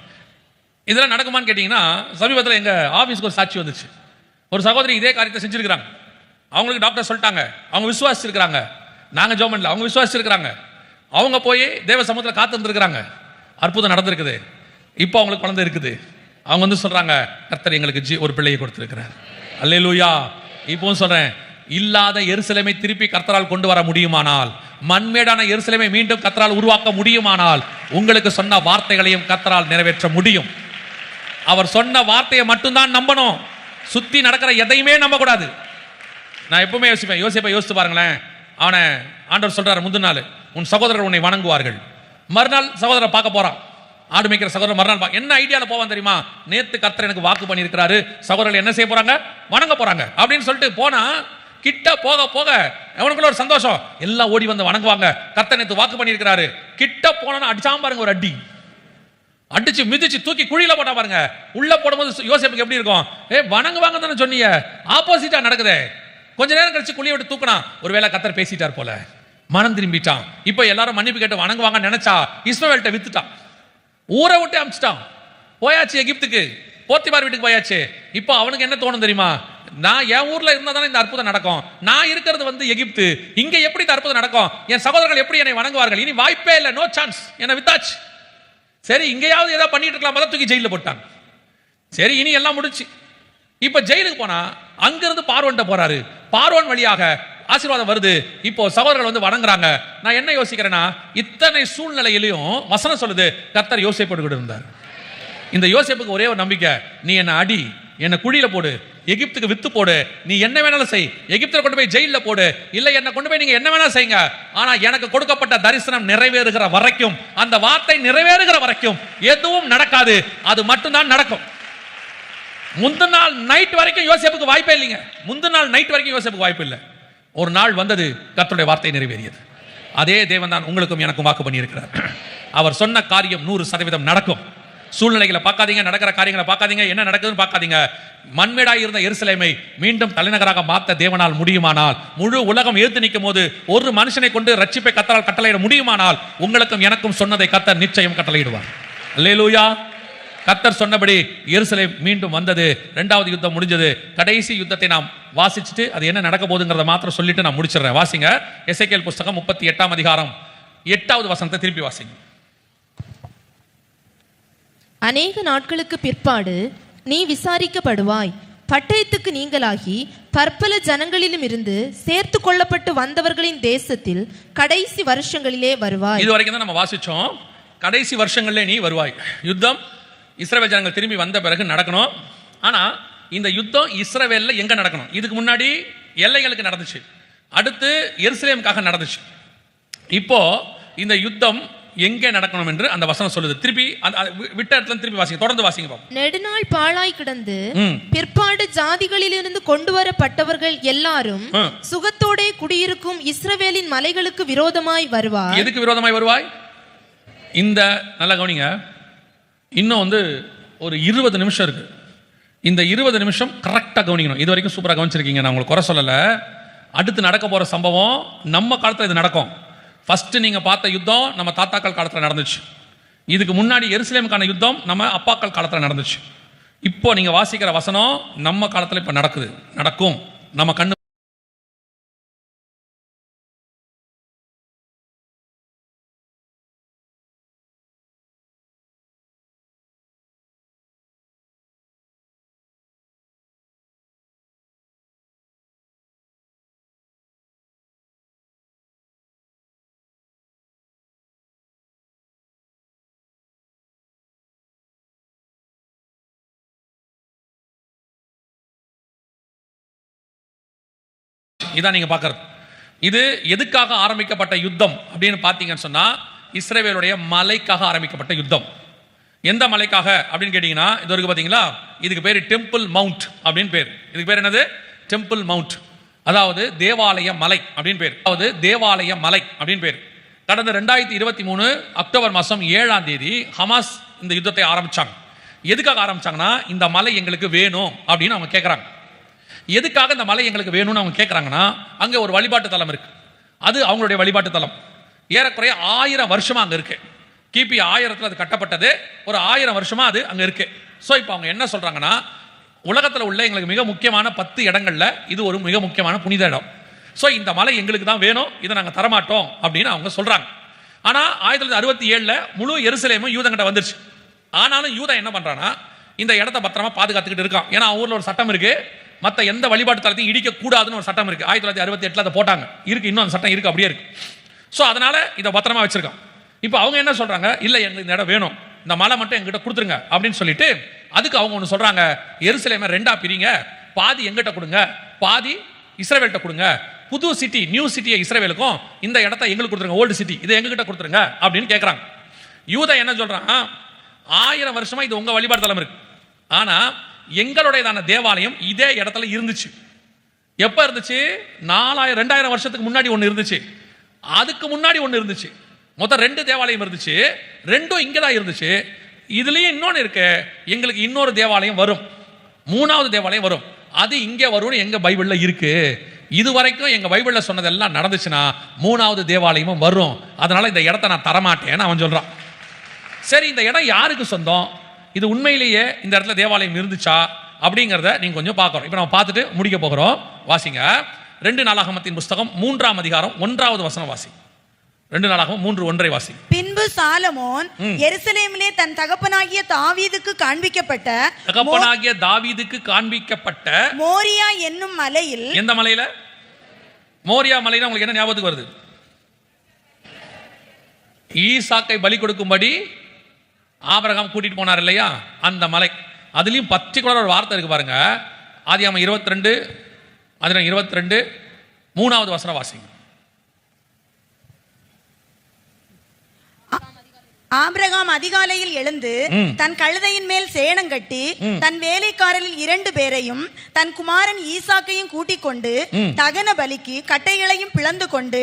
இதெல்லாம் நடக்குமான்னு கேட்டிங்கன்னா, சமீபத்தில் எங்கள் ஆஃபீஸ்க்கு ஒரு சாட்சி வந்துச்சு. ஒரு சகோதரி இதே காரியத்தை செஞ்சுருக்கிறாங்க. அவங்களுக்கு டாக்டர் சொல்லிட்டாங்க, அவங்க விசுவாசிச்சிருக்கிறாங்க, நாங்கள் ஜோமன்ல அவங்க விசுவாசிச்சிருக்கிறாங்க. அவங்க போய் தேவ சமூகத்தில் காத்திருந்துருக்கிறாங்க, அற்புதம் நடந்திருக்குது, இப்போ அவங்களுக்கு குழந்தை இருக்குது. அவங்க வந்து சொல்றாங்க, கர்த்தர் எங்களுக்கு ஒரு பிள்ளையை கொடுத்திருக்கிறார். அல்லேலூயா. இப்பவும் சொல்றேன், இல்லாத எருசலேமை திருப்பி கர்த்தரால் கொண்டு வர முடியுமானால், மண்மேடான எருசலேமை மீண்டும் கர்த்தரால் உருவாக்க முடியுமானால், உங்களுக்கு சொன்ன வார்த்தைகளையும் கர்த்தரால் நிறைவேற்ற முடியும். அவர் சொன்ன வார்த்தையை மட்டும்தான் நம்பணும், சுத்தி நடக்கிற எதையுமே நம்ப கூடாது. நான் எப்பவுமே யோசிப்பேன், யோசித்து பாருங்களேன். அவனை ஆண்டவர் சொல்றாரு, முந்தின நாள் உன் சகோதரர் உன்னை வணங்குவார்கள். மறுநாள் சகோதரரை பார்க்க போறான், ஆடு மேய்க்கிற சகோதரர். மறுநாள் என்ன ஐடியால போவான் தெரியுமா? நேத்து கர்த்தர் எனக்கு வாக்கு பண்ணியிருக்கிறாரு, சகோதரர்கள் என்ன செய்ய போறாங்க? வணங்க போறாங்க அப்படின்னு சொல்லிட்டு போனா, கிட்ட போக போக அவனுக்குள்ள ஒரு சந்தோஷம், எல்லாம் ஓடி வந்து வணங்குவாங்க, கர்த்தர் நேத்து வாக்கு பண்ணியிருக்கிறாரு. கிட்ட போனா அடிச்சாம பாருங்க, ஒரு அடி அடிச்சு மிதிச்சு தூக்கி குழியில போட்டா பாருங்க. உள்ள போடும்போது யோசேப்புக்கு எப்படி இருக்கும்? வணங்குவாங்க தானே சொன்னீங்க, ஆப்போசிட்டா நடக்குதே. கொஞ்ச நேரம் கழிச்சு குழியை விட்டு தூக்கினா, ஒருவேளை கர்த்தர் பேசிட்டார் போல, மனம் திரும்பிட்டான். இப்ப எல்லாரும் மன்னிப்பு கேட்டு வணங்குவாங்க நினைச்சா இஸ்மவேல்ட்ட வித்துட்டான், ஊரை விட்டு அமிச்சிட்டான், போயாச்சு எகிப்துக்கு, போத்திபார் வீட்டுக்கு போயாச்சு. இப்போ அவனுக்கு என்ன தோணும் தெரியுமா? நான் என் ஊர்ல இருந்தா தானே இந்த அற்புதம் நடக்கும், நான் இருக்கிறது வந்து எகிப்து, இங்க எப்படி இந்த அற்புதம் நடக்கும்? என் சகோதரர்கள் எப்படி என்னை வணங்குவார்கள்? இனி வாய்ப்பே இல்லை, நோ சான்ஸ், என்ன வித்தாச்சு. சரி, இங்கேயாவது ஏதாவது பண்ணிட்டு இருக்கலாம், மத தூக்கி ஜெயில போட்டாங்க. சரி, இனி எல்லாம் முடிச்சு. இப்ப ஜெயிலுக்கு போனா அங்கிருந்து பார்வோன்ட்ட போறாரு, பார்வோன் வழியாக ஆசீர்வாதம் வருது. இப்போ சகோதரர்கள் வந்து வணங்குறாங்க. நான் என்ன யோசிக்கிறேன்னா, இத்தனை சூழ்நிலையிலையும் வசனம் சொல்லுது, கர்த்தர் யோசேப்போடு கூட இருந்தார். இந்த யோசேப்புக்கு ஒரே ஒரு நம்பிக்கை, நீ என்ன அடி, என்ன குழியில போடு, எகிப்துக்கு வித்து போடு, நீ என்ன வேணாலும் செய், எகிப்தில் கொண்டு போய் ஜெயில போடு, இல்ல என்ன கொண்டு போய் நீங்க என்ன வேணாலும் செய்யுங்க, ஆனா எனக்கு கொடுக்கப்பட்ட தரிசனம் நிறைவேறுகிற வரைக்கும், அந்த வார்த்தை நிறைவேறுகிற வரைக்கும் எதுவும் நடக்காது, அது மட்டும்தான் நடக்கும். முந்தின நாள் நைட் வரைக்கும் யோசேப்புக்கு வாய்ப்பே இல்லைங்க. முந்தின நாள் நைட் வரைக்கும் யோசேப்புக்கு வாய்ப்பு இல்லை. ஒரு நாள் வந்தது, கர்த்தருடைய வார்த்தை நிறைவேறியது. அதே தேவன் தான் உங்களுக்கும் எனக்கும் வாக்கு பண்ணியிருக்கிறார். அவர் சொன்ன காரியம் 100% நடக்கும். சூழ்நிலைகளை பார்க்காதீங்க, நடக்கிற காரியங்களை பார்க்காதீங்க, என்ன நடக்குதுன்னு பார்க்காதீங்க. மண்மேடாய் இருந்த எருசலேமை மீண்டும் தலைநகராக மாற்ற தேவனால் முடியுமானால், முழு உலகம் எழுத்து நிற்கும் போது ஒரு மனுஷனை கொண்டு ரட்சிப்பை கர்த்தரால் கட்டளையிட முடியுமானால், உங்களுக்கும் எனக்கும் சொன்னதை கர்த்தர் நிச்சயம் கட்டளையிடுவார். அல்லேலூயா. கர்த்தர் சொன்னபடி எருசலேம் மீண்டும் வந்தது. 2வது யுத்தம் முடிஞ்சது. கடைசி யுத்தத்தை நாம் வாசிச்சுட்டு அது என்ன நடக்க போகுதுங்கிறத மாத்திரம் சொல்லிட்டு நான் முடிச்சிடுறேன். வாசிங்க, எசேக்கியேல் புஸ்தகம் 38ஆம் அதிகாரம் 8வது வசனத்தை திருப்பி வாசிங்க. அநேக நாட்களுக்கு பிற்பாடு நீ விசாரிக்கப்படுவாய், பட்டயத்துக்கு நீங்களாகி பற்பல ஜனங்களிலும் இருந்து சேர்த்து கொள்ளப்பட்டு வந்தவர்களின் தேசத்தில் கடைசி வருஷங்களிலே வருவாய். இது வரைக்கும் தான் நம்ம வாசிச்சோம். கடைசி வருஷங்களிலே நீ வருவாய். யுத்தம் இஸ்ரவேல் ஜனங்கள் திரும்பி வந்த பிறகு நடக்கணும். ஆனா இந்த யுத்தம் இஸ்ரவேல்ல எங்க நடக்கணும்? இதுக்கு முன்னாடி எல்லைகளுக்கு நடந்துச்சு, அடுத்து எருசலேமுக்காக நடந்துச்சு. இப்போ இந்த யுத்தம் எங்கே நடக்கணும் என்று அந்த வசனம் சொல்லுது. திருப்பி விட்ட இடத்துல திருப்பி வாசிங்க, தொடர்ந்து வாசிங்க. நெடுநாள் பாழாய் கிடந்து பிற்பாடு ஜாதிகளிலிருந்து கொண்டு வரப்பட்டவர்கள் எல்லாரும் சுகத்தோட குடியிருக்கும் இஸ்ரவேலின் மலைகளுக்கு விரோதமாய் வருவாய். எதுக்கு விரோதமாய் வருவாய்? இந்த நல்ல கவனிங்க, இன்னும் வந்து ஒரு 20 நிமிஷம் இருக்கு. இந்த 20 நிமிஷம் கரெக்டாக கவனிக்கணும். இது வரைக்கும் சூப்பராக கவனிச்சிருக்கீங்க, நான் உங்களுக்கு குறை சொல்லலை. அடுத்து நடக்க போகிற சம்பவம் நம்ம காலத்தில் இது நடக்கும். ஃபஸ்ட்டு நீங்கள் பார்த்த யுத்தம் நம்ம தாத்தாக்கள் காலத்தில் நடந்துச்சு. இதுக்கு முன்னாடி எருசலேமுக்கான யுத்தம் நம்ம அப்பாக்கள் காலத்தில் நடந்துச்சு. இப்போ நீங்கள் வாசிக்கிற வசனம் நம்ம காலத்தில் இப்போ நடக்கும். நம்ம கண்ணு இதான் நீங்க பார்க்கறது. இது எதுக்காக ஆரம்பிக்கப்பட்ட யுத்தம் அப்படின்னு பார்த்தீங்கன்னு சொன்னா, இஸ்ரவேலுடைய மலைக்காக ஆரம்பிக்கப்பட்ட யுத்தம். எந்த மலைக்காக அப்படின்னு கேட்டீங்கன்னா, இது வரைக்கும் பார்த்தீங்களா, இதுக்கு பேர் டெம்பிள் மவுண்ட் அப்படின்னு பேர். இதுக்கு பேர் என்னது? டெம்பிள் மவுண்ட், அதாவது தேவாலய மலை அப்படின்னு பேர். கடந்த 2023 அக்டோபர் மாதம் 7ஆம் தேதி ஹமாஸ் இந்த யுத்தத்தை ஆரம்பிச்சாங்க. எதுக்காக ஆரம்பிச்சாங்கன்னா, இந்த மலை எங்களுக்கு வேணும் அப்படின்னு அவங்க கேட்குறாங்க. எதுக்காக இந்த மலை எங்களுக்கு வேணும்னு அவங்க கேட்குறாங்கன்னா, அங்கே ஒரு வழிபாட்டு தலம் இருக்கு. அது அவங்களுடைய வழிபாட்டு தலம். ஏறக்குறைய 1000 வருஷமா அங்கே இருக்கு. கிபி 1000 அது கட்டப்பட்டது. ஒரு 1000 வருஷமா அது அங்கே இருக்கு. ஸோ இப்போ அவங்க என்ன சொல்றாங்கன்னா, உலகத்தில் உள்ள எங்களுக்கு மிக முக்கியமான 10 இடங்கள்ல இது ஒரு மிக முக்கியமான புனித இடம். ஸோ இந்த மலை எங்களுக்கு தான் வேணும், இதை நாங்கள் தரமாட்டோம் அப்படின்னு அவங்க சொல்றாங்க. ஆனால் 1967 முழு எருசலேமும் யூதங்கிட்ட வந்துருச்சு. ஆனாலும் யூதா என்ன பண்றான்னா, இந்த இடத்த பத்திரமா பாதுகாத்துக்கிட்டு இருக்கான். ஏன்னா ஊரில் ஒரு சட்டம் இருக்கு, மற்ற எந்த வழிபாட்டு தலத்தையும் இடிக்க கூடாதுன்னு ஒரு சட்டம் இருக்கு. 1968 அதை போட்டாங்க. இருக்கு, இன்னும் அந்த சட்டம் இருக்கு, அப்படியே இருக்கு. ஸோ அதனால இதை பத்திரமா வச்சிருக்கான். இப்போ அவங்க என்ன சொல்றாங்க, இல்லை எங்களுக்கு இந்த இடம் வேணும், இந்த மலை மட்டும் எங்கிட்ட கொடுத்துருங்க அப்படின்னு சொல்லிட்டு, அதுக்கு அவங்க ஒன்று சொல்றாங்க, எருசலேமை 2ஆ பிரிங்க, பாதி எங்கிட்ட கொடுங்க, பாதி இஸ்ரவேல்கிட்ட கொடுங்க. புது சிட்டி, நியூ சிட்டியை இஸ்ரவேலுக்கும், இந்த இடத்த எங்களுக்கு கொடுத்துருங்க, ஓல்டு சிட்டி இதை எங்ககிட்ட கொடுத்துருங்க அப்படின்னு கேட்குறாங்க. யூதா என்ன சொல்றான், 1000 வருஷமா இது உங்க வழிபாடு தலம் இருக்கு, ஆனா எங்களுடையதான தேவாலயம் இதே இடத்துல இருந்துச்சு. எப்ப இருந்துச்சு? 2000 வருஷத்துக்கு முன்னாடி ஒன்று இருந்துச்சு, அதுக்கு முன்னாடி ஒன்று இருந்துச்சு. மொத்தம் 2 தேவாலயம் இருந்துச்சு. 2ம் இங்கே தான் இருந்துச்சு. இதுலயும் இன்னொன்று இருக்கு, எங்களுக்கு இன்னொரு தேவாலயம் வரும், 3வது தேவாலயம் வரும், அது இங்கே வரும்னு எங்க பைபிள்ல இருக்கு. இது வரைக்கும் எங்க பைபிள்ல சொன்னதெல்லாம் நடந்துச்சுன்னா 3வது தேவாலயமும் வரும். அதனால இந்த இடத்த நான் தரமாட்டேன்னு அவன் சொல்றான். சரி, இந்த இடம் யாருக்கு சொந்தம்? இது உண்மையிலேயே இந்த இடத்துல தேவாலயம் இருந்துச்சா அப்படிங்கிறத நீங்க கொஞ்சம் பார்க்கணும். இப்போ நம்ம பார்த்துட்டு முடிக்க போகிறோம். வாசிங்க 2 நாளாகமத்தின் புஸ்தகம் 3ஆம் அதிகாரம் 1வது வசனம் வாசி. 2 நாளாகமம் 3:1 வாசி. பின்பு சாலமோன் எருசலேமிலே தன் தகப்பனாகிய தாவீதுக்கு காண்பிக்கப்பட்ட மோரியா என்னும் மலையில். எந்த மலையில? மோரியா மலையில. உங்களுக்கு என்ன ஞாபகத்துக்கு வருது? ஈசாக்கை பலி கொடுக்கும்படி ஆபிரகாம் கூட்டிட்டு போனார் இல்லையா, அந்த மலை. அதுலயும் பர்டிகுலர் ஒரு வார்த்தை இருக்கு பாருங்க. ஆதியாகமம் 22 3வது வசனம் வாசிங்க. ஆபிரகாம் அதிகாலையில் எழுந்து தன் கழுதையின் மேல் சேணம் கட்டி தன் வேலைக்காரரில் 2 பேரையும் தன் குமாரன் ஈசாக்கையும் கூட்டிக் கொண்டு தகன பலிக்கு கட்டைகளையும் பிளந்து கொண்டு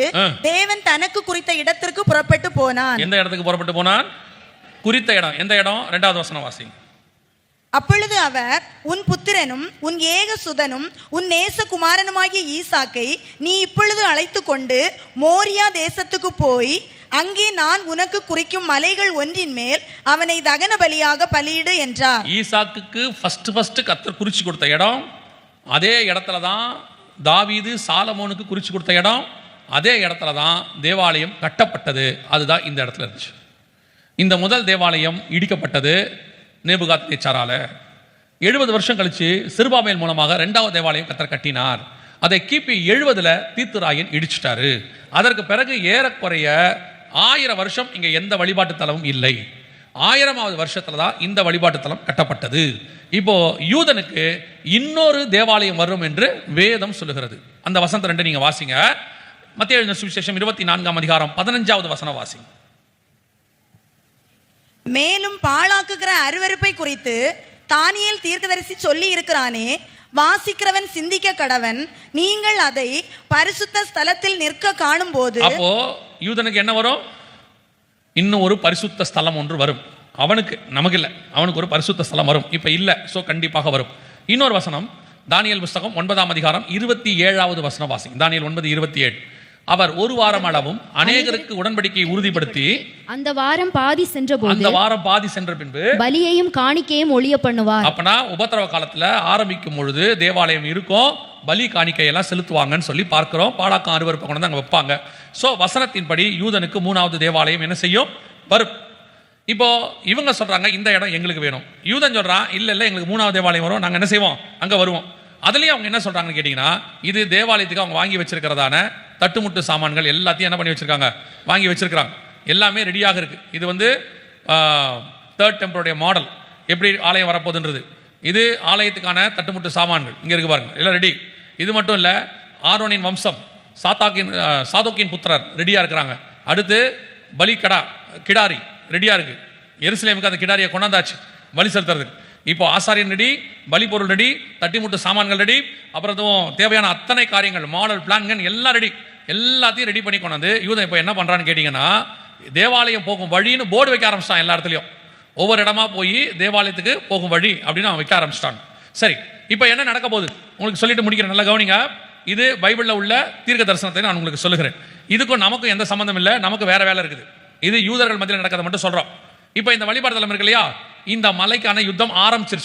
தேவன் தனக்கு குறித்த இடத்திற்கு புறப்பட்டு போனான். எந்த இடத்துக்கு புறப்பட்டு போனான்? குறித்த இடம். எந்த இடம்? 2வது வசனம் வாசிங்க. அப்பொழுது அவர், உன் புத்திரனும் உன் ஏக சுதனும் உன் நேச குமாரனுமாகிய ஈசாக்கை நீ இப்பொழுது அழைத்து கொண்டு மோரியா தேசத்துக்கு போய் அங்கே நான் உனக்கு குறிக்கும் மலைகள் ஒன்றின் மேல் அவனை தகன பலியாக பலியிடு என்றார். ஈசாக்குக்கு ஃபர்ஸ்ட் கர்த்தர் குறிச்சு கொடுத்த இடம் அதே இடத்துல தான். தாவீது சாலமோனுக்கு குறிச்சு கொடுத்த இடம் அதே இடத்துல தான் தேவாலயம் கட்டப்பட்டது. அதுதான் இந்த இடத்துல இருந்துச்சு. இந்த முதல் தேவாலயம் இடிக்கப்பட்டது நேபுகாத்நேச்சாரால. 70 வருஷம் கழிச்சு சிறுபாபேல் மூலமாக 2வது தேவாலயம் கர்த்தர் கட்டினார். அதை கிபி 70 தீத்துராயன் இடிச்சிட்டாரு. அதற்கு பிறகு ஏறக்குறைய 1000 வருஷம் இங்க எந்த வழிபாட்டு தலமும் இல்லை. 1000வது வருஷத்துல தான் இந்த வழிபாட்டு தலம் கட்டப்பட்டது. இப்போ யூதனுக்கு இன்னொரு தேவாலயம் வரும் என்று வேதம் சொல்லுகிறது. அந்த வசனத்தை 2 நீங்க வாசிங்க. மத்தேயு எழுதின சுவிசேஷம் 24ஆம் அதிகாரம் 15வது வசனம் வாசிங்க. மேலும் பாழாக்குகிற அருவருப்பை குறித்து தானியேல் தீர்க்கதரிசி சொல்லி இருக்கிறானே, வாசிக்கிறவன் சிந்திக்க கடவன், நீங்கள் அதை பரிசுத்த ஸ்தலத்தில் நிற்க காணும் போது. அப்போ யூதனுக்கு என்ன வரும்? இன்னும் ஒரு பரிசுத்த ஸ்தலம் ஒன்று வரும். அவனுக்கு, நமக்கு இல்லை, அவனுக்கு ஒரு பரிசுத்த ஸ்தலம் வரும். இப்ப இல்லை, சோ கண்டிப்பாக வரும். இன்னொரு வசனம் தானியேல் புஸ்தகம் 9ஆம் அதிகாரம் 27வது வசனம் வாசிங்க. தானியேல் 9:27. அவர் ஒரு வாரம் அளவும் அநேகருக்கு உடன்படிக்கையை உறுதிப்படுத்தி அந்த வாரம் பாதி சென்ற பின்பு பலியையும் காணிக்கையும் ஒழிய பண்ணுவார். அப்பனா உபத்திரவ காலத்துல ஆரம்பிக்கும் பொழுது தேவாலயம் இருக்கும், பலி காணிக்கையெல்லாம் செலுத்துவாங்கன்னு சொல்லி பார்க்கிறோம். பாலாக்கம் அருவருப்பை கொண்டு அங்க வைப்பாங்க. சோ வசனத்தின்படி யூதனுக்கு 3வது தேவாலயம் என்ன செய்யும்? வரும். இப்போ இவங்க சொல்றாங்க இந்த இடம் எங்களுக்கு வேணும். யூதன் சொல்றான் இல்ல எங்களுக்கு 3வது தேவாலயம் வரும், நாங்க என்ன செய்வோம்? அங்க வருவோம். அதுலயும் அவங்க என்ன சொல்றாங்கன்னு கேட்டீங்கன்னா, இது தேவாலயத்துக்கு அவங்க வாங்கி வச்சிருக்கிறதான தட்டுமுட்டு சாமான்கள் எல்லாத்தையும் என்ன பண்ணி வச்சிருக்காங்க? வாங்கி வச்சிருக்காங்க. எல்லாமே ரெடியாக இருக்கு. இது வந்து தேர்ட் டெம்பருடைய மாடல், எப்படி ஆலயம் வரப்போகுதுன்றது. இது ஆலயத்துக்கான தட்டுமுட்டு சாமான்கள் இங்க இருக்கு பாருங்க, எல்லாம் ரெடி. இது மட்டும் இல்ல, ஆரோனின் வம்சம் சாதோக்கின் புத்திரர் ரெடியா இருக்கிறாங்க. அடுத்து பலி கிடாரி ரெடியா இருக்கு. எருசலேமுக்கு அந்த கிடாரியை கொண்டாந்தாச்சு பலி செலுத்துறதுக்கு. இப்போ ஆசாரியன் ரெடி, பலி பொருள் ரெடி, தட்டிமுட்டு சாமான்கள் ரெடி, அப்புறம் தேவையான அத்தனை காரியங்கள், மாடல் பிளான்கள் எல்லாம் ரெடி. எல்லாத்தையும் ரெடி பண்ணி கொண்டாந்து யூதன் இப்போ என்ன பண்றான்னு கேட்டீங்கன்னா, தேவாலயம் போகும் வழின்னு போர்டு வைக்க ஆரம்பிச்சிட்டான். எல்லா இடத்துலையும் ஒவ்வொரு இடமா போய் தேவாலயத்துக்கு போகும் வழி அப்படின்னு அவன் வைக்க ஆரம்பிச்சிட்டாங்க. சரி, இப்போ என்ன நடக்க போகுது உங்களுக்கு சொல்லிட்டு முடிக்கிறேன், நல்லா கவனிங்க. இது பைபிளில் உள்ள தீர்க்க தரிசனத்தை நான் உங்களுக்கு சொல்லுகிறேன். இதுக்கும் நமக்கும் எந்த சம்பந்தம் இல்லை, நமக்கு வேற வேலை இருக்குது. இது யூதர்கள் மத்தியில் நடக்கிறத மட்டும் சொல்றோம். இப்போ இந்த வழிபாடு தலம் இருக்கு இல்லையா, இந்த மலைக்கான யுத்தம் ஆரம்பிச்சு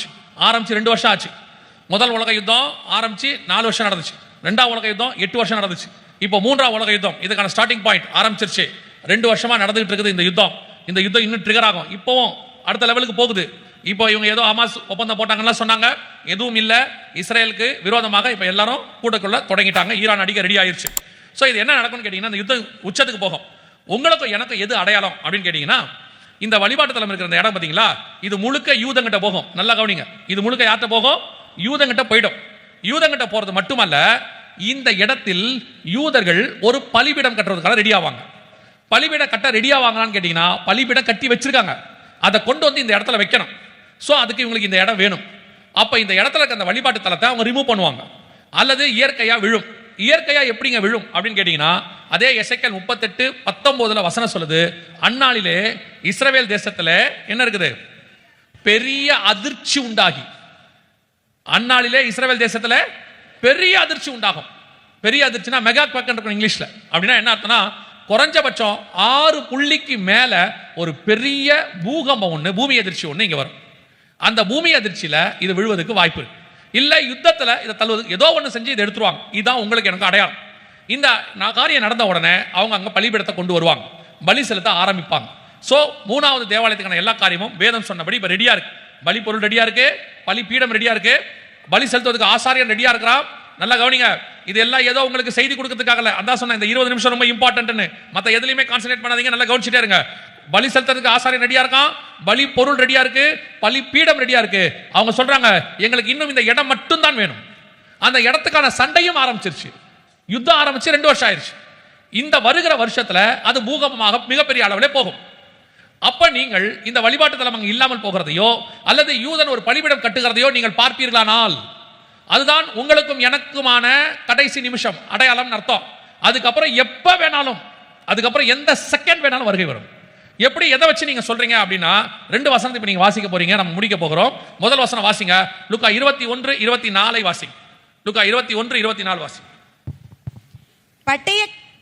2 வருஷம் ஆச்சு. முதல் உலக யுத்தம் ஆரம்பிச்சு 4 வருஷம் நடந்துச்சு. 2வது உலக யுத்தம் 8 வருஷம் நடந்துச்சு. இப்போ 3வது உலக யுத்தம் இதுக்கான ஸ்டார்டிங் பாயிண்ட் ஆரம்பிச்சிருச்சு. 2 வருஷமா நடந்துகிட்டு இருக்குது இந்த யுத்தம். இந்த யுத்தம் இன்னும் ட்ரிகர் ஆகும். இப்போவும் அடுத்த லெவலுக்கு போகுது. இப்போ இவங்க ஏதோ ஹமாஸ் ஒப்பந்தம் போட்டாங்கன்னா சொன்னாங்க, எதுவும் இல்ல. இஸ்ரேலுக்கு விரோதமாக இப்ப எல்லாரும் கூட்டக்குள்ள தொடங்கிட்டாங்க. ஈரான் அடிக்க ரெடி ஆயிருச்சு. சோ இது என்ன நடக்கும்னு கேட்டீங்கன்னா, இந்த யுத்தம் உச்சத்துக்கு போகும். உங்களுக்கும் எனக்கும் எது அடையாளம் அப்படின்னு கேட்டீங்கன்னா, இந்த வழிபாட்டு தலம் இருக்கிற இந்த இடம் பாத்தீங்களா, இது முழுக்க யூதங்கிட்ட போகும். நல்லா கவனிங்க, இது முழுக்க யார்கிட்ட போகும்? யூதங்கிட்ட போயிடும். யூதங்கிட்ட போறது மட்டுமல்ல, இந்த இடத்தில் யூதர்கள் ஒரு பலிபீடம் கட்டுறதுக்காக ரெடி ஆவாங்க. பலிபீடம் கட்ட ரெடி ஆவாங்களான்னு கேட்டீங்கன்னா, பலிபீடம் கட்டி வச்சிருக்காங்க, அதை கொண்டு வந்து இந்த இடத்துல வைக்கணும். சோ அதுக்கு இவங்களுக்கு இந்த இடம் வேணும். அப்ப இந்த இடத்துல இருக்க அந்த வழிபாட்டு தலத்தை அவங்க ரிமூவ் பண்ணுவாங்க, அல்லது இயற்கையா விழும். இயற்கையா எப்படிங்க விழும் அப்படின்னு கேட்டீங்கன்னா, அதே எசேக்கியேல் 38:19 வசனம் சொல்லுது, அந்நாளிலே இஸ்ரவேல் தேசத்துல என்ன இருக்குது? பெரிய அதிர்ச்சி உண்டாகி. அந்நாளிலே இஸ்ரவேல் தேசத்துல பெரிய அதிர்ச்சி உண்டாகும். பெரிய அதிர்ச்சினா மெகா குவேக் இருக்கும் இங்கிலீஷ்ல. அப்படின்னா என்ன அர்த்தம்னா, குறைஞ்சபட்சம் 6 புள்ளிக்கு மேல ஒரு பெரிய பூகம்பம் ஒண்ணு, பூமி அதிர்ச்சி ஒண்ணு இங்க வரும். அந்த பூமி அதிர்ச்சியில இது விழுவதற்கு வாய்ப்பு இருக்கு. இல்ல யுத்தத்துல இதை தள்ளுவதற்கு ஏதோ ஒண்ணு செஞ்சு இதை எடுத்துருவாங்க. இதுதான் உங்களுக்கு எனக்கு அடையாளம். இந்த காரியம் நடந்த உடனே அவங்க அங்க பலிபீடத்தை கொண்டு வருவாங்க, பலி செலுத்த ஆரம்பிப்பாங்க. சோ 3வது தேவாலயத்துக்கான எல்லா காரியமும் வேதம் சொன்னபடி இப்ப ரெடியா இருக்கு. பலி பொருள் ரெடியா இருக்கு, பலி பீடம் ரெடியா இருக்கு, பலி செலுத்துவதற்கு ஆசாரியன் ரெடியா இருக்கிறான். நல்லா கவனிங்க, இது எல்லாம் ஏதோ உங்களுக்கு செய்தி கொடுக்கிறதுக்காக இல்ல. அதான் சொன்னேன், இந்த 20 நிமிஷம் ரொம்ப இம்பார்ட்டன்ட்னு. மத்த எதுலயுமே கான்சென்ட்ரேட் பண்ணாதீங்க, நல்லா கவனிச்சுட்டே இருங்க. பலி செலுத்துறதுக்கு ஆசாரியன் ரெடியா இருக்கான், பலி பொருள் ரெடியா இருக்கு, பலி பீடம் ரெடியா இருக்கு. அவங்க சொல்றாங்க, எங்களுக்கு இன்னும் இந்த இடம் மட்டும் தான் வேணும். அந்த இடத்துக்கான சண்டையும் ஆரம்பிச்சிருச்சு. யுத்தம் ஆரம்பிச்சு 2 வருஷம் ஆயிருச்சு. இந்த வருகிற வருஷத்துல அது பூகம்பமாக மிகப்பெரிய அளவிலே போகும். அப்ப நீங்கள் இந்த வழிபாட்டு தலம் அங்கு இல்லாமல் போகிறதையோ அல்லது யூதன் ஒரு பலிபீடம் கட்டுகிறதையோ நீங்கள் பார்ப்பீர்களானால், அதுதான் உங்களுக்கும் எனக்குமான கடைசி நிமிஷம் அடையாளம் அர்த்தம். அதுக்கப்புறம் எப்ப வேணாலும், அதுக்கப்புறம் எந்த செகண்ட் வேணாலும் வருகை வரும். எப்படி எதை வச்சு நீங்க சொல்றீங்க அப்படின்னா, 2 வசனத்தை இப்ப நீங்க வாசிக்க போறீங்க, நம்ம முடிக்க போகிறோம். முதல் வசனம் வாசிங்க, லூக்கா 21:24 வாசிங்க. லூக்கா 21:24 வாசிங்க.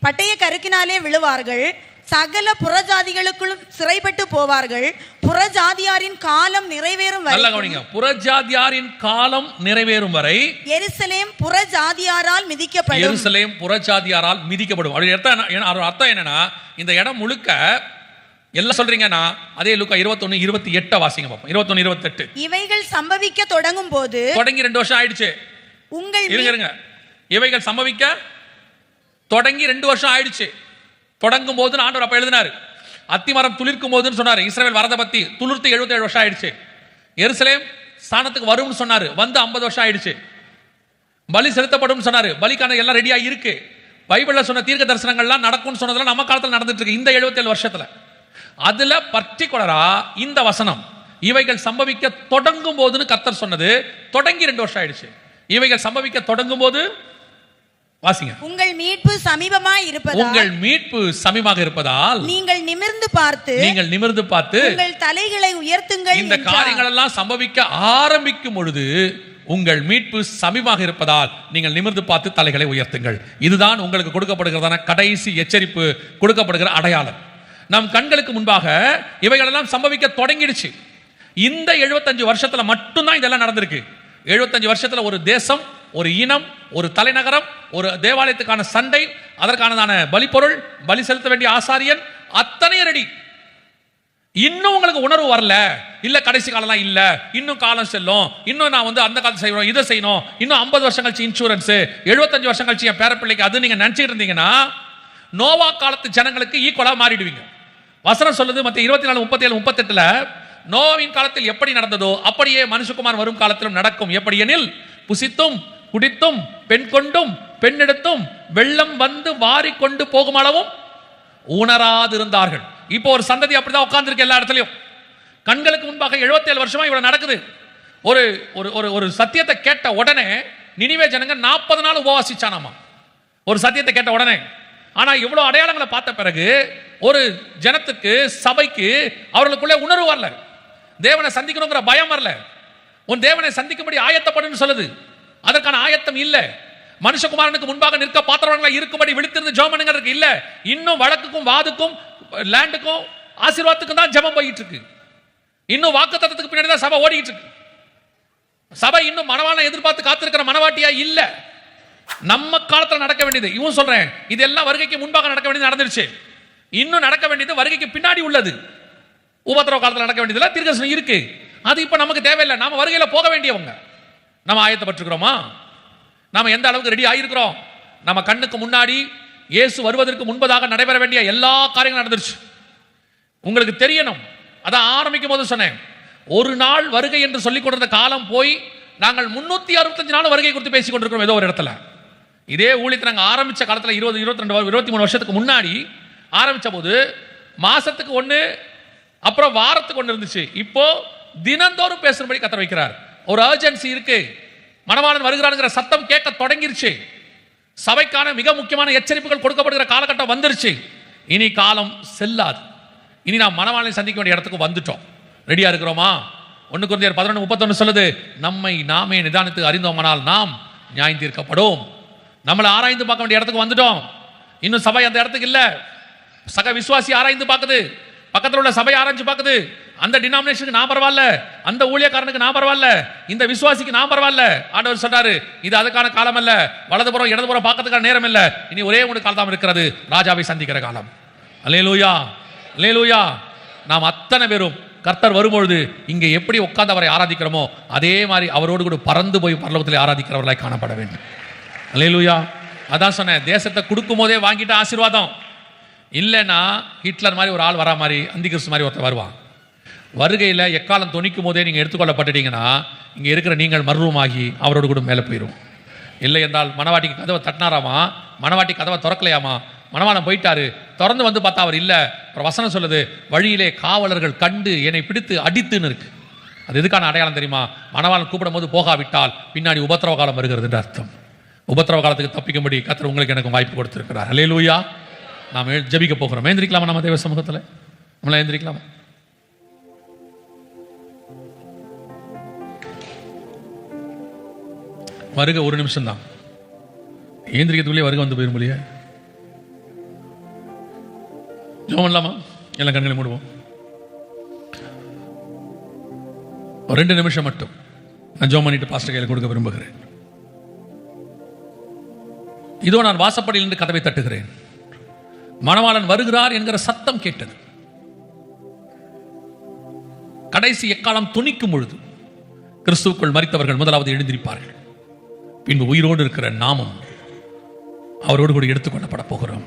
பட்டய கருக்கினாலே விழுவார்கள், சகல புறஜாதிகளுக்குள்ளும் சிறைப்பட்டு போவார்கள், புறஜாதியாரின் காலம் நிறைவேறும் வரை. நல்லா கவனிங்க, புறஜாதியாரின் காலம் நிறைவேறும் வரை எருசலேம் புறஜாதியாரால் மிதிக்கப்படும். எருசலேம் புறஜாதியாரால் மிதிக்கப்படும். அர்த்தம் என்னன்னா, இந்த இடம் முழுக்க எல்லாம் சொல்றீங்கன்னா, அதே லூக்கா 21:28 வாசிங்க பாப்போம். 21:28. இவைகள் சம்பவிக்க தொடங்கும் போது, தொடங்கி 2 வருஷம் ஆயிடுச்சு. இருங்க, இவைகள் சம்பவிக்க தொடங்கி 2 வருஷம் ஆயிடுச்சு. தொடங்கும் போது ஆண்டவர் அப்ப எழுதினாரு, அத்திமரம் துளிர்க்கும் போதுன்னு சொன்னாரு. இஸ்ரவேல் வரத பத்தி துளிர்த்து 77 வருஷம் ஆயிடுச்சு. எருசலேம் ஸ்தானத்துக்கு வரும்னு சொன்னாரு, வந்து 50 வருஷம் ஆயிடுச்சு. பலி செலுத்தப்படும் சொன்னாரு, பலிக்கான எல்லாம் ரெடியா இருக்கு. பைபிள்ல சொன்ன தீர்க்க தரிசனங்கள்லாம் நடக்கும்னு சொன்னதெல்லாம் நம்ம காலத்துல நடந்துட்டு இருக்கு இந்த 77 வருஷத்துல. அதுல பர்டிகுலரா இந்த வசனம், இவைகள் சம்பவிக்க தொடங்கும் போதுன்னு கர்த்தர் சொன்னது, தொடங்கி 2 வருஷம் ஆயிடுச்சு. இவைகள் சம்பவிக்க தொடங்கும் போது வாசிங்க, உங்கள் மீட்பு சமீபமாய் இருப்பதால், உங்கள் மீட்பு சமீபமாக இருப்பதால் நீங்கள் நிமிர்ந்து பார்த்து உங்கள் தலைகளை உயர்த்துங்கள். இந்த காரியங்கள் எல்லாம் சம்பவிக்க ஆரம்பிக்கும் பொழுது உங்கள் மீட்பு சமீபமாக இருப்பதால் நீங்கள் நிமிர்ந்து பார்த்து தலைகளை உயர்த்துங்கள். இதுதான் உங்களுக்கு கொடுக்கப்படுகிறதான கடைசி எச்சரிப்பு, கொடுக்கப்படுகிற அடையாளம். நம் கண்களுக்கு முன்பாக இவைகளெல்லாம் சம்பவிக்க தொடங்கிடுச்சு. இந்த 75 வருஷத்துல மட்டும்தான் இதெல்லாம் நடந்திருக்கு. 75 வருஷத்துல ஒரு தேசம், ஒரு இனம், ஒரு தலைநகரம், ஒரு தேவாலயத்துக்கான சண்டை, அதற்கானதான பலிப்பொருள், பலி செலுத்த வேண்டிய ஆசாரியன், அத்தனை ரெடி. இன்னும் உங்களுக்கு உணர்வு வரல, இல்ல கடைசி காலம் இல்ல, இன்னும் காலம் செல்லும், இன்னும் நான் அந்த காலத்து செய்யணும், இதை செய்யணும், இன்னும் 50 வருஷம் கழிச்சு இன்சூரன்ஸ், 75 வருஷம் கழிச்சு என் பேரப்பிள்ளைக்கு, அது நீங்க நினைச்சிட்டு இருந்தீங்கன்னா நோவா காலத்து ஜனங்களுக்கு ஈக்குவலா மாறிடுவீங்க. வசனம் சொல்லுது மத்திய 24, 37, 38 நோவாவின் காலத்தில் எப்படி நடந்ததோ அப்படியே மனுஷகுமார் வரும் காலத்திலும் நடக்கும். எப்படி எனில், புசித்தும் குடித்தும் பெண் கொண்டும் பெண்ணெடுத்தும் வெள்ளம் வந்து வாரி கொண்டு போகும் அளவும் உணராதிருந்தார்கள். இப்போ ஒரு சந்ததி அப்படிதான் உட்கார்ந்து இருக்கு எல்லா இடத்துலயும். கண்களுக்கு முன்பாக 77 வருஷமா இவ்வளவு நடக்குது. ஒரு ஒரு ஒரு சத்தியத்தை கேட்ட உடனே நினிவே ஜனங்க 40 நாள் உபவாசிச்சானாமா, ஒரு சத்தியத்தை கேட்ட உடனே. ஆனா இவ்வளவு அடையாளங்களை பார்த்த பிறகு ஒரு ஜனத்துக்கு, சபைக்கு அவர்களுக்குள்ளே உணர்வு வரல, தேவனை சந்திக்கணுங்கிற பயம் வரல. உன் தேவனை சந்திக்கும்படி ஆயத்தப்படுன்னு சொல்லுது, அதற்கான ஆயத்தம் இல்ல. மனுஷகுமாரனுக்கு முன்பாக நிற்க பாத்திரங்களா இருக்கும்படி விழித்திருந்து ஜெபம் பண்ணுங்கிறதுக்கு இல்ல. இன்னும் வழக்குக்கும் வாதுக்கும் லேண்டுக்கும் ஆசீர்வாதத்துக்கும் தான் ஜெபம் போயிட்டு இருக்கு. இன்னும் வாக்குத்தத்தத்துக்கு பின்னாடி தான் சபை ஓடிட்டு இருக்கு. சபை இன்னும் மனவாளனை எதிர்பார்த்து காத்திருக்கிற மனவாட்டியா இல்ல. நம்ம காலத்துல நடக்க வேண்டியது, இவன் சொல்றேன், இதெல்லாம் வருகைக்கு முன்பாக நடக்க வேண்டியது நடந்துருச்சு. இன்னும் நடக்க வேண்டியது வருகைக்கு பின்னாடி உள்ளது. உபத்திரவ காலத்தில் நடக்க வேண்டியதுல தீர்க்கதரிசனம் இருக்கு, அது இப்ப நமக்கு தேவையில்லை. நாம வருகையில போக வேண்டியவங்க. நம்ம ஆயத்தப்பட்டிருக்கிறோமா? நாம எந்த அளவுக்கு ரெடி ஆயிருக்கிறோம்? நம்ம கண்ணுக்கு முன்னாடி இயேசு வருவதற்கு முன்பதாக நடைபெற வேண்டிய எல்லா காரியங்களும் நடந்துருச்சு. உங்களுக்கு தெரியணும், அதான் ஆரம்பிக்கும் போது சொன்னேன், ஒரு நாள் வருகை என்று சொல்லிக் கொண்டிருந்த காலம் போய் நாங்கள் 365 நாள் வருகை குறித்து பேசிக் கொண்டிருக்கிறோம். ஏதோ ஒரு இடத்துல இதே ஊழியத்தை நாங்கள் ஆரம்பிச்ச காலத்தில் 20, 22, 23 வருஷத்துக்கு முன்னாடி ஆரம்பிச்ச போது மாசத்துக்கு 1, அப்புறம் வாரத்துக்கு 1 இருந்துச்சு. இப்போ தினந்தோறும் பேசும்படி கத்தர் வைக்கிறார். ஒரு அர்ஜென்சி இருக்கு. மணவாளன் வருகிறான்ங்கிற சத்தம் கேட்க தொடங்கிருச்சு. சபைக்கான மிக முக்கியமான எச்சரிப்புகள் கொடுக்கப்படுகிற காலகட்டம் வந்துருச்சு. இனி காலம் செல்லாது. இனி நாம் மணவாளனை சந்திக்க வேண்டிய இடத்துக்கு வந்துட்டோம். ரெடியா இருக்கிறோமா? 1 கொரிந்தியர் 11:31 சொல்லுது, நம்மை நாமே நிதானித்து அறிந்தோமானால் நாம் நியாயம் தீர்க்கப்படும். நம்மளை ஆராய்ந்து பார்க்க வேண்டிய இடத்துக்கு வந்துட்டோம். இன்னும் சபை அந்த இடத்துக்கு இல்ல. சக விசுவாசி ஆராய்ந்து பார்க்குது, பக்கத்தில் உள்ள சபை ஆராய்ச்சி பார்க்குது. அந்த டினாமினேஷனுக்கு நான் பரவாயில்ல, அந்த ஊழியக்காரனுக்கு நான் பரவாயில்ல, இந்த விசுவாசிக்கு நான் பரவாயில்ல. ஆண்டவர் சொல்றாரு, இது அதுக்கான காலம் அல்ல, வலதுபுறம் இடதுபுறம் பார்க்கறதுக்கான நேரம் இல்ல. இனி ஒரே ஒரு காலம் தான் இருக்கிறது, ராஜாவை சந்திக்கிற காலம். அல்லேலூயா, அல்லேலூயா. நாம் அத்தனை பேரும் கர்த்தர் வரும்பொழுது இங்கே எப்படி உட்கார்ந்து அவரை ஆராதிக்கிறோமோ அதே மாதிரி அவரோடு கூட பறந்து போய் பரலோகத்தில் ஆராதிக்கிறவர்களாய் காணப்பட வேண்டும். அல்லேலூயா. அதான் சொன்னேன், தேசத்தை கொடுக்கும் போதே வாங்கிட்ட ஆசீர்வாதம் இல்லைன்னா ஹிட்லர் மாதிரி ஒரு ஆள் வரா மாதிரி, அந்தி கிறிஸ்து மாதிரி ஒருத்தர் வருவான். வருகையில் எக்காலம் துணிக்கும் போதே நீங்கள் எடுத்துக்கொள்ளப்பட்டுட்டீங்கன்னா இங்கே இருக்கிற நீங்கள் மர்வமாகி அவரோடு கூட மேலே போயிடும். இல்லை என்றால் மணவாட்டிக்கு கதவை தட்டினாராமா, மணவாட்டி கதவை திறக்கலையாமா, மணவாளன் போயிட்டாரு, திறந்து வந்து பார்த்தா அவர் இல்லை. அப்புறம் வசனம் சொல்லுது, வழியிலே காவலர்கள் கண்டு என்னை பிடித்து அடித்துன்னு இருக்கு. அது எதுக்கான அடையாளம் தெரியுமா? மணவாளன் கூப்பிடும் போது போகாவிட்டால் பின்னாடி உபத்திரவ காலம் வருகிறது என்று அர்த்தம். உபத்திரவ காலத்துக்கு தப்பிக்கும்படி கர்த்தர் உங்களுக்கு எனக்கு வாய்ப்பு கொடுத்திருக்கிறார். அல்லேலூயா. நாம் ஜெபிக்க போகிறோம். எழுந்திரிக்கலாமா? நம்ம தேவ சமூகத்தில் நம்மள எழுந்திரிக்கலாமா? வருக 1 நிமிஷம் தான். ஏந்திரிக்கிறதுக்குள்ளே வருக வந்து போயிரும் இல்லையா? ஜெபம் பண்ணலாமா? எல்லாம் கண்களை மூடுவோம். 2 நிமிஷம் மட்டும் நான் ஜெபம் பண்ணிட்டு பாஸ்டர் கையில் கொடுக்க விரும்புகிறேன். இதோ நான் வாசப்படியில் இருந்து கதவை தட்டுகிறேன். மணவாளன் வருகிறார் என்கிற சத்தம் கேட்டது. கடைசி எக்காலம் துணிக்கும் பொழுது கிறிஸ்துவுக்குள் மரித்தவர்கள் முதலாவது எழுந்திருப்பார்கள். பின்பு உயிரோடு இருக்கிற நாமும் அவரோடு கூட எடுத்துக்கொள்ளப்பட போகிறோம்.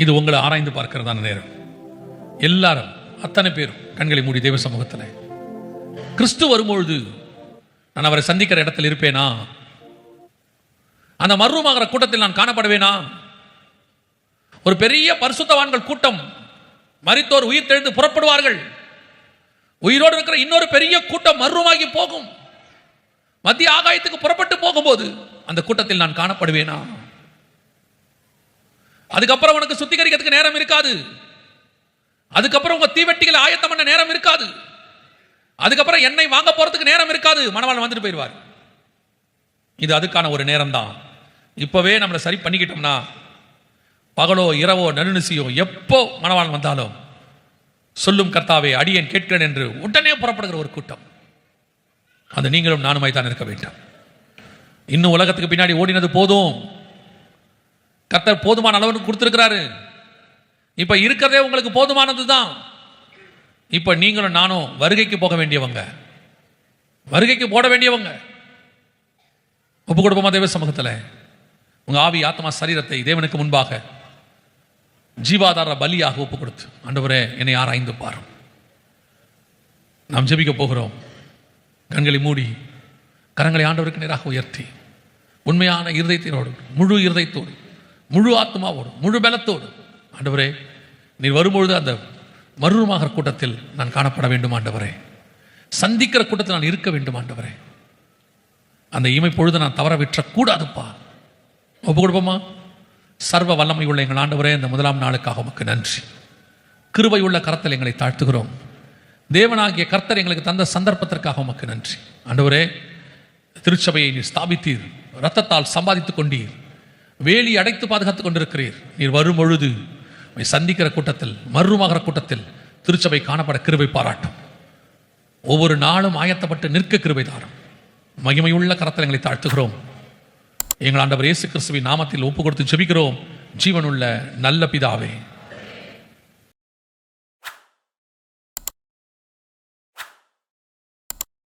இது உங்களை ஆராய்ந்து பார்க்கிறதான நேரம். எல்லாரும் அத்தனை பேரும் கண்களை மூடி தேவ சமூகத்தில், கிறிஸ்து வரும்பொழுது நான் அவரை சந்திக்கிற இடத்தில் இருப்பேனா? அந்த மர்வமாகிற கூட்டத்தில் நான் காணப்படுவேனா? ஒரு பெரிய பரிசுத்தவான்கள் கூட்டம், மரித்தோர் உயிர் தெழுந்து புறப்படுவார்கள். உயிரோடு இருக்கிற இன்னொரு பெரிய கூட்டம் மர்வமாகி போகும். மத்திய ஆகாயத்துக்கு புறப்பட்டு போகும்போது அந்த கூட்டத்தில் நான் காணப்படுவேனா? அதுக்கப்புறம் உனக்கு சுத்திகரிக்கிறதுக்கு நேரம் இருக்காது. அதுக்கப்புறம் உங்க தீவெட்டிகளை ஆயத்தம் பண்ண நேரம் இருக்காது. அதுக்கப்புறம் எண்ணெய் வாங்க போறதுக்கு நேரம் இருக்காது, மணவாளன் வந்துட்டு போயிடுவார். இது அதுக்கான ஒரு நேரம் தான். இப்பவே நம்மளை சரி பண்ணிக்கிட்டோம்னா பகலோ இரவோ நடுநிசியோ எப்போ மணவாளன் வந்தாலும் சொல்லும் கர்த்தாவே அடியேன் கேட்கிறேன் என்று உடனே புறப்படுகிற ஒரு கூட்டம். அது நீங்களும் நானுமாய் தான் இருக்க வேண்டும். இன்னும் உலகத்துக்கு பின்னாடி ஓடினது போதும். கர்த்தர் போதுமான அளவுக்கு கொடுத்திருக்கிறாரு. இப்ப இருக்கிறதே உங்களுக்கு போதுமானது தான். இப்ப நீங்களும் நானும் வருகைக்கு போக வேண்டியவங்க, வருகைக்கு போட வேண்டியவங்க. ஒப்பு கொடுப்போமா தேவ சமூகத்தில்? உங்க ஆவி ஆத்மா சரீரத்தை தேவனுக்கு முன்பாக ஜீவாதார பலியாக ஒப்பு கொடுத்து, ஆண்டவரே என்னை ஆராய்ந்து பாரும். நாம் ஜெபிக்க போகிறோம். கண்களை மூடி கரங்களை ஆண்டவருக்கு நேராக உயர்த்தி உண்மையான இருதயத்தினோடு, முழு இருதயத்தோடு, முழு ஆத்மாவோடு, முழு பலத்தோடு, ஆண்டவரே நீர் வரும்பொழுது அந்த மறுரூபமாகிற கூட்டத்தில் நான் காணப்பட வேண்டும் ஆண்டவரே. சந்திக்கிற கூட்டத்தில் நான் இருக்க வேண்டும் ஆண்டவரே. அந்த இமை பொழுது நான் தவற விற்றக்கூடாதுப்பா. ஒப்பு கொடுப்போமா? சர்வ வல்லமை உள்ள எங்கள் ஆண்டவரே, இந்த முதலாம் நாளுக்காக உமக்கு நன்றி. கிருபை உள்ள கரத்தில் எங்களை தாழ்த்துகிறோம். தேவனாகிய கர்த்தர் எங்களுக்கு தந்த சந்தர்ப்பத்திற்காக உமக்கு நன்றி ஆண்டவரே. திருச்சபையை நீர் ஸ்தாபித்தீர், இரத்தத்தால் சம்பாதித்துக் கொண்டீர், வேலி அடைத்து பாதுகாத்துக் கொண்டிருக்கிறீர். நீர் வரும் பொழுது சந்திக்கிற கூட்டத்தில், மறுரூபமாகிற கூட்டத்தில் திருச்சபை காணப்பட கிருபை பாராட்டும். ஒவ்வொரு நாளும் ஆயத்தப்பட்டு நிற்க கிருபை தாரும். மகிமையுள்ள கரத்தில் எங்களை தாழ்த்துகிறோம். எங்கள் ஆண்டவர் இயேசு கிறிஸ்துவின் நாமத்தில் ஒப்பு கொடுத்து ஜெபிக்கிறோம் ஜீவனுள்ள நல்ல பிதாவே.